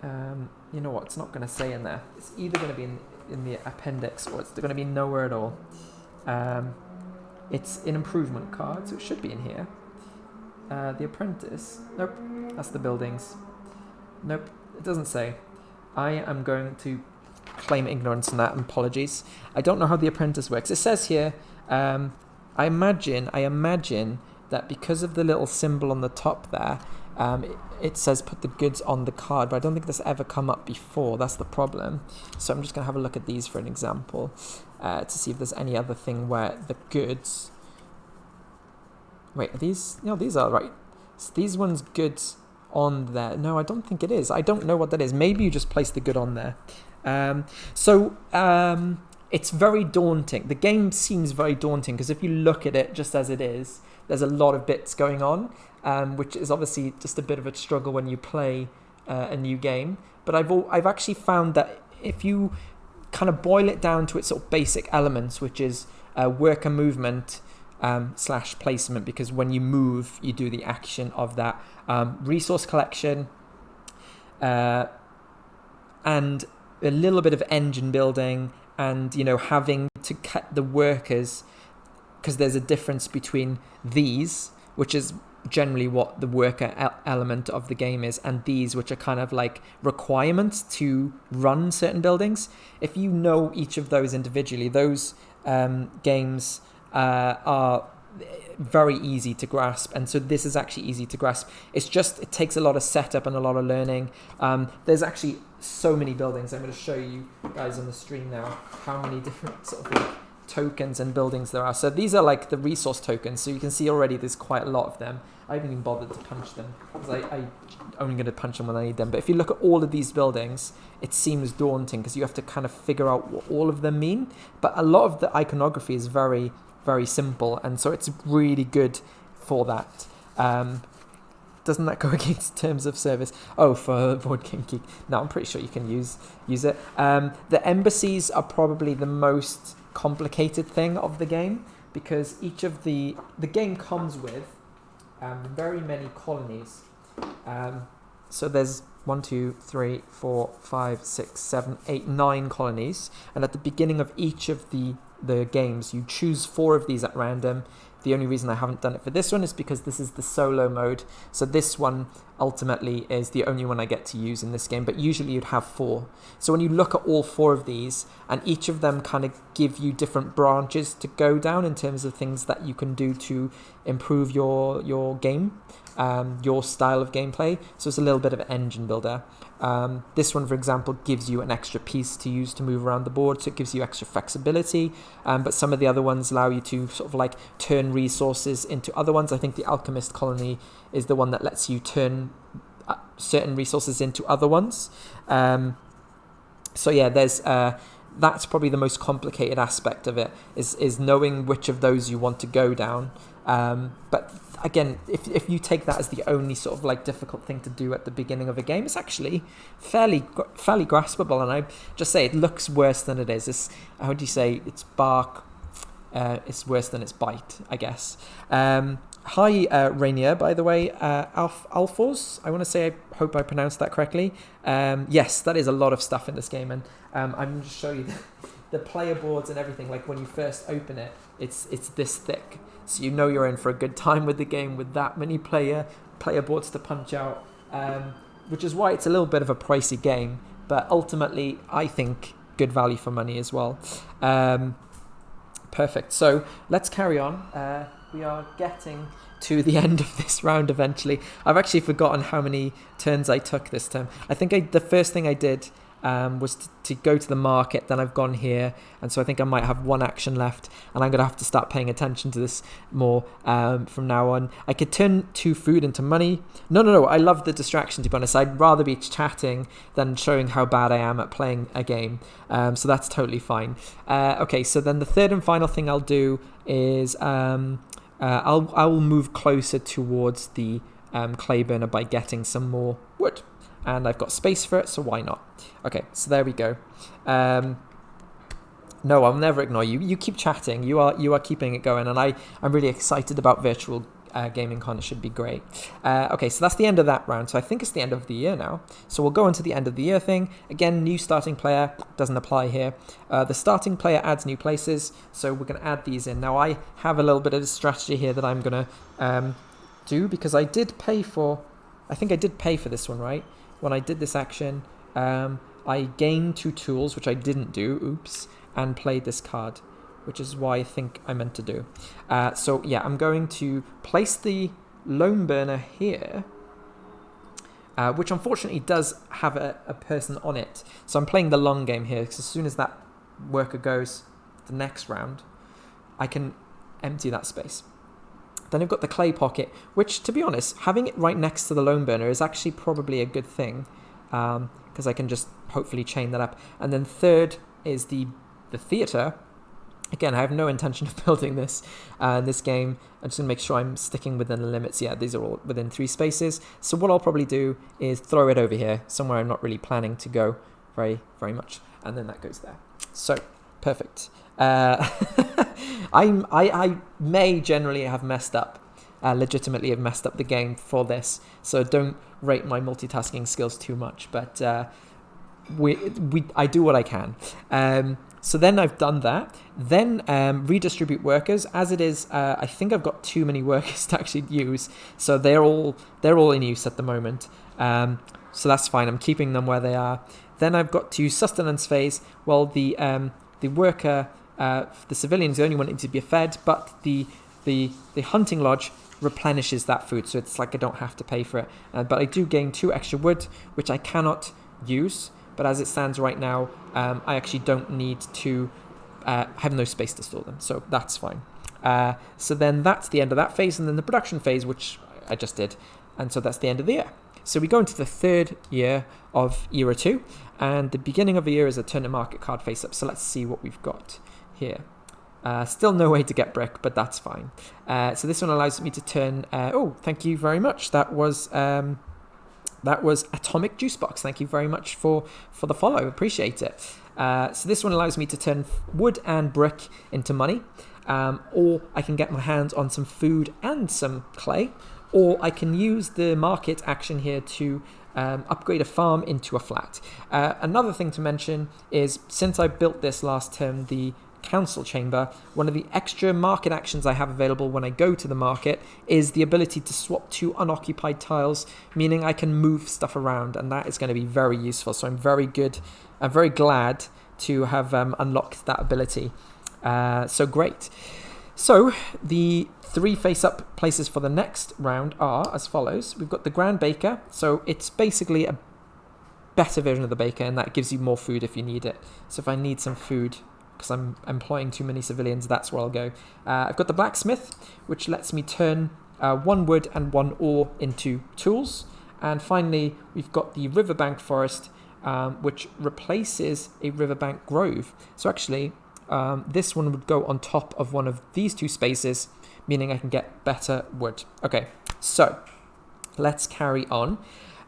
[SPEAKER 1] You know what? It's not going to say in there. It's either going to be in the appendix, or it's going to be nowhere at all. It's an improvement card, so it should be in here. The apprentice. Nope. That's the buildings. Nope. It doesn't say. I am going to claim ignorance on that, and apologies. I don't know how the apprentice works. It says here, I imagine that because of the little symbol on the top there, it says put the goods on the card, but I don't think that's ever come up before. That's the problem. So I'm just going to have a look at these for an example, to see if there's any other thing where the goods... Wait, are these... No, these are right. So these ones goods on there. No, I don't think it is. I don't know what that is. Maybe you just place the good on there. It's very daunting. The game seems very daunting, because if you look at it just as it is, there's a lot of bits going on, which is obviously just a bit of a struggle when you play a new game. But I've actually found that if you kind of boil it down to its sort of basic elements, which is worker movement / placement, because when you move, you do the action of that, resource collection, and a little bit of engine building, and having to cut the workers, because there's a difference between these, which is generally what the worker element of the game is, and these, which are kind of like requirements to run certain buildings. If you know each of those individually, those games are very easy to grasp, and so this is actually easy to grasp. It takes a lot of setup and a lot of learning. There's actually so many buildings. I'm going to show you guys on the stream now how many different sort of like tokens and buildings there are. So these are like the resource tokens, so you can see already there's quite a lot of them. I haven't even bothered to punch them, because I'm only going to punch them when I need them. But if you look at all of these buildings, it seems daunting, because you have to kind of figure out what all of them mean. But a lot of the iconography is very, very simple, and so it's really good for that. Doesn't that go against terms of service? Oh, for Board Game Geek. No, I'm pretty sure you can use it. The embassies are probably the most complicated thing of the game, because each of the game comes with very many colonies. So there's 1, 2, 3, 4, 5, 6, 7, 8, 9 colonies, and at the beginning of each of the games, you choose 4 of these at random. The only reason I haven't done it for this one is because this is the solo mode. So this one ultimately is the only one I get to use in this game, but usually you'd have 4. So when you look at all 4 of these, and each of them kind of give you different branches to go down in terms of things that you can do to improve your game, your style of gameplay. So it's a little bit of an engine builder. This one, for example, gives you an extra piece to use to move around the board, so it gives you extra flexibility. But some of the other ones allow you to sort of like turn resources into other ones. I think the Alchemist Colony is the one that lets you turn certain resources into other ones. So yeah, there's that's probably the most complicated aspect of it, is knowing which of those you want to go down. But again, if you take that as the only sort of like difficult thing to do at the beginning of a game, it's actually fairly graspable. And I just say it looks worse than it is. It's, how do you say, it's bark. It's worse than its bite, I guess. Hi, Rainier, by the way. Alphors, I want to say, I hope I pronounced that correctly. Yes, that is a lot of stuff in this game, and I'm going to show you the player boards and everything, like when you first open it, it's this thick. So you know you're in for a good time with the game with that many player boards to punch out, which is why it's a little bit of a pricey game. But ultimately, I think good value for money as well. Perfect. So let's carry on. We are getting to the end of this round eventually. I've actually forgotten how many turns I took this time. I think the first thing I did was to go to the market. Then I've gone here, and so I think I might have one action left, and I'm gonna have to start paying attention to this more from now on. I could turn 2 food into money. No, I love the distraction, to be honest. I'd rather be chatting than showing how bad I am at playing a game, so that's totally fine. Okay, so then the third and final thing I'll do is I will move closer towards the clay burner by getting some more wood. And I've got space for it, so why not? Okay, so there we go. No, I'll never ignore you. You keep chatting. You are keeping it going, and I'm really excited about virtual gaming con. It should be great. Okay, so that's the end of that round. So I think it's the end of the year now. So we'll go into the end of the year thing. Again, new starting player doesn't apply here. The starting player adds new places, so we're going to add these in. Now I have a little bit of a strategy here that I'm going to do, because I did pay for. I think I did pay for this one, right? When I did this action, I gained 2 tools, which I didn't do, oops, and played this card, which is why I think I meant to do. So yeah, I'm going to place the lone burner here, which unfortunately does have a person on it. So I'm playing the long game here, because as soon as that worker goes the next round, I can empty that space. Then I've got the clay pocket, which, to be honest, having it right next to the lone burner is actually probably a good thing, because I can just hopefully chain that up. And then third is the theatre. Again, I have no intention of building this game. I'm just going to make sure I'm sticking within the limits. Yeah, these are all within 3 spaces. So what I'll probably do is throw it over here, somewhere I'm not really planning to go very, very much. And then that goes there. So, perfect. I may generally have messed up, legitimately have messed up the game for this, so don't rate my multitasking skills too much, but I do what I can. So then I've done that. Then redistribute workers. As it is, I think I've got too many workers to actually use, so they're all in use at the moment. So that's fine. I'm keeping them where they are. Then I've got to Sustenance Phase. Well, the worker, the civilian is the only one that needs to be fed, but the hunting lodge replenishes that food, so it's like I don't have to pay for it. But I do gain 2 extra wood, which I cannot use. But as it stands right now, I actually don't need to have no space to store them, so that's fine. So then that's the end of that phase, and then the production phase, which I just did, and so that's the end of the year. So we go into the 3rd year of Era 2, and the beginning of the year is a turn to market card face up. So let's see what we've got here. Still no way to get brick, but that's fine. So this one allows me to turn. Oh, thank you very much. That was Atomic Juice Box. Thank you very much for the follow. Appreciate it. So this one allows me to turn wood and brick into money, or I can get my hands on some food and some clay, or I can use the market action here to upgrade a farm into a flat. Another thing to mention is, since I built this last term, the council chamber, one of the extra market actions I have available when I go to the market is the ability to swap 2 unoccupied tiles, meaning I can move stuff around, and that is going to be very useful. So I'm very glad to have unlocked that ability. So great. So the 3 face-up places for the next round are as follows. We've got the Grand Baker, so it's basically a better version of the baker, and that gives you more food if you need it. So if I need some food, because I'm employing too many civilians, that's where I'll go. I've got the Blacksmith, which lets me turn 1 wood and 1 ore into tools. And finally, we've got the Riverbank Forest, which replaces a Riverbank Grove. So actually, this one would go on top of one of these 2 spaces, meaning I can get better wood. Okay, so let's carry on.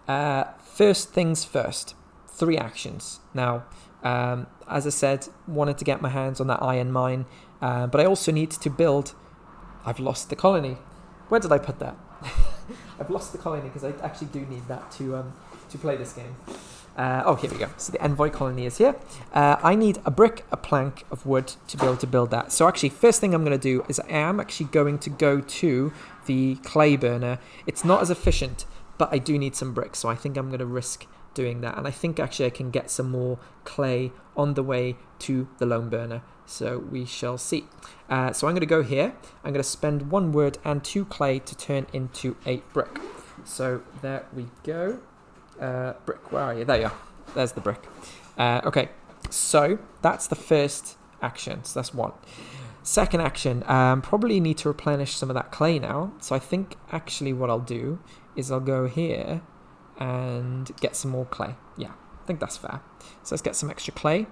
[SPEAKER 1] First things first, 3 actions. Now, as I said, wanted to get my hands on that iron mine, but I also need to build. I've lost the colony. Where did I put that? I've lost the colony because I actually do need that to play this game. Here we go. So the envoy colony is here. I need a brick, a plank of wood to be able to build that. So actually, first thing I'm going to do is I am actually going to go to the clay burner. It's not as efficient, but I do need some bricks. So I think I'm going to risk doing that. And I think actually I can get some more clay on the way to the lone burner. So we shall see. So I'm going to go here. I'm going to spend 1 wood and 2 clay to turn into a brick. So there we go. Brick, where are you? There you are. There's the brick. Okay, so that's the first action. So that's 1. Second action, probably need to replenish some of that clay now. So I think actually what I'll do is I'll go here and get some more clay. Yeah, I think that's fair. So let's get some extra clay.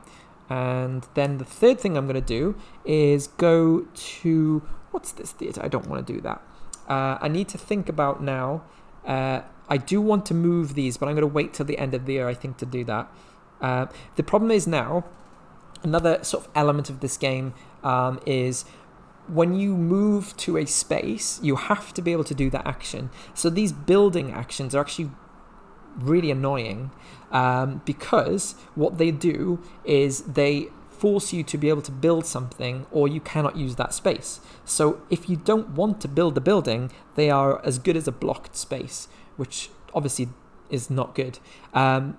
[SPEAKER 1] And then the third thing I'm going to do is go to... What's this theatre? I don't want to do that. I need to think about now... I do want to move these, but I'm going to wait till the end of the year, I think, to do that. The problem is now, another sort of element of this game is when you move to a space, you have to be able to do that action. So these building actions are actually really annoying because what they do is they force you to be able to build something, or you cannot use that space. So if you don't want to build the building, they are as good as a blocked space, which obviously is not good.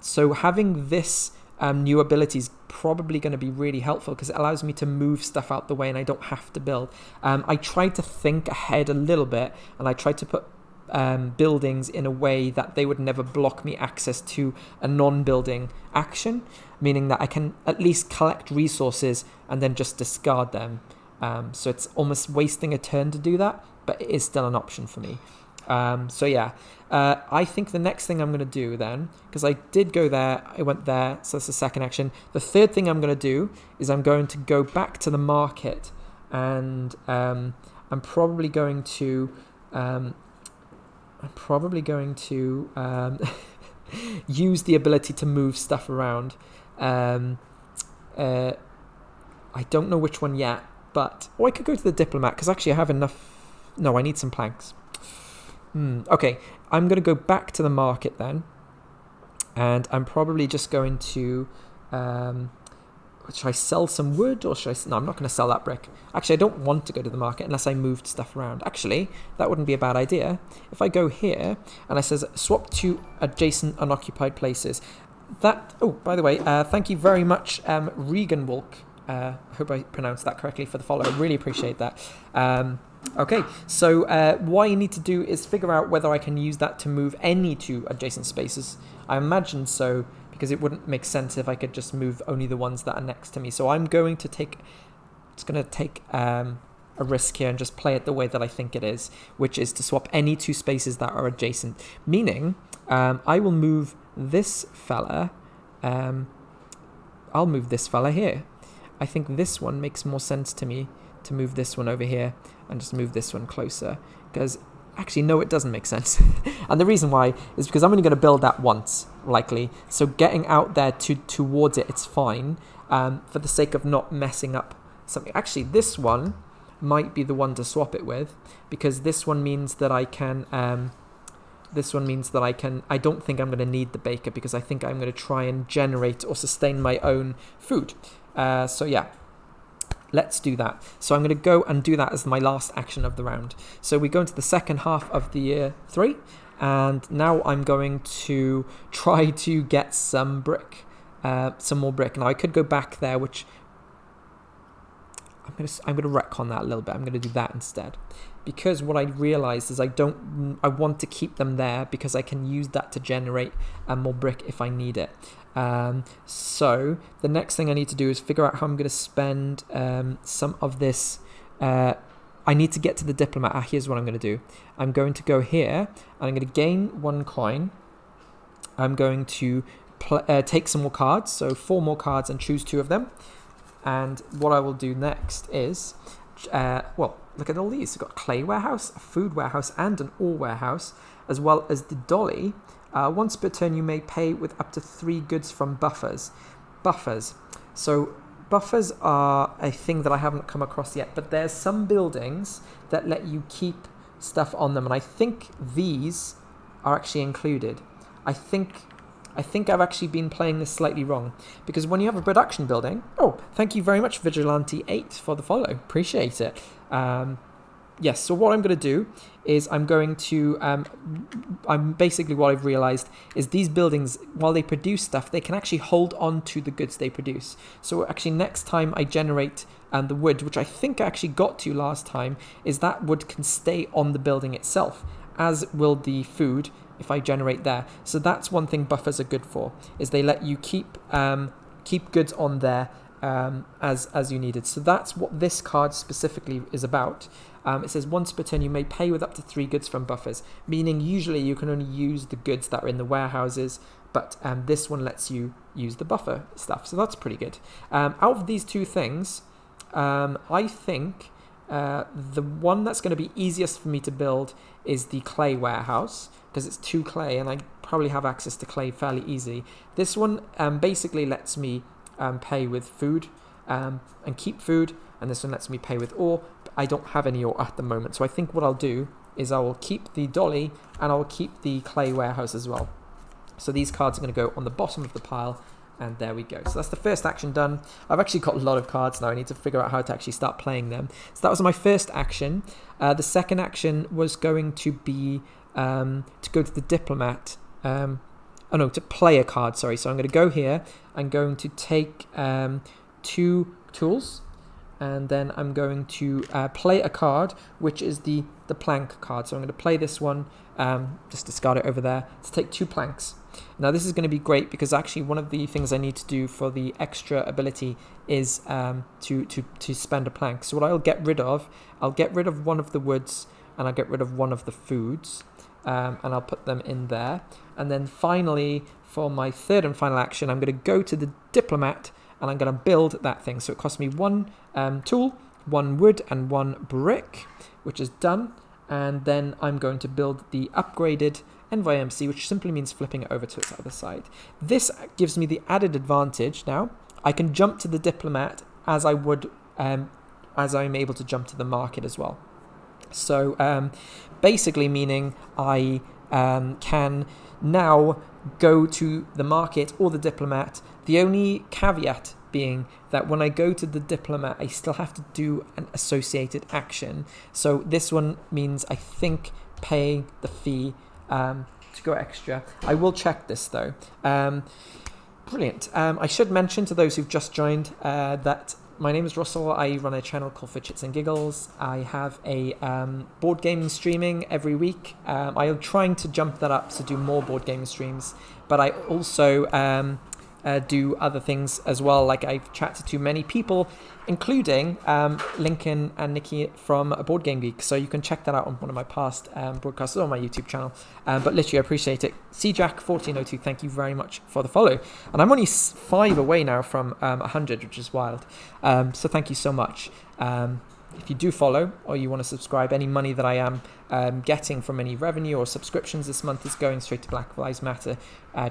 [SPEAKER 1] So having this new ability is probably going to be really helpful because it allows me to move stuff out the way and I don't have to build. I tried to think ahead a little bit, and I tried to put buildings in a way that they would never block me access to a non-building action, meaning that I can at least collect resources and then just discard them. So it's almost wasting a turn to do that, but it is still an option for me. So yeah, I think the next thing I'm going to do then, because I did go there, I went there, so that's the second action. The third thing I'm going to do is I'm going to go back to the market, and I'm probably going to use the ability to move stuff around. I don't know which one yet, but I could go to the diplomat because actually I have enough. No, I need some planks. Okay, I'm going to go back to the market then, and I'm probably just going to should I sell some wood, or should I... No, I'm not going to sell that brick. Actually, I don't want to go to the market unless I moved stuff around. Actually, that wouldn't be a bad idea. If I go here and I says swap to adjacent unoccupied places. That... Oh, by the way, thank you very much, Regan Walk. I hope I pronounced that correctly for the follow. I really appreciate that. Okay, so what I need to do is figure out whether I can use that to move any 2 adjacent spaces. I imagine so, because it wouldn't make sense if I could just move only the ones that are next to me. So I'm going to take... It's going to take a risk here and just play it the way that I think it is, which is to swap any 2 spaces that are adjacent. Meaning, I will move this fella... I'll move this fella here. I think this one makes more sense to me to move this one over here and just move this one closer, because actually no, it doesn't make sense. And the reason why is because I'm only going to build that once, likely, so getting out there towards it, it's fine, for the sake of not messing up something. Actually, this one might be the one to swap it with, because this one means that I can I don't think I'm going to need the baker, because I think I'm going to try and generate or sustain my own food. So yeah, let's do that. So I'm going to go and do that as my last action of the round. So we go into the second half of the year 3, and now I'm going to try to get some brick, some more brick. Now I could go back there, which I'm gonna retcon that a little bit. I'm gonna do that instead, because what I realized is I want to keep them there because I can use that to generate more brick if I need it. So the next thing I need to do is figure out how I'm going to spend some of this. I need to get to the diplomat. Here's what I'm going to do. I'm going to go here, and I'm going to gain 1 coin. I'm going to take some more cards, so 4 more cards, and choose 2 of them. And what I will do next is, well, look at all these. We've got a clay warehouse, a food warehouse, and an ore warehouse, as well as the dolly. Once per turn, you may pay with up to 3 goods from buffers. So buffers are a thing that I haven't come across yet, but there's some buildings that let you keep stuff on them, and I think these are actually included. I think I think I've actually been playing this slightly wrong, because when you have a production building, oh, thank you very much, Vigilante8, for the follow. Appreciate it. Yes, so what I'm going to do is I'm basically what I've realized is these buildings, while they produce stuff, they can actually hold on to the goods they produce. So actually next time I generate the wood, which I think I actually got to last time, is that wood can stay on the building itself, as will the food if I generate there. So that's one thing buffers are good for, is they let you keep goods on there as you needed. So that's what this card specifically is about. It says once per turn you may pay with up to 3 goods from buffers, meaning usually you can only use the goods that are in the warehouses, but this one lets you use the buffer stuff, so that's pretty good. Out of these two things, I think the one that's going to be easiest for me to build is the clay warehouse, because it's 2 clay and I probably have access to clay fairly easy. This one basically lets me pay with food and keep food, and this one lets me pay with ore. I don't have any ore at the moment, so I think what I'll do is I will keep the dolly and I will keep the clay warehouse as well. So these cards are going to go on the bottom of the pile, and there we go. So that's the first action done. I've actually got a lot of cards now. I need to figure out how to actually start playing them. So that was my first action. The second action was going to be to go to the diplomat. To play a card, sorry. So I'm going to go here. I'm going to take 2 tools, and then I'm going to play a card, which is the plank card. So I'm going to play this one, just discard it over there, to take 2 planks. Now this is going to be great, because actually one of the things I need to do for the extra ability is to spend a plank. So what I'll get rid of one of the woods, and I'll get rid of one of the foods, and I'll put them in there. And then finally, for my third and final action, I'm going to go to the diplomat, and I'm going to build that thing. So it costs me 1 tool, 1 wood, and 1 brick, which is done. And then I'm going to build the upgraded NYMC, which simply means flipping it over to its other side. This gives me the added advantage now. I can jump to the diplomat as I would, as I'm able to jump to the market as well. So basically meaning I can now go to the market or the diplomat. The only caveat being that when I go to the diplomat, I still have to do an associated action. So this one means I think paying the fee to go extra. I will check this though. Brilliant. I should mention to those who've just joined that my name is Russell. I run a channel called for Chits and Giggles. I have a board game streaming every week. I'm trying to jump that up to do more board game streams, but I also do other things as well. Like I've chatted to many people, including Lincoln and Nikki from Board Game Geek. So you can check that out on one of my past broadcasts on my YouTube channel. But literally, I appreciate it. CJack1402, thank you very much for the follow. And I'm only 5 away now from 100, which is wild. So thank you so much. If you do follow or you want to subscribe, any money that I am getting from any revenue or subscriptions this month is going straight to Black Lives Matter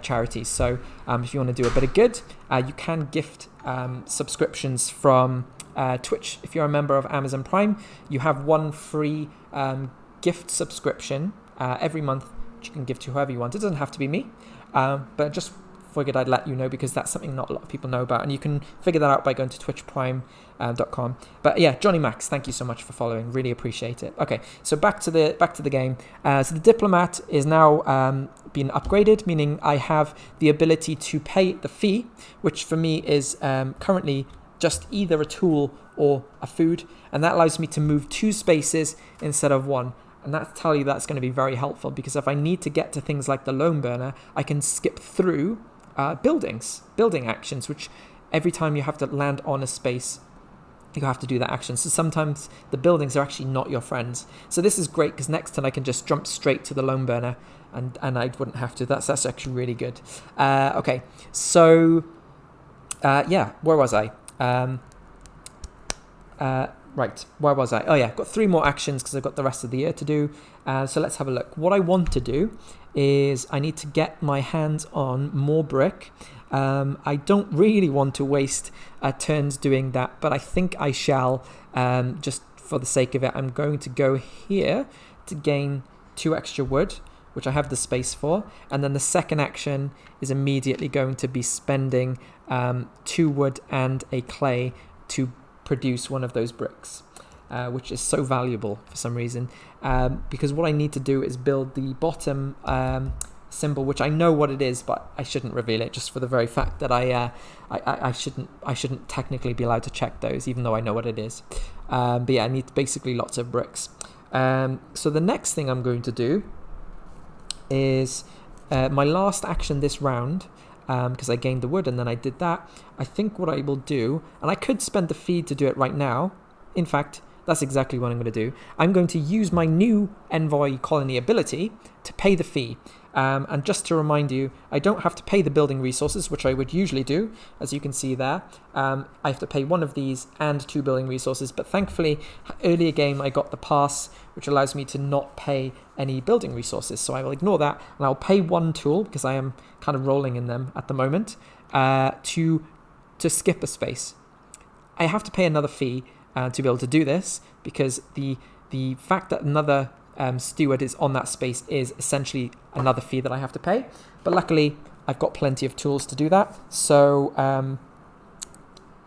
[SPEAKER 1] charities. So if you want to do a bit of good, you can gift subscriptions from Twitch. If you're a member of Amazon Prime, you have 1 free gift subscription every month, which you can give to whoever you want. It doesn't have to be me, but just figured I'd let you know, because that's something not a lot of people know about, and you can figure that out by going to twitchprime.com. But yeah, Johnny Max, thank you so much for following, really appreciate it. Okay, so back to the game. So the diplomat is now been upgraded, meaning I have the ability to pay the fee, which for me is currently just either a tool or a food, and that allows me to move 2 spaces instead of 1. And that's going to be very helpful, because if I need to get to things like the loan burner, I can skip through building actions, which every time you have to land on a space, you have to do that action. So sometimes the buildings are actually not your friends. So this is great, because next time I can just jump straight to the loan burner, and I wouldn't have to. That's actually really good. Okay, so yeah, where was I? Right, where was I? Oh yeah, I've got 3 more actions because I've got the rest of the year to do. So let's have a look. What I want to do is I need to get my hands on more brick. I don't really want to waste turns doing that, but I think I shall, just for the sake of it. I'm going to go here to gain 2 extra wood, which I have the space for. And then the second action is immediately going to be spending 2 wood and a clay to produce one of those bricks, which is so valuable for some reason. Because what I need to do is build the bottom symbol, which I know what it is, but I shouldn't reveal it, just for the very fact that I shouldn't technically be allowed to check those, even though I know what it is. But yeah, I need basically lots of bricks. So the next thing I'm going to do is my last action this round, because I gained the wood and then I did that. I think what I will do, and I could spend the feed to do it right now. In fact, that's exactly what I'm going to do. I'm going to use my new Envoy Colony ability to pay the fee. And just to remind you, I don't have to pay the building resources, which I would usually do, as you can see there. I have to pay 1 of these and 2 building resources, but thankfully, earlier game I got the pass, which allows me to not pay any building resources. So I will ignore that, and I'll pay 1 tool, because I am kind of rolling in them at the moment, to skip a space. I have to pay another fee to be able to do this, because the fact that another steward is on that space is essentially another fee that I have to pay. But luckily, I've got plenty of tools to do that. So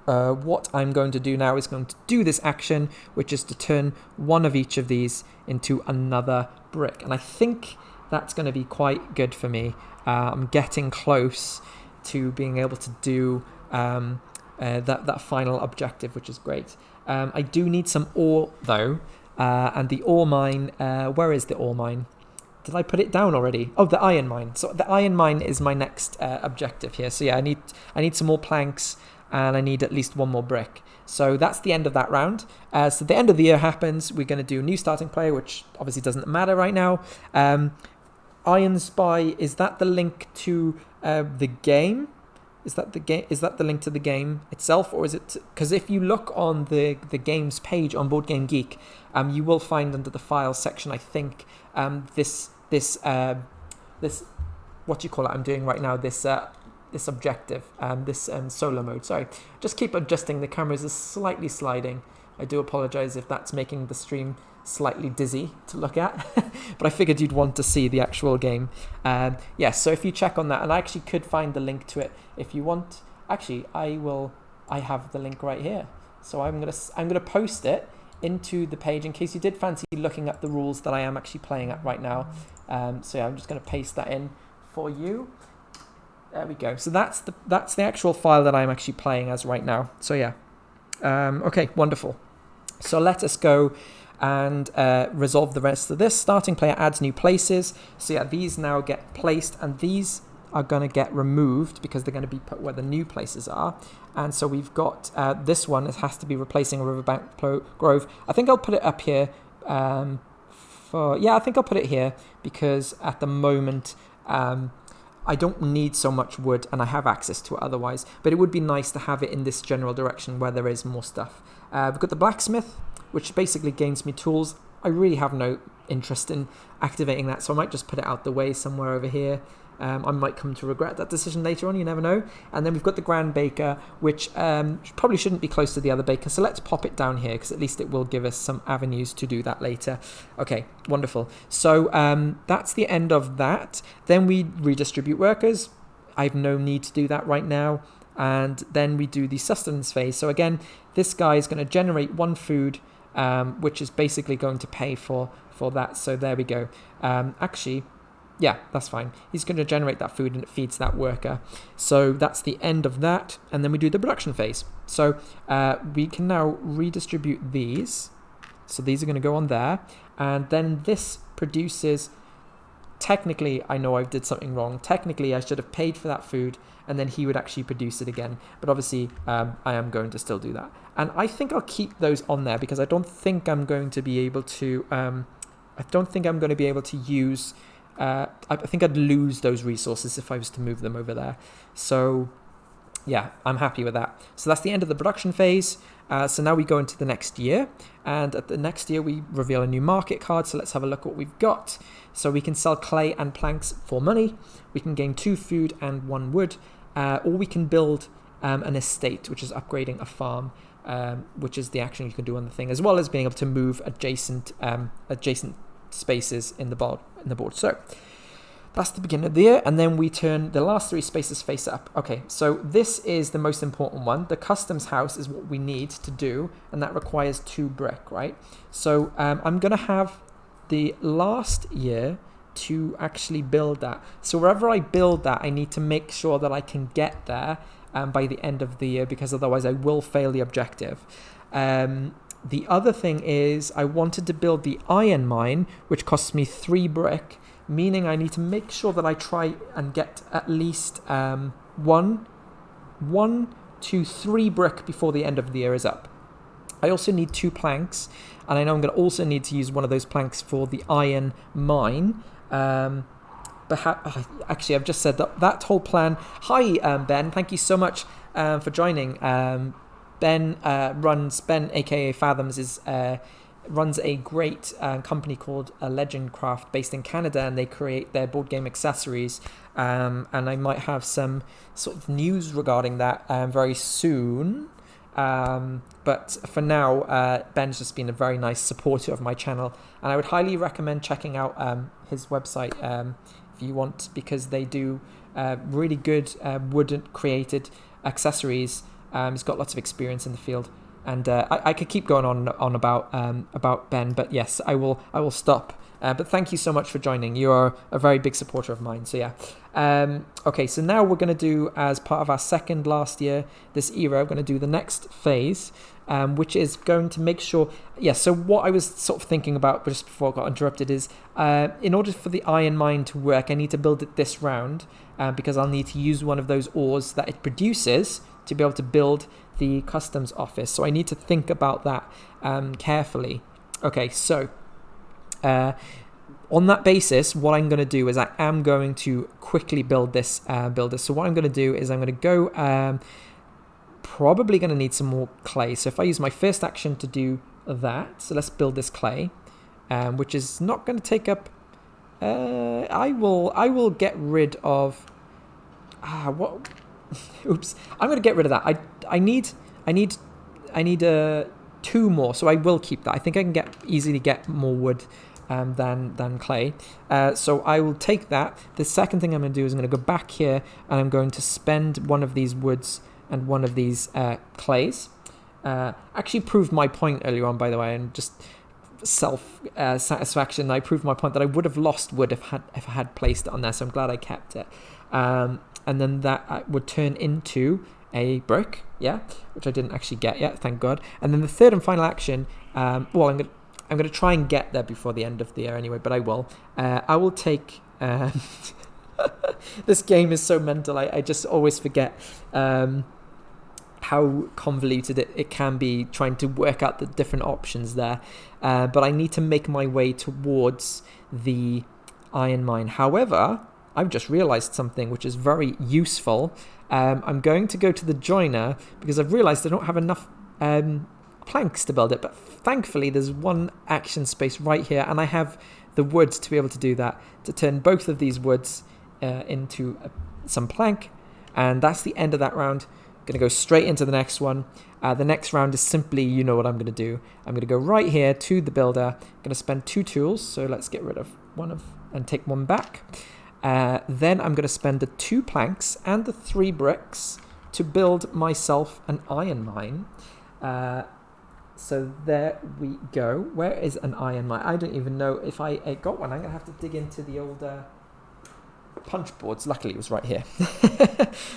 [SPEAKER 1] what I'm going to do now is going to do this action, which is to turn 1 of each of these into another brick. And I think that's going to be quite good for me. I'm getting close to being able to do that final objective, which is great. I do need some ore, though. And the ore mine, where is the ore mine? Did I put it down already? Oh, the iron mine. So the iron mine is my next objective here. So yeah, I need some more planks, and I need at least 1 more brick. So that's the end of that round. So the end of the year happens. We're going to do new starting player, which obviously doesn't matter right now. Iron Spy, is that the link to the game? Is that the link to the game itself, or is it? Because if you look on the games page on Board Game Geek, you will find under the files section, I think, this what do you call it? I'm doing right now this objective, this solo mode. Sorry, just keep adjusting. The cameras is slightly sliding. I do apologize if that's making the stream slightly dizzy to look at, but I figured you'd want to see the actual game. Yes, so if you check on that, and I actually could find the link to it if you want. Actually, I have the link right here, so I'm gonna post it into the page in case you did fancy looking at the rules that I am actually playing at right now. So yeah, I'm just gonna paste that in for you. There we go. So that's the actual file that I'm actually playing as right now. So yeah, okay, wonderful. So let us go and resolve the rest of this. Starting player adds new places. So yeah, these now get placed, and these are going to get removed because they're going to be put where the new places are. And so we've got this one. It has to be replacing a riverbank grove. I think I'll put it up here. I think I'll put it here because at the moment I don't need so much wood, and I have access to it otherwise. But it would be nice to have it in this general direction where there is more stuff. We've got the blacksmith, which basically gains me tools. I really have no interest in activating that, so I might just put it out the way somewhere over here. I might come to regret that decision later on, you never know. And then we've got the Grand Baker, which probably shouldn't be close to the other baker, so let's pop it down here, because at least it will give us some avenues to do that later. Okay, wonderful. So that's the end of that. Then we redistribute workers. I have no need to do that right now. And then we do the Sustenance Phase. So again, this guy is going to generate 1 food, which is basically going to pay for that. So there we go. Actually, yeah, that's fine. He's going to generate that food and it feeds that worker. So that's the end of that. And then we do the production phase. So we can now redistribute these. So these are going to go on there. And then this produces... Technically, I know I did something wrong. Technically, I should have paid for that food and then he would actually produce it again. But obviously, I am going to still do that. And I think I'll keep those on there because I don't think I'm going to be able to... use... I think I'd lose those resources if I was to move them over there. So yeah, I'm happy with that. So that's the end of the production phase. So now we go into the next year, and at the next year we reveal a new market card. So let's have a look at what we've got. So we can sell clay and planks for money. We can gain 2 food and 1 wood, or we can build an estate, which is upgrading a farm, which is the action you can do on the thing, as well as being able to move adjacent spaces in the board. So That's the beginning of the year, and then we turn the last 3 spaces face up. Okay, so this is the most important one. The customs house is what we need to do, and that requires 2 brick, right? So I'm going to have the last year to actually build that. So wherever I build that, I need to make sure that I can get there by the end of the year, because otherwise I will fail the objective. The other thing is I wanted to build the iron mine, which costs me 3 brick, meaning I need to make sure that I try and get at least 1 to 3 brick before the end of the year is up. I also need 2 planks, and I know I'm going to also need to use one of those planks for the iron mine. Actually, I've just said that whole plan. Hi, Ben. Thank you so much for joining. Ben, aka Fathoms, runs a great company called Legend Craft based in Canada, and they create their board game accessories. And I might have some sort of news regarding that very soon. But for now, Ben's just been a very nice supporter of my channel, and I would highly recommend checking out his website if you want, because they do really good wooden created accessories. He's got lots of experience in the field, and I could keep going on about Ben, but yes, I will stop. But thank you so much for joining. You are a very big supporter of mine. So yeah. Okay, so now we're going to do, as part of our second last year, this era, we're going to do the next phase, which is going to make sure... Yeah, so what I was sort of thinking about just before I got interrupted is, in order for the iron mine to work, I need to build it this round, because I'll need to use one of those ores that it produces to be able to build the customs office. So I need to think about that carefully. Okay, so... on that basis, what I'm going to do is I am going to quickly build this builder. So what I'm going to do is I'm going to go, probably going to need some more clay. So if I use my first action to do that, so let's build this clay, which is not going to take up, I will get rid of, what, oops, I'm going to get rid of that. I need 2 more, so I will keep that. I think I can easily get more wood than clay. So I will take that. The second thing I'm going to do is I'm going to go back here, and I'm going to spend one of these woods and one of these clays. Actually proved my point earlier on, by the way, and just self-satisfaction. I proved my point that I would have lost wood if I had placed it on there, so I'm glad I kept it. And then that would turn into a brick, yeah, which I didn't actually get yet, thank God. And then the third and final action, well, I'm going to try and get there before the end of the year anyway, but I will. I will take... this game is so mental. I just always forget how convoluted it can be, trying to work out the different options there. But I need to make my way towards the iron mine. However, I've just realized something which is very useful. I'm going to go to the joiner because I've realized I don't have enough planks to build it, but thankfully there's 1 action space right here, and I have the wood to be able to do that, to turn both of these woods into some plank, and that's the end of that round. I'm going to go straight into the next one. The next round is simply, you know what I'm going to do. I'm going to go right here to the builder. I'm going to spend 2 tools, so let's get rid of one and take 1 back. Then I'm going to spend the 2 planks and the 3 bricks to build myself an iron mine. So there we go. Where is an iron mine? I don't even know if I got one. I'm going to have to dig into the old punch boards. Luckily, it was right here.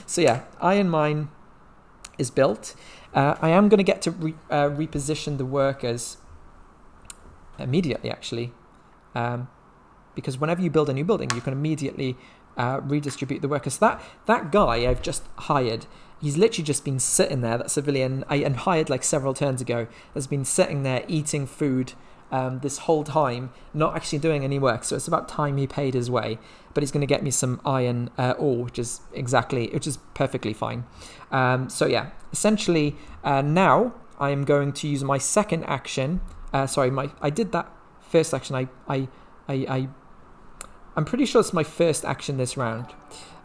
[SPEAKER 1] So yeah, iron mine is built. I am going to get to reposition the workers immediately, actually. Because whenever you build a new building, you can immediately redistribute the workers. That guy I've just hired, he's literally just been sitting there, that civilian I hired like several turns ago, has been sitting there eating food this whole time, not actually doing any work. So it's about time he paid his way. But he's going to get me some iron ore, which is perfectly fine. So yeah, essentially now I am going to use my second action. I did that first action. I'm pretty sure it's my first action this round.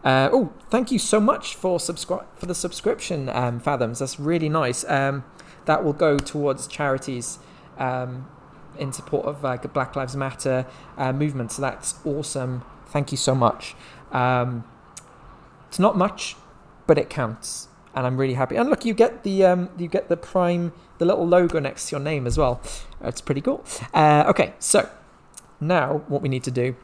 [SPEAKER 1] Oh, thank you so much for the subscription, Fathoms. That's really nice. That will go towards charities in support of the Black Lives Matter movement. So that's awesome Thank you so much. It's not much, but it counts, and I'm really happy. And look, you get the Prime, the little logo next to your name as well. It's pretty cool. Okay, so now what we need to do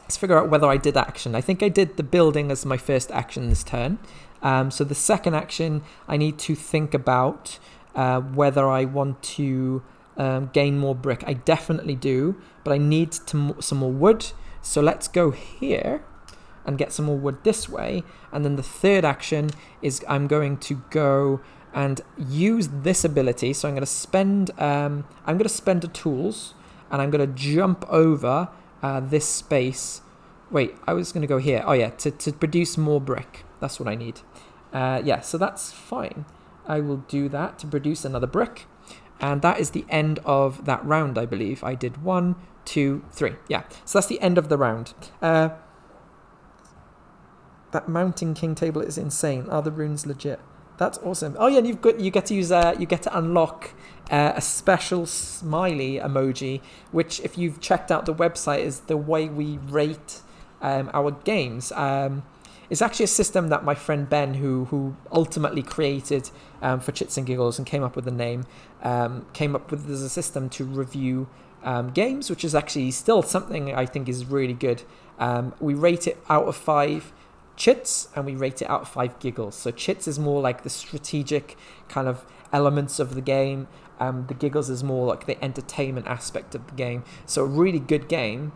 [SPEAKER 1] is figure out whether I did action. I think I did the building as my first action this turn. So the second action, I need to think about whether I want to gain more brick. I definitely do, but I need some more wood. So let's go here and get some more wood this way. And then the third action is I'm going to go and use this ability. So I'm going to spend the tools, and I'm going to jump over this space. Wait, I was going to go here. Oh yeah, to produce more brick. That's what I need. Yeah, so that's fine. I will do that to produce another brick. And that is the end of that round, I believe. I did 1, 2, 3. Yeah, so that's the end of the round. That Mountain King table is insane. Are the runes legit? That's awesome. Oh yeah, and you get to unlock a special smiley emoji, which, if you've checked out the website, is the way we rate our games. It's actually a system that my friend Ben, who ultimately created for Chits and Giggles and came up with the name, came up with as a system to review games, which is actually still something I think is really good. We rate it out of 5 Chits, and we rate it out of 5 Giggles. So Chits is more like the strategic kind of elements of the game. The Giggles is more like the entertainment aspect of the game. So a really good game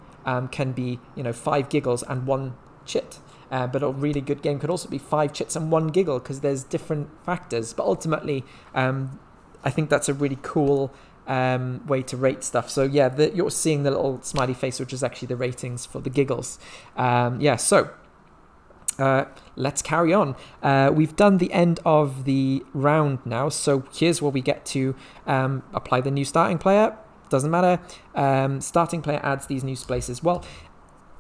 [SPEAKER 1] can be 5 Giggles and 1 Chit. But a really good game could also be 5 Chits and 1 Giggle, because there's different factors. But ultimately, I think that's a really cool way to rate stuff. So yeah, you're seeing the little smiley face, which is actually the ratings for the Giggles. So let's carry on. We've done the end of the round now. So here's where we get to apply the new starting player. Doesn't matter. Starting player adds these new spaces. Well,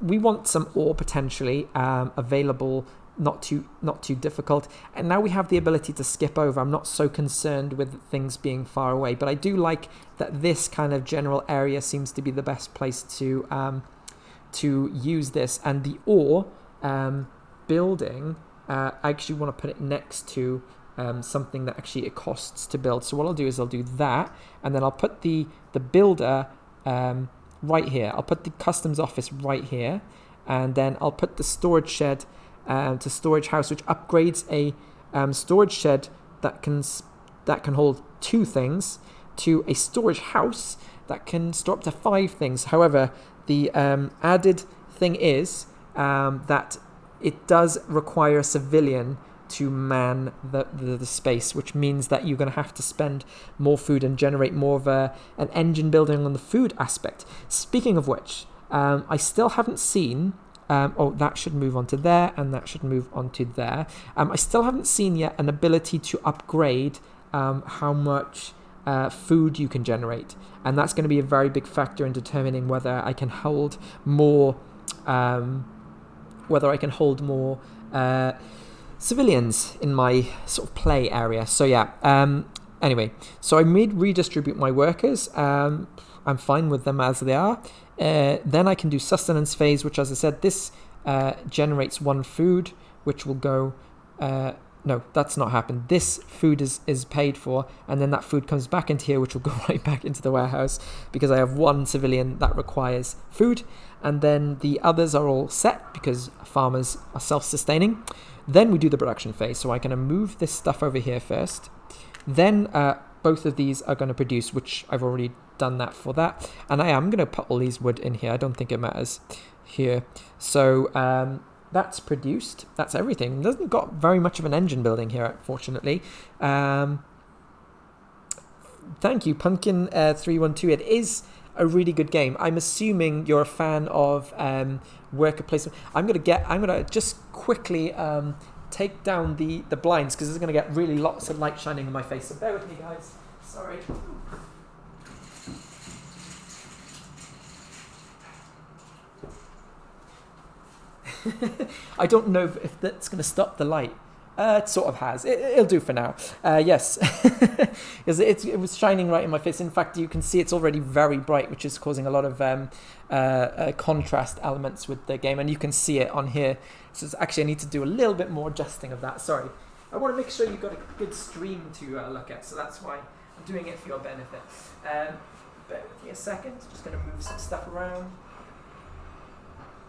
[SPEAKER 1] we want some ore potentially available, not too difficult. And now we have the ability to skip over. I'm not so concerned with things being far away, but I do like that this kind of general area seems to be the best place to use this. And the ore building, I actually want to put it next to something that actually it costs to build. So what I'll do is I'll do that, and then I'll put the builder right here. I'll put the customs office right here, and then I'll put the storage shed to storage house, which upgrades a storage shed that can hold 2 things to a storage house that can store up to 5 things. However, the added thing is that it does require a civilian to man the space, which means that you're going to have to spend more food and generate more of an engine building on the food aspect. Speaking of which, I still haven't seen that should move on to there, and that should move on to there. I still haven't seen yet an ability to upgrade how much food you can generate, and that's going to be a very big factor in determining whether I can hold more civilians in my sort of play area. So yeah, anyway, so I redistribute my workers. I'm fine with them as they are. Then I can do Sustenance Phase, which, as I said, this generates 1 food, which will go... no, that's not happened. This food is paid for, and then that food comes back into here, which will go right back into the warehouse, because I have 1 civilian that requires food. And then the others are all set, because farmers are self-sustaining. Then we do the production phase. So I'm going to move this stuff over here first. Then both of these are going to produce, which I've already done that for that. And I am going to put all these wood in here. I don't think it matters here. So that's produced. That's everything. It doesn't got very much of an engine building here, fortunately. Thank you, Pumpkin 312. It is a really good game. I'm assuming you're a fan of worker placement. I'm gonna just quickly take down the blinds, because there's gonna get really lots of light shining in my face. So bear with me, guys. Sorry. I don't know if that's gonna stop the light. It sort of has. It'll do for now. Yes, it was shining right in my face. In fact, you can see it's already very bright, which is causing a lot of contrast elements with the game, and you can see it on here. So actually, I need to do a little bit more adjusting of that. Sorry, I want to make sure you've got a good stream to look at, so that's why I'm doing it for your benefit. Bear with me a second. Just going to move some stuff around.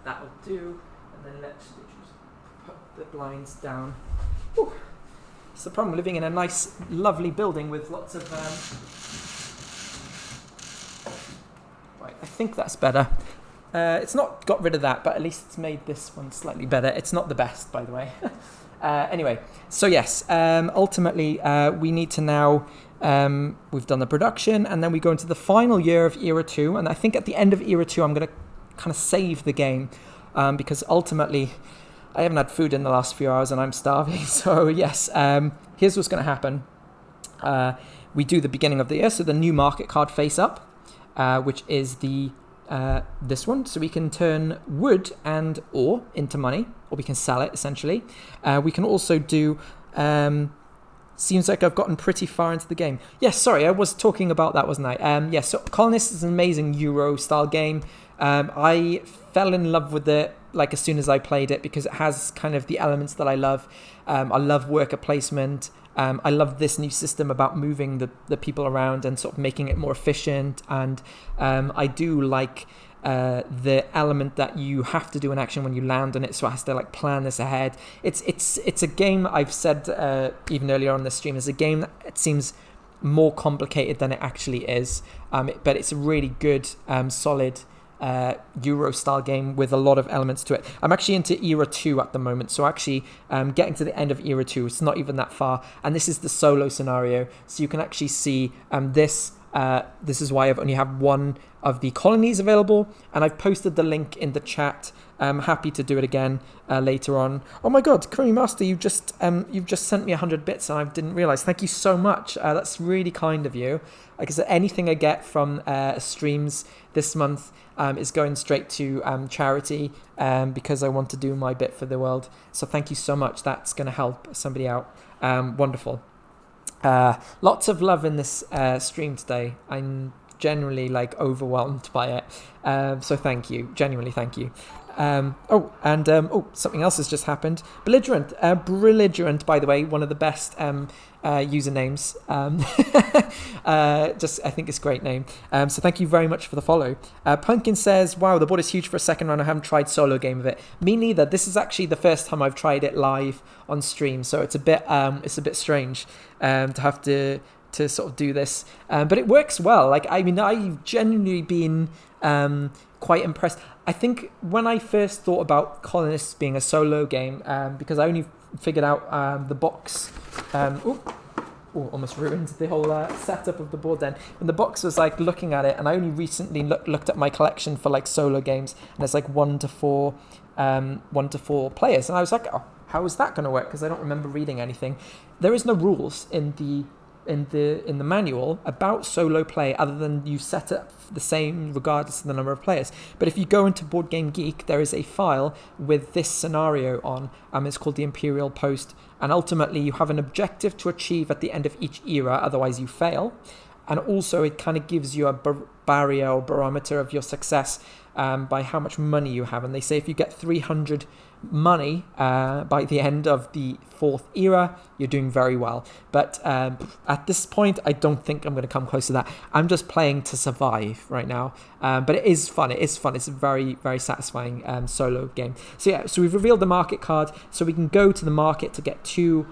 [SPEAKER 1] That will do, and then let's just put the blinds down. Whew. It's the problem living in a nice, lovely building with lots of. Right, I think that's better. It's not got rid of that, but at least it's made this one slightly better. It's not the best, by the way. Anyway, so yes, ultimately we need to now. We've done the production, and then we go into the final year of Era 2, and I think at the end of Era 2 I'm going to kind of save the game because ultimately I haven't had food in the last few hours and I'm starving. So yes, here's what's going to happen. We do the beginning of the year, so the new market card face up, which is the this one. So we can turn wood and ore into money, or we can sell it essentially. We can also do seems like I've gotten pretty far into the game. Yes, sorry, I was talking about that, wasn't I? Yes, so Colonists is an amazing Euro style game. I fell in love with it like as soon as I played it because it has kind of the elements that I love. I love worker placement. I love this new system about moving the people around and sort of making it more efficient. And I do like the element that you have to do an action when you land on it, so it has to like plan this ahead. It's a game, I've said even earlier on the stream, is a game that it seems more complicated than it actually is. But it's a really good, solid Euro style game with a lot of elements to it. I'm actually into Era 2 at the moment, so actually getting to the end of Era 2, it's not even that far, and this is the solo scenario, so you can actually see this is why I've only have one of the colonies available, and I've posted the link in the chat. I'm happy to do it again later on. Oh my god, Curry Master, you've just sent me 100 bits and I didn't realize. Thank you so much. That's really kind of you. Like I said, anything I get from streams this month is going straight to charity because I want to do my bit for the world. So thank you so much. That's going to help somebody out. Wonderful. Lots of love in this stream today. I'm generally like overwhelmed by it. So thank you. Genuinely thank you. Something else has just happened. Belligerent, by the way, one of the best usernames. I think it's a great name. So thank you very much for the follow. Pumpkin says, wow, the board is huge for a second round. I haven't tried solo game of it. Me neither. This is actually the first time I've tried it live on stream, so it's a bit strange to have to sort of do this, but it works well. Like, I mean, I've genuinely been quite impressed. I think when I first thought about Colonists being a solo game, because I only figured out the box, almost ruined the whole setup of the board then. When the box was like looking at it, and I only recently looked at my collection for like solo games, and it's like 1 to 4 players, and I was like, oh, how is that going to work? Because I don't remember reading anything. There is no rules in the manual about solo play other than you set it the same regardless of the number of players. But if you go into Board Game Geek, there is a file with this scenario on, it's called the Imperial Post, and ultimately you have an objective to achieve at the end of each era, otherwise you fail. And also it kind of gives you a barrier or barometer of your success by how much money you have. And they say if you get 300 money by the end of the 4th era, you're doing very well. But at this point, I don't think I'm going to come close to that. I'm just playing to survive right now. But it is fun. It's a very, very satisfying solo game. So yeah, so we've revealed the market card, so we can go to the market to get 2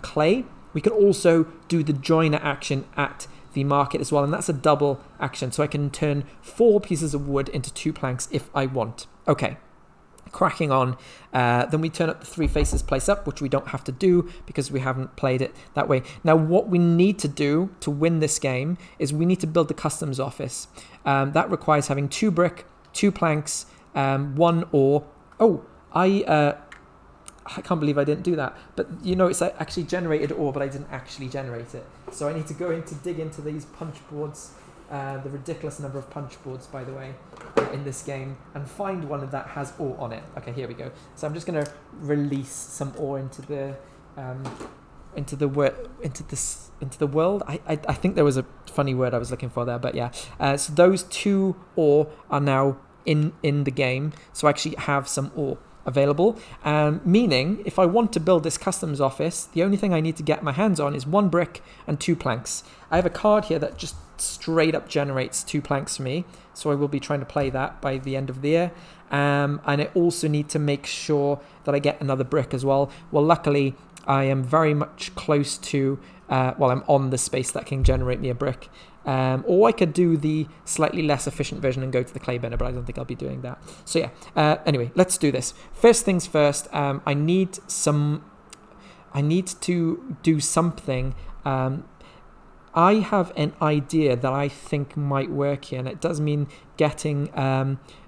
[SPEAKER 1] clay. We can also do the joiner action at the market as well, and that's a double action, so I can turn 4 pieces of wood into 2 planks if I want. Okay, cracking on. Then we turn up the 3 faces place up, which we don't have to do because we haven't played it that way. Now what we need to do to win this game is we need to build the customs office. That requires having 2 brick, 2 planks, 1 ore. I can't believe I didn't do that. But you know, it's actually generated ore, but I didn't actually generate it. So I need to go in to dig into these punch boards, the ridiculous number of punch boards, by the way, in this game, and find one that has ore on it. Okay, here we go. So I'm just going to release some ore into the into the world. I think there was a funny word I was looking for there, but yeah. So those 2 ore are now in the game, so I actually have some ore available, meaning if I want to build this customs office, the only thing I need to get my hands on is 1 brick and 2 planks. I have a card here that just straight up generates 2 planks for me, so I will be trying to play that by the end of the year. And I also need to make sure that I get another brick as well. Well, luckily I am very much close to I'm on the space that can generate me a brick. Or I could do the slightly less efficient version and go to the clay burner, but I don't think I'll be doing that. So yeah, anyway, let's do this. First things first, I need to do something. I have an idea that I think might work here, and it does mean getting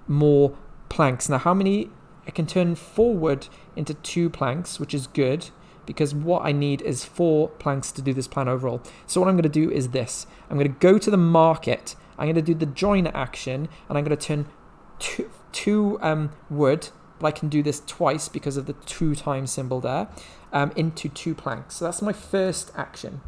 [SPEAKER 1] more planks. Now, how many? I can turn forward into 2 planks, which is good, because what I need is 4 planks to do this plan overall. So what I'm going to do is this. I'm going to go to the market. I'm going to do the joiner action, and I'm going to turn two wood, but I can do this twice because of the 2 times symbol there, into 2 planks. So that's my first action.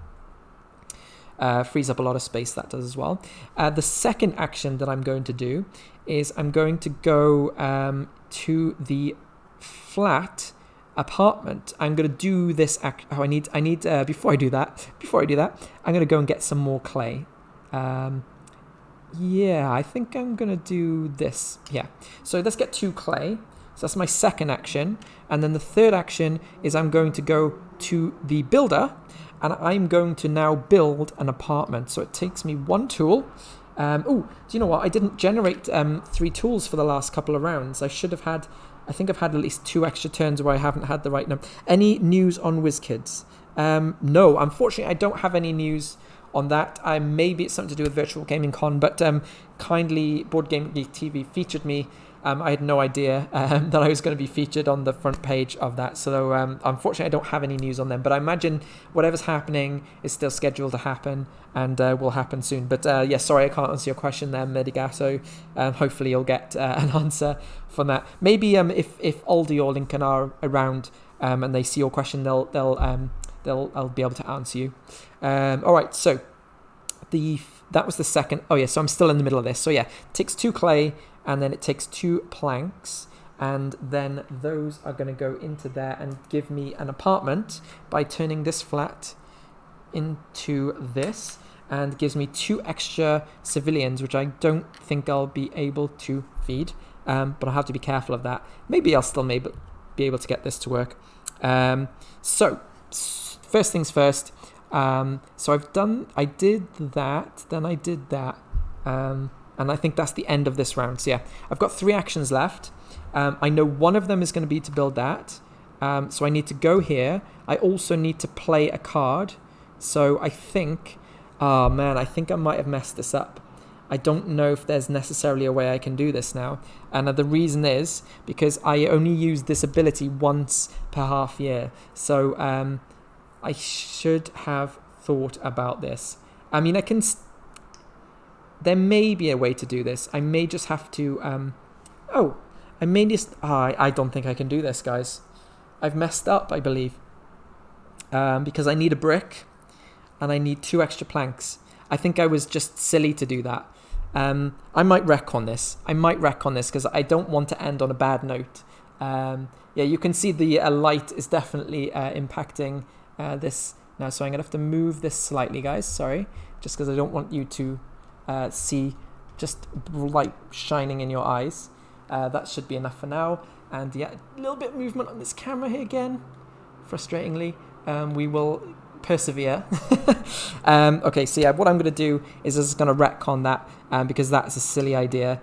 [SPEAKER 1] Frees up a lot of space, that does as well. The second action that I'm going to do is I'm going to go to the flat apartment. I'm going to do this I need before I do that, I'm going to go and get some more clay. Yeah, I think I'm going to do this. Yeah. So let's get 2 clay. So that's my second action. And then the third action is I'm going to go to the builder, and I'm going to now build an apartment. So it takes me 1 tool. Do you know what? I didn't generate 3 tools for the last couple of rounds. I think I've had at least 2 extra turns where I haven't had the right number. Any news on WizKids? No, unfortunately, I don't have any news on that. Maybe it's something to do with Virtual Gaming Con, but kindly Board Game Geek TV featured me. I had no idea that I was going to be featured on the front page of that. So unfortunately, I don't have any news on them. But I imagine whatever's happening is still scheduled to happen and will happen soon. But yeah, sorry, I can't answer your question there, Medigaso. Hopefully, you'll get an answer from that. Maybe if Aldi or Lincoln are around and they see your question, I'll be able to answer you. All right, so that was the second. Oh yeah, so I'm still in the middle of this. So yeah, it takes 2 clay. And then it takes 2 planks, and then those are going to go into there and give me an apartment by turning this flat into this, and gives me 2 extra civilians, which I don't think I'll be able to feed, but I'll have to be careful of that. Maybe I'll still be able to get this to work. So first things first. So I did that, then I did that. And I think that's the end of this round. So yeah, I've got 3 actions left. I know one of them is going to be to build that. So I need to go here. I also need to play a card. So I think, I might have messed this up. I don't know if there's necessarily a way I can do this now. And the reason is because I only use this ability once per half year. So I should have thought about this. I mean, there may be a way to do this. I may just have to... I don't think I can do this, guys. I've messed up, I believe. Because I need a brick and I need 2 extra planks. I think I was just silly to do that. I might wreck on this. Because I don't want to end on a bad note. Yeah, you can see the light is definitely impacting this now. So I'm going to have to move this slightly, guys. Sorry. Just because I don't want you to... see just light shining in your eyes. That should be enough for now. And yeah, a little bit of movement on this camera here again, frustratingly. We will persevere. Okay, so yeah, what I'm going to do is I'm just going to retcon that because that's a silly idea.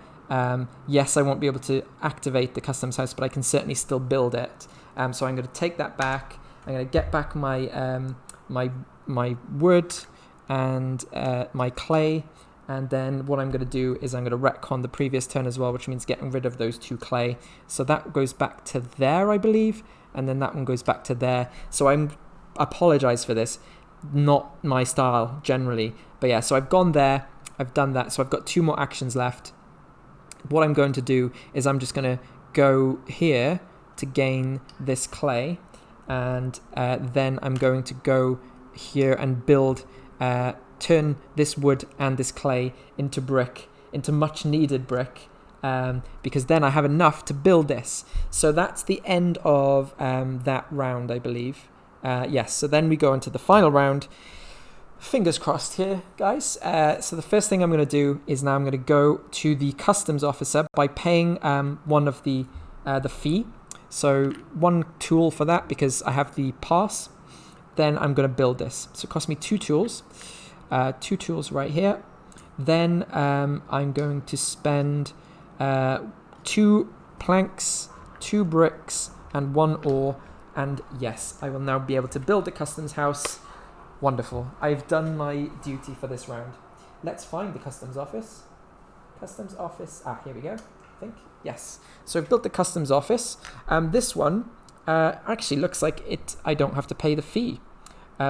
[SPEAKER 1] Yes, I won't be able to activate the customs house, but I can certainly still build it. So I'm going to take that back. I'm going to get back my my wood and my clay. And then what I'm going to do is I'm going to retcon the previous turn as well, which means getting rid of those 2 clay. So that goes back to there, I believe. And then that one goes back to there. So I apologize for this. Not my style generally. But yeah, so I've gone there. I've done that. So I've got 2 more actions left. What I'm going to do is I'm just going to go here to gain this clay. and then I'm going to go here and build, turn this wood and this clay into brick, into much needed brick, because then I have enough to build this. So that's the end of that round, I believe. Yes, so then we go into the final round. Fingers crossed here, guys. So the first thing I'm going to do is now I'm going to go to the customs officer by paying one of the fee. So 1 tool for that because I have the pass. Then I'm going to build this. So it cost me 2 tools. 2 tools right here. Then I'm going to spend 2 planks, 2 bricks, and 1 ore. And yes, I will now be able to build the customs house. Wonderful. I've done my duty for this round. Let's find the customs office. Customs office. Here we go, I think. Yes. So I've built the customs office. This one actually looks like I don't have to pay the fee.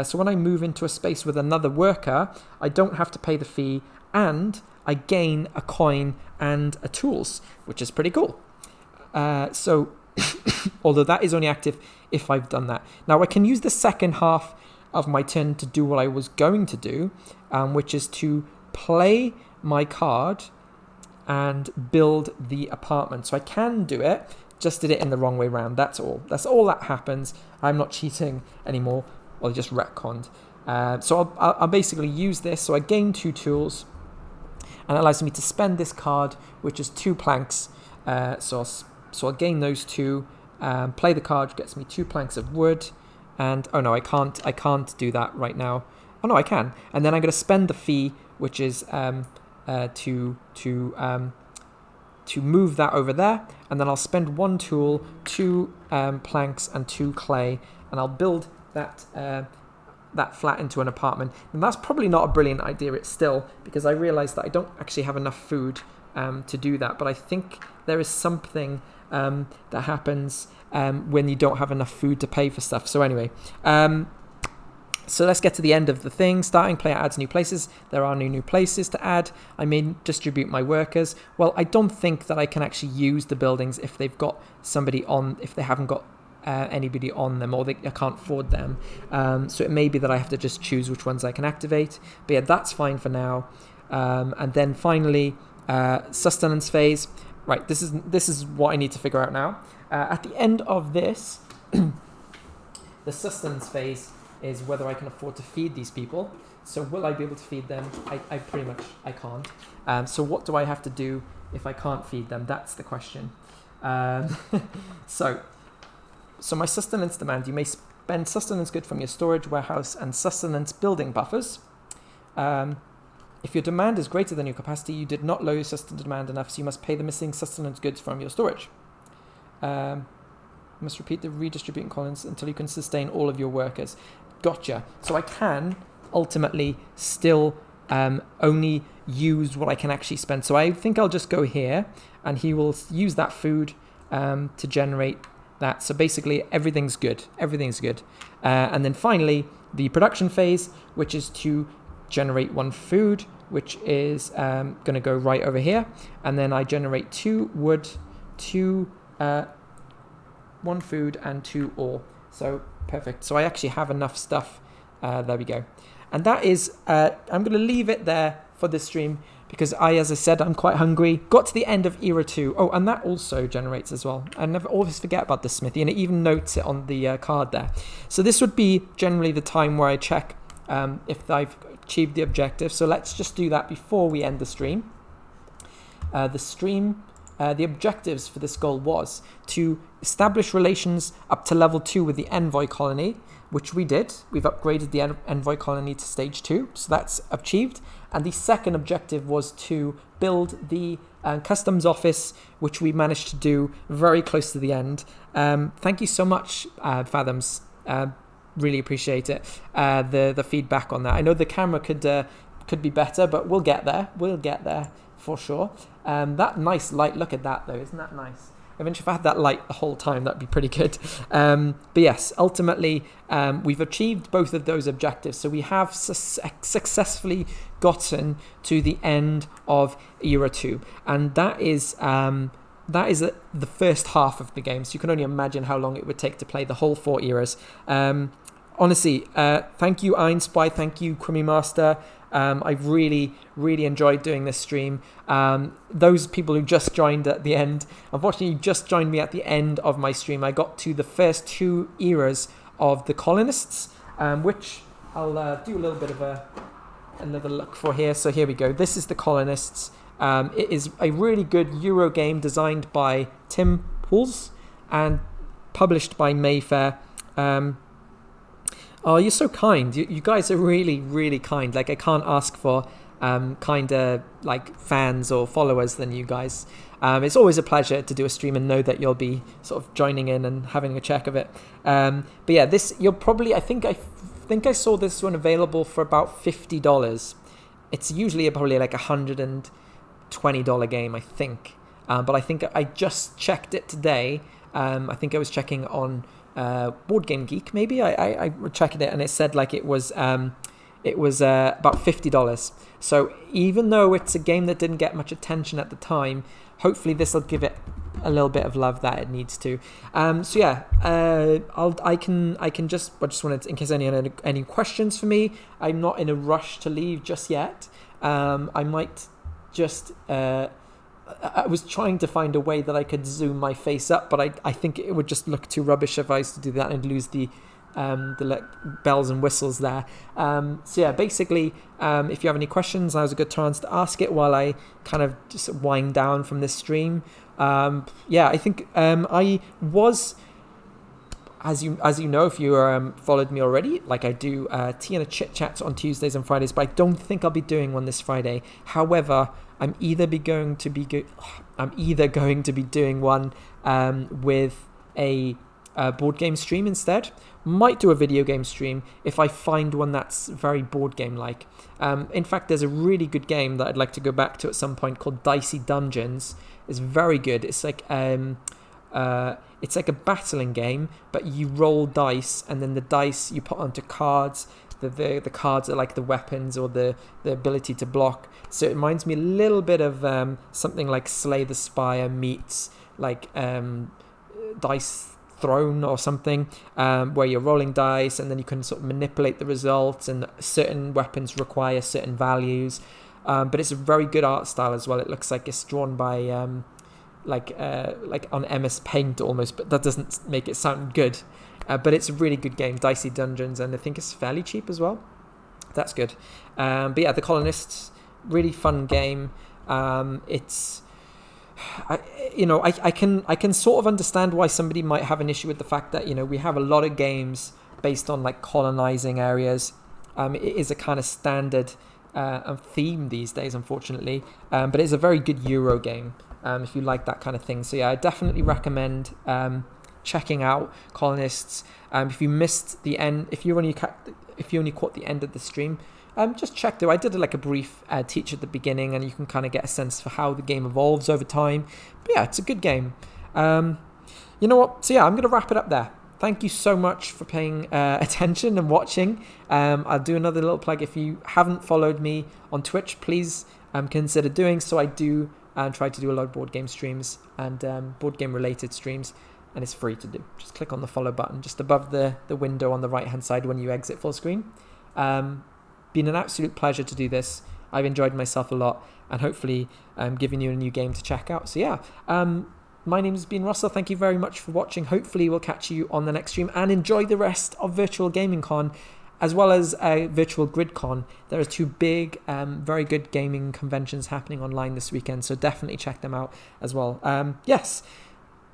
[SPEAKER 1] So when I move into a space with another worker, I don't have to pay the fee, and I gain a coin and a tools, which is pretty cool. So although that is only active if I've done that. Now I can use the second half of my turn to do what I was going to do, which is to play my card and build the apartment. So I can do it, just did it in the wrong way round. That's all that happens. I'm not cheating anymore. Well, I just retconned. So I'll basically use this. So I gain 2 tools, and it allows me to spend this card, which is 2 planks. So I'll gain those 2. Play the card gets me 2 planks of wood, and oh no, I can't do that right now. Oh no, I can. And then I'm going to spend the fee, which is to move that over there, and then I'll spend 1 tool, 2 planks, and 2 clay, and I'll build that flat into an apartment. And that's probably not a brilliant idea. It's still, because I realised that I don't actually have enough food to do that. But I think there is something that happens when you don't have enough food to pay for stuff. So anyway, so let's get to the end of the thing. Starting player adds new places. There are new places to add. I may distribute my workers. Well, I don't think that I can actually use the buildings if they've got somebody on, if they haven't got anybody on them, or I can't afford them. So it may be that I have to just choose which ones I can activate. But yeah, that's fine for now. And then finally, Sustenance Phase. Right, this is what I need to figure out now. At the end of this, the Sustenance Phase is whether I can afford to feed these people. So will I be able to feed them? I pretty much, I can't. So what do I have to do if I can't feed them? That's the question. So my sustenance demand, you may spend sustenance good from your storage, warehouse, and sustenance building buffers. If your demand is greater than your capacity, you did not lower your sustenance demand enough, so you must pay the missing sustenance goods from your storage. You must repeat the redistributing colonists until you can sustain all of your workers. Gotcha. So I can ultimately still only use what I can actually spend. So I think I'll just go here, and he will use that food to generate that. So basically everything's good. Everything's good. And then finally, the production phase, which is to generate 1 food, which is going to go right over here. And then I generate 2 wood, 1 food, and 2 ore. So perfect. So I actually have enough stuff. There we go. And that is, I'm going to leave it there for this stream because as I said, I'm quite hungry. Got to the end of Era 2. Oh, and that also generates as well. I never always forget about the smithy, and it even notes it on the card there. So this would be generally the time where I check if I've achieved the objective. So let's just do that before we end the stream. The objectives for this goal was to establish relations up to level 2 with the envoy colony, which we did. We've upgraded the envoy colony to stage 2, so that's achieved. And the second objective was to build the customs office, which we managed to do very close to the end. Thank you so much, Fathoms. Really appreciate it. The feedback on that. I know the camera could be better, but we'll get there. We'll get there for sure. That nice light. Look at that though. Isn't that nice? Eventually, if I had that light the whole time, that'd be pretty good. But yes, ultimately, we've achieved both of those objectives. So we have successfully gotten to the end of Era 2. And that is that is the first half of the game, so you can only imagine how long it would take to play the whole 4 eras. Honestly, thank you Einspy, thank you Crummy Master. I've really enjoyed doing this stream. Those people who just joined at the end, unfortunately you just joined me at the end of my stream. I got to the first 2 eras of the Colonists, which I'll do a little bit of another look for here. So here we go. This is the Colonists. It is a really good Euro game designed by Tim Puls and published by Mayfair. Oh, you're so kind. You guys are really kind. Like, I can't ask for kinder like fans or followers than you guys. It's always a pleasure to do a stream and know that you'll be sort of joining in and having a check of it. But yeah, this you'll probably I think I saw this one available for about $50. It's usually probably like $120 game, I think. But I think I just checked it today. I think I was checking on Board Game Geek, maybe. I checked it and it said like it was about $50. So even though it's a game that didn't get much attention at the time, hopefully this will give it a little bit of love that it needs to. So yeah, I just wanted to, in case any questions for me. I'm not in a rush to leave just yet. I might just I was trying to find a way that I could zoom my face up, but I think it would just look too rubbish if I used to do that and lose the bells and whistles there. So yeah, basically, if you have any questions, now's a good chance to ask it while I kind of just wind down from this stream. Yeah, I think I was, as you know, if you followed me already, like I do tea and a chit chat on Tuesdays and Fridays, but I don't think I'll be doing one this Friday. However, I'm either going to be doing one with a board game stream instead. Might do a video game stream if I find one that's very board game like. In fact, there's a really good game that I'd like to go back to at some point called Dicey Dungeons. It's very good. It's like a battling game, but you roll dice and then the dice you put onto cards. The cards are like the weapons or the ability to block. So it reminds me a little bit of something like Slay the Spire meets like Dice Throne or something, where you're rolling dice and then you can sort of manipulate the results, and certain weapons require certain values. But it's a very good art style as well. It looks like it's drawn by like on MS Paint almost, but that doesn't make it sound good. But it's a really good game, Dicey Dungeons, and I think it's fairly cheap as well. That's good. But yeah, the Colonists, really fun game. It's, I can sort of understand why somebody might have an issue with the fact that, we have a lot of games based on like colonizing areas. It is a kind of standard theme these days, unfortunately. But it's a very good Euro game if you like that kind of thing. So yeah, I definitely recommend checking out Colonists. If you missed the end, if you only caught the end of the stream, just check though. I did like a brief teach at the beginning, and you can kind of get a sense for how the game evolves over time. But yeah, it's a good game. You know what? So yeah, I'm going to wrap it up there. Thank you so much for paying attention and watching. I'll do another little plug. If you haven't followed me on Twitch, please consider doing so. I do try to do a lot of board game streams and board game related streams, and it's free to do. Just click on the follow button just above the window on the right hand side when you exit full screen. Been an absolute pleasure to do this. I've enjoyed myself a lot, and hopefully giving you a new game to check out. So yeah, my name has been Russell. Thank you very much for watching. Hopefully we'll catch you on the next stream, and enjoy the rest of Virtual Gaming Con as well as Virtual Grid Con. There are 2 big, very good gaming conventions happening online this weekend, so definitely check them out as well. Yes,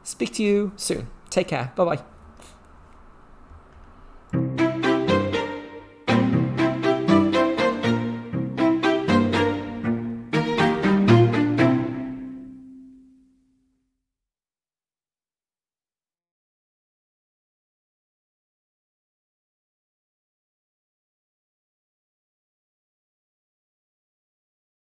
[SPEAKER 1] speak to you soon. Take care. Bye-bye.